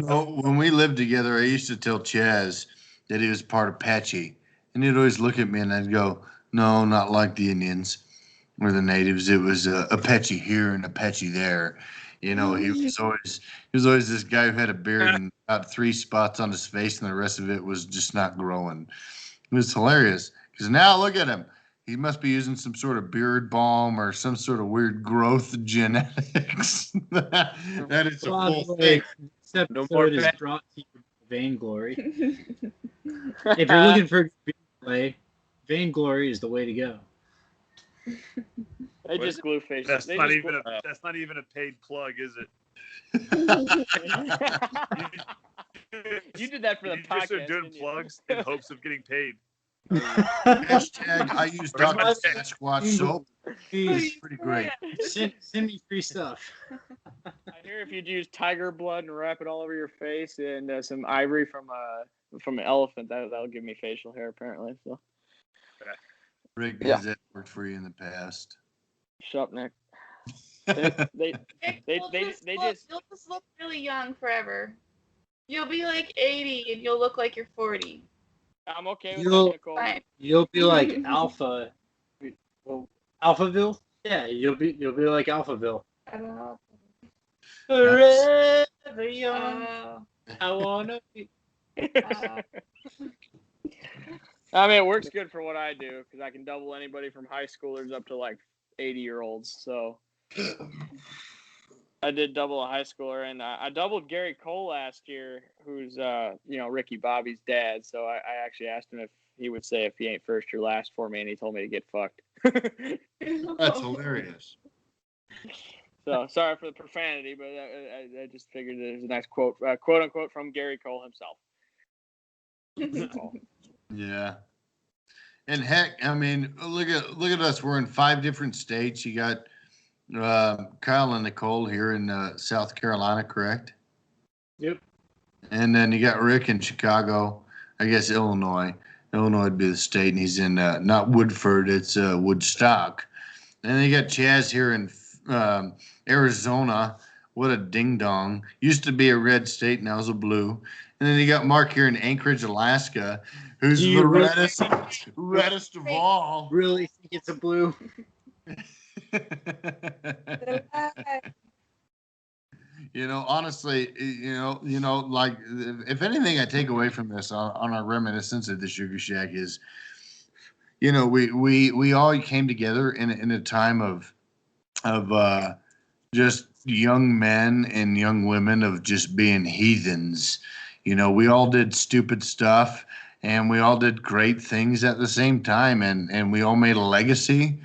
When we lived together, I used to tell Chaz that he was part Apache, and he'd always look at me and I'd go, "No, not like the Indians or the natives. It was Apache here and Apache there." He was always this guy who had a beard and about 3 spots on his face, and the rest of it was just not growing. It was hilarious because now look at him. He must be using some sort of beard balm or some sort of weird growth genetics. that is a full thing. This episode No more is fat. brought to you by Vainglory. If you're looking for beard play, Vainglory is the way to go. They just glue facial. That's not even a paid plug, is it? You did that for the You podcast. just are doing didn't you? plugs in hopes of getting paid. Hashtag I use Dr. Sasquatch soap. Please, Pretty great. send me free stuff. I hear if you'd use tiger blood and wrap it all over your face and some ivory from an elephant, that'll give me facial hair apparently. So. Rick, Yeah. has that worked for you in the past? Shut up, Nick. They You'll just look really young forever. You'll be like 80 and you'll look like you're 40. I'm okay with You'll- that, Nicole. Fine. You'll be like Alpha. Well, Alphaville? Yeah, you'll be like Alphaville. I don't know. Forever young. I wanna be. I mean, it works good for what I do because I can double anybody from high schoolers up to like 80-year-olds. So I did double a high schooler, and I doubled Gary Cole last year, who's Ricky Bobby's dad. So I actually asked him if he would say if he ain't first or last for me, and he told me to get fucked. That's hilarious. So sorry for the profanity, but I just figured there's a nice quote unquote from Gary Cole himself. Yeah. And heck, I mean, look at us. We're in 5 different states. You got Kyle and Nicole here in South Carolina, correct? Yep. And then you got Rick in Chicago. I guess Illinois. Illinois would be the state, and he's in not Woodford, it's Woodstock. And then you got Chaz here in Arizona. What a ding dong! Used to be a red state, now is a blue. And then you got Mark here in Anchorage, Alaska, who's Do you the really- reddest of all. Really think it's a blue? Honestly, like if anything I take away from this on our reminiscence of the Sugar Shack is, we all came together in a time of just young men and young women of just being heathens. We all did stupid stuff and we all did great things at the same time, and we all made a legacy.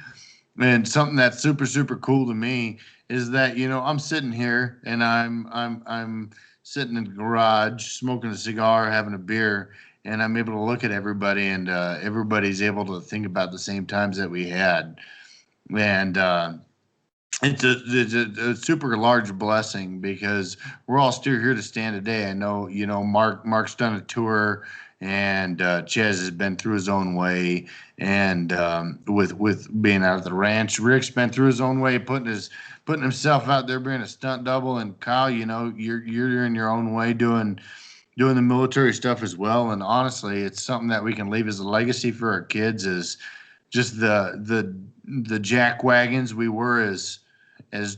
And something that's super, super cool to me is that, I'm sitting here and I'm sitting in the garage smoking a cigar, having a beer, and I'm able to look at everybody, and everybody's able to think about the same times that we had. And it's a super large blessing because we're all still here to stand today. I know, Mark's done a tour, and Chaz has been through his own way, and with being out at the ranch, Rick's been through his own way, putting himself out there, being a stunt double, and Kyle, you're in your own way doing the military stuff as well. And honestly, it's something that we can leave as a legacy for our kids, is just the jack wagons we were as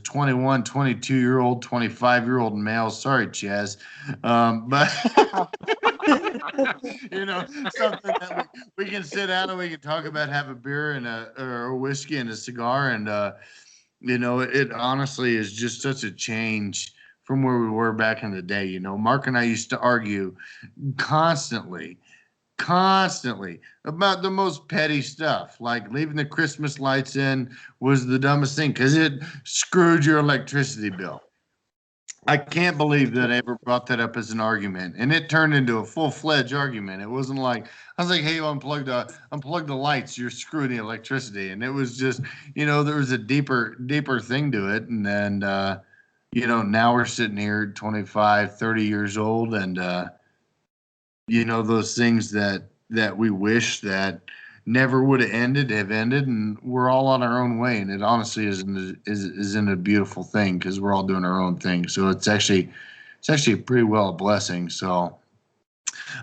21, 22-year-old, 25-year-old males. Sorry, Chaz. But something that we can sit down and we can talk about, have a beer and or a whiskey and a cigar. And it honestly is just such a change from where we were back in the day. Mark and I used to argue constantly about the most petty stuff, like leaving the Christmas lights in was the dumbest thing because it screwed your electricity bill. I can't believe that I ever brought that up as an argument, and it turned into a full-fledged argument. It wasn't like I was like, "Hey, unplug the lights, you're screwing the electricity," and it was just, there was a deeper thing to it. And then, now we're sitting here 25, 30 years old, and those things that we wish that never would have ended have ended, and we're all on our own way. And it honestly isn't a beautiful thing because we're all doing our own thing. So it's actually pretty well a blessing. So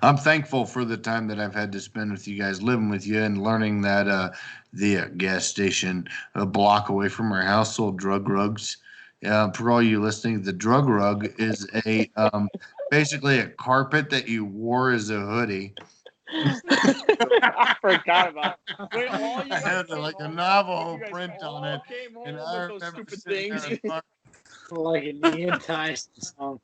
I'm thankful for the time that I've had to spend with you guys, living with you, and learning that the gas station a block away from our house sold drug rugs. For all you listening, the drug rug is a basically a carpet that you wore as a hoodie. I forgot about it. Wait, all you I had guys like a came Navajo home- you guys print on all it, came home and with I those remember stupid sitting there things. and Mark Like a Ian Tyson song.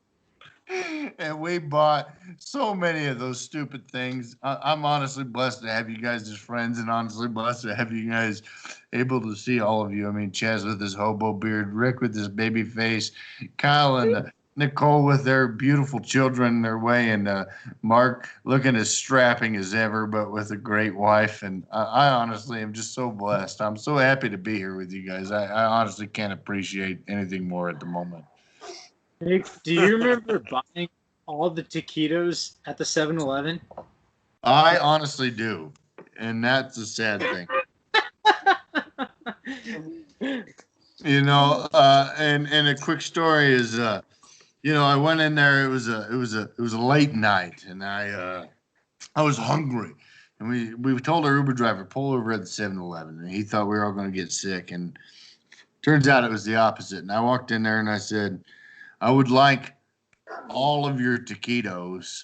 and we bought so many of those stupid things. I'm honestly blessed to have you guys as friends, and honestly blessed to have you guys able to see all of you. I mean, Chaz with his hobo beard, Rick with his baby face, Kyle and Nicole with their beautiful children in their way, and Mark looking as strapping as ever, but with a great wife. And I honestly am just so blessed. I'm so happy to be here with you guys. I honestly can't appreciate anything more at the moment. Nick, do you remember buying all the taquitos at the 7-Eleven? I honestly do, and that's a sad thing. And a quick story is, I went in there. It was a late night, and I was hungry, and we told our Uber driver pull over at the 7-Eleven, and he thought we were all going to get sick, and turns out it was the opposite. And I walked in there and I said, I would like all of your taquitos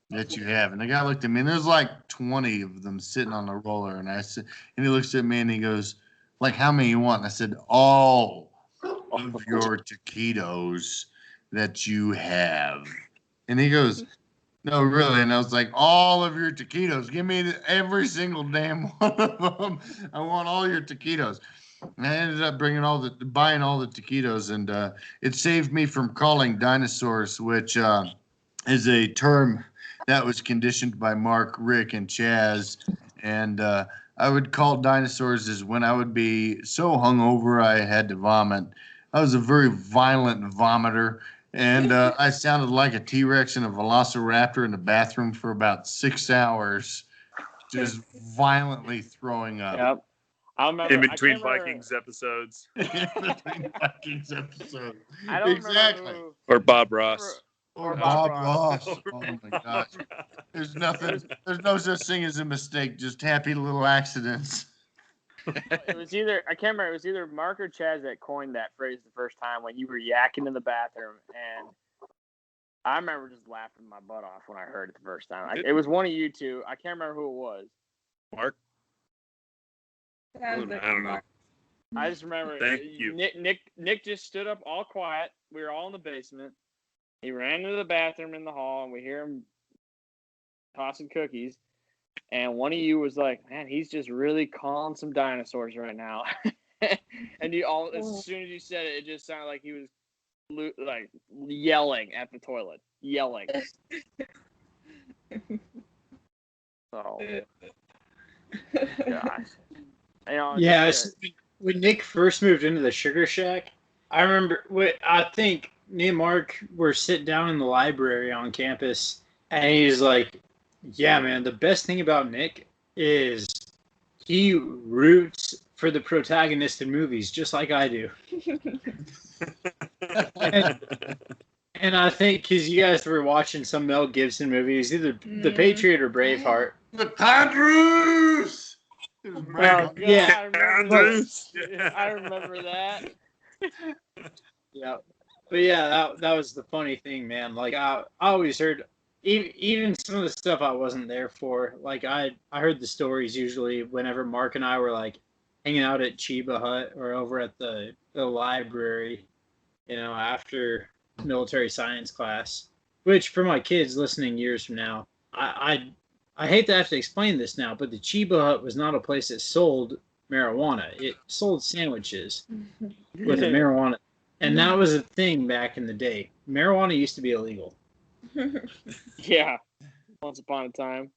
that you have. And the guy looked at me, and there's like 20 of them sitting on the roller. And I said, and he looks at me and he goes, like, how many you want? And I said, all of your taquitos that you have. And he goes, no, really. And I was like, all of your taquitos. Give me every single damn one of them. I want all your taquitos. And I ended up buying all the taquitos, and it saved me from calling dinosaurs, which is a term that was conditioned by Mark, Rick, and Chaz. And I would call dinosaurs as when I would be so hungover I had to vomit. I was a very violent vomiter, and I sounded like a T-Rex and a Velociraptor in the bathroom for about 6 hours, just violently throwing up. Yep. I remember. In between I can't remember- Vikings episodes. In between Vikings episodes. I don't Exactly. remember who. Or Bob Ross. Or Bob Bob Ross. Ross. Oh my gosh. There's no such thing as a mistake, just happy little accidents. It was either I can't remember. It was either Mark or Chaz that coined that phrase the first time when you were yakking in the bathroom, and I remember just laughing my butt off when I heard it the first time. It was one of you two. I can't remember who it was. Mark? Sounds like I don't know. I just remember Thank you. Nick just stood up all quiet. We were all in the basement. He ran into the bathroom in the hall, and we hear him tossing cookies. And one of you was like, "Man, he's just really calling some dinosaurs right now." And as soon as you said it, it just sounded like he was like yelling at the toilet, yelling. So, gosh. Yeah, when Nick first moved into the Sugar Shack, I remember. I think me and Mark were sitting down in the library on campus, and he's like, "Yeah, man, the best thing about Nick is he roots for the protagonist in movies, just like I do." And I think because you guys were watching some Mel Gibson movies, either The Patriot or Braveheart. The Tandrews! Oh, God, Yeah. I remember that. Yeah, but yeah, that was the funny thing, man. Like I always heard, even some of the stuff I wasn't there for. Like I heard the stories usually whenever Mark and I were like hanging out at Chiba Hut or over at the library, after military science class. Which for my kids listening years from now, I hate to have to explain this now, but the Chiba Hut was not a place that sold marijuana. It sold sandwiches with a marijuana. And that was a thing back in the day. Marijuana used to be illegal. Yeah, once upon a time.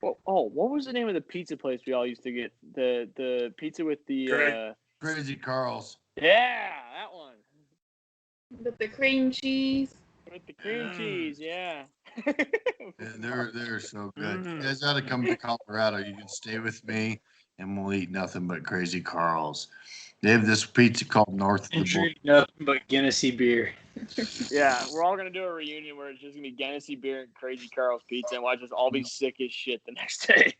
What was the name of the pizza place we all used to get? The pizza with the Crazy Carl's. Yeah, that one. With the cream cheese. With the cream cheese, yeah. They're so good. You guys ought to come to Colorado. You can stay with me, and we'll eat nothing but Crazy Carl's. They have this pizza called North of the And Border. drink nothing but Guinnessy beer. Yeah, we're all gonna do a reunion where it's just gonna be Guinnessy beer and Crazy Carl's pizza, and watch us all be sick as shit the next day.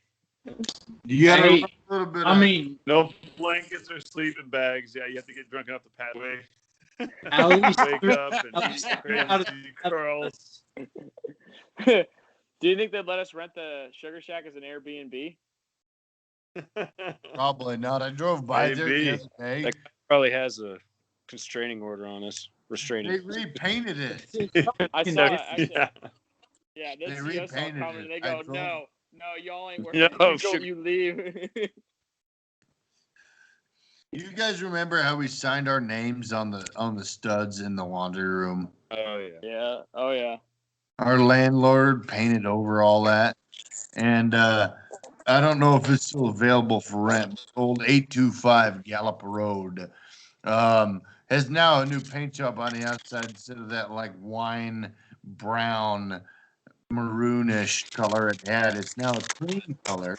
You got Hey, a little bit. I mean, No blankets or sleeping bags. Yeah, you have to get drunk off the pathway. at least Wake up and eat Crazy Carl's. Do you think they'd let us rent the Sugar Shack as an Airbnb? Probably not. I drove by there the Maybe. other day. That probably has a constraining order on us. They Restraining. repainted it. I saw it. Actually, Yeah. yeah, they They see us all repainted coming, and they it. go, I drove- "No, y'all ain't No, working. You leave." You guys remember how we signed our names on the studs in the laundry room? Oh yeah. Yeah. Oh yeah. Our landlord painted over all that, and I don't know if it's still available for rent. Old 825 Gallup Road has now a new paint job on the outside instead of that like wine brown maroonish color it had. It's now a cream color.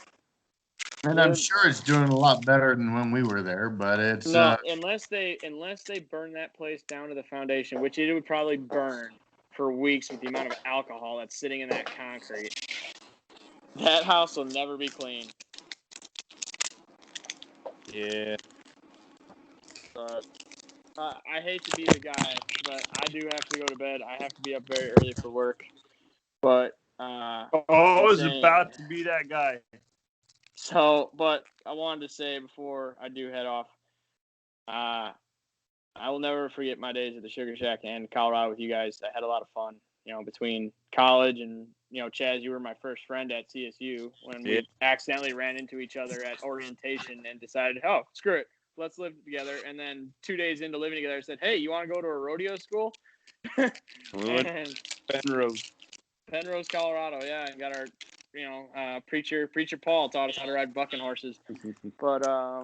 And I'm sure it's doing a lot better than when we were there, but it's No, unless they burn that place down to the foundation, which it would probably burn for weeks with the amount of alcohol that's sitting in that concrete. That house will never be clean. Yeah. But I hate to be the guy, but I do have to go to bed. I have to be up very early for work. But I was saying- about to be that guy. So, but I wanted to say before I do head off, I will never forget my days at the Sugar Shack and Colorado with you guys. I had a lot of fun, between college and, Chaz, you were my first friend at CSU when we accidentally ran into each other at orientation and decided, oh, screw it, let's live together. And then 2 days into living together, I said, hey, you want to go to a rodeo school? And Penrose, Colorado, yeah, and got our, preacher Paul taught us how to ride bucking horses. But I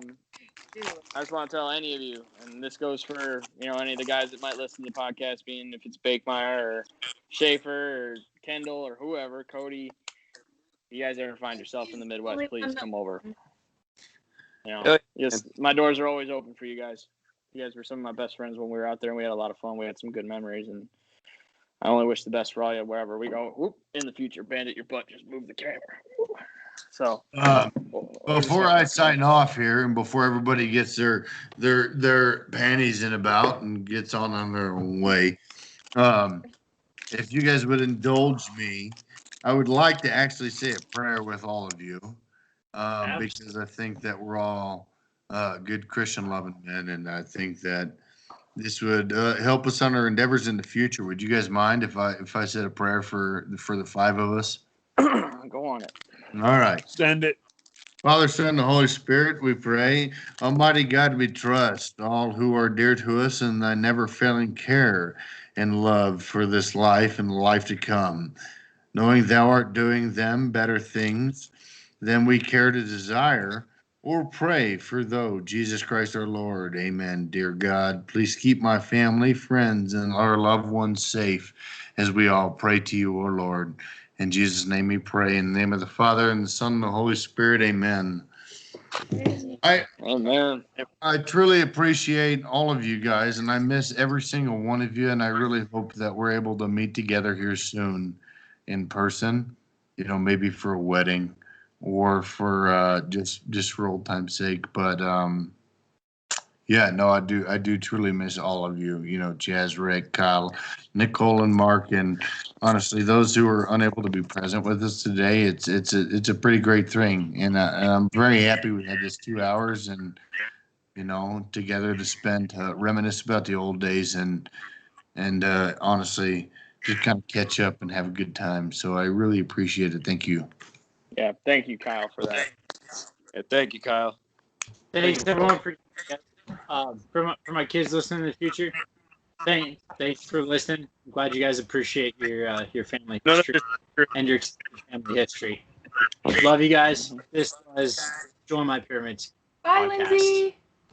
just want to tell any of you, and this goes for any of the guys that might listen to the podcast, being if it's Bakemeyer or Schaefer or Kendall or whoever, Cody, if you guys ever find yourself in the Midwest, please come over. My doors are always open for you guys. You guys were some of my best friends when we were out there, and we had a lot of fun. We had some good memories, and I only wish the best for all you wherever we go. Whoop, in the future, Bandit, your butt just move the camera. So before I sign off here, and before everybody gets their panties in about and gets on their own way, if you guys would indulge me, I would like to actually say a prayer with all of you. because I think that we're all good Christian loving men, and I think that this would help us on our endeavors in the future. Would you guys mind if I said a prayer for the five of us? Go on it. All right. Send it. Father, Son, and the Holy Spirit, we pray. Almighty God, we trust all who are dear to us in thy never failing care and love for this life and the life to come, knowing thou art doing them better things than we care to desire or pray for thou, Jesus Christ our Lord. Amen. Dear God, please keep my family, friends, and our loved ones safe as we all pray to you, O Lord. In Jesus' name we pray. In the name of the Father, and the Son, and the Holy Spirit. Amen. Amen. I truly appreciate all of you guys, and I miss every single one of you, and I really hope that we're able to meet together here soon in person, maybe for a wedding or for just for old time's sake. But yeah, no, I do truly miss all of you, Jazz, Rick, Kyle, Nicole, and Mark, and honestly, those who are unable to be present with us today. It's a pretty great thing, and I'm very happy we had this 2 hours and together to spend reminisce about the old days and honestly just kind of catch up and have a good time. So I really appreciate it. Thank you. Yeah, thank you, Kyle, for that. Yeah, thank you, Kyle. Thanks everyone for my kids listening in the future. Thanks for listening. I'm glad you guys appreciate your family history and your family history. Love you guys. This was Join My Pyramids Bye, podcast. Lindsay.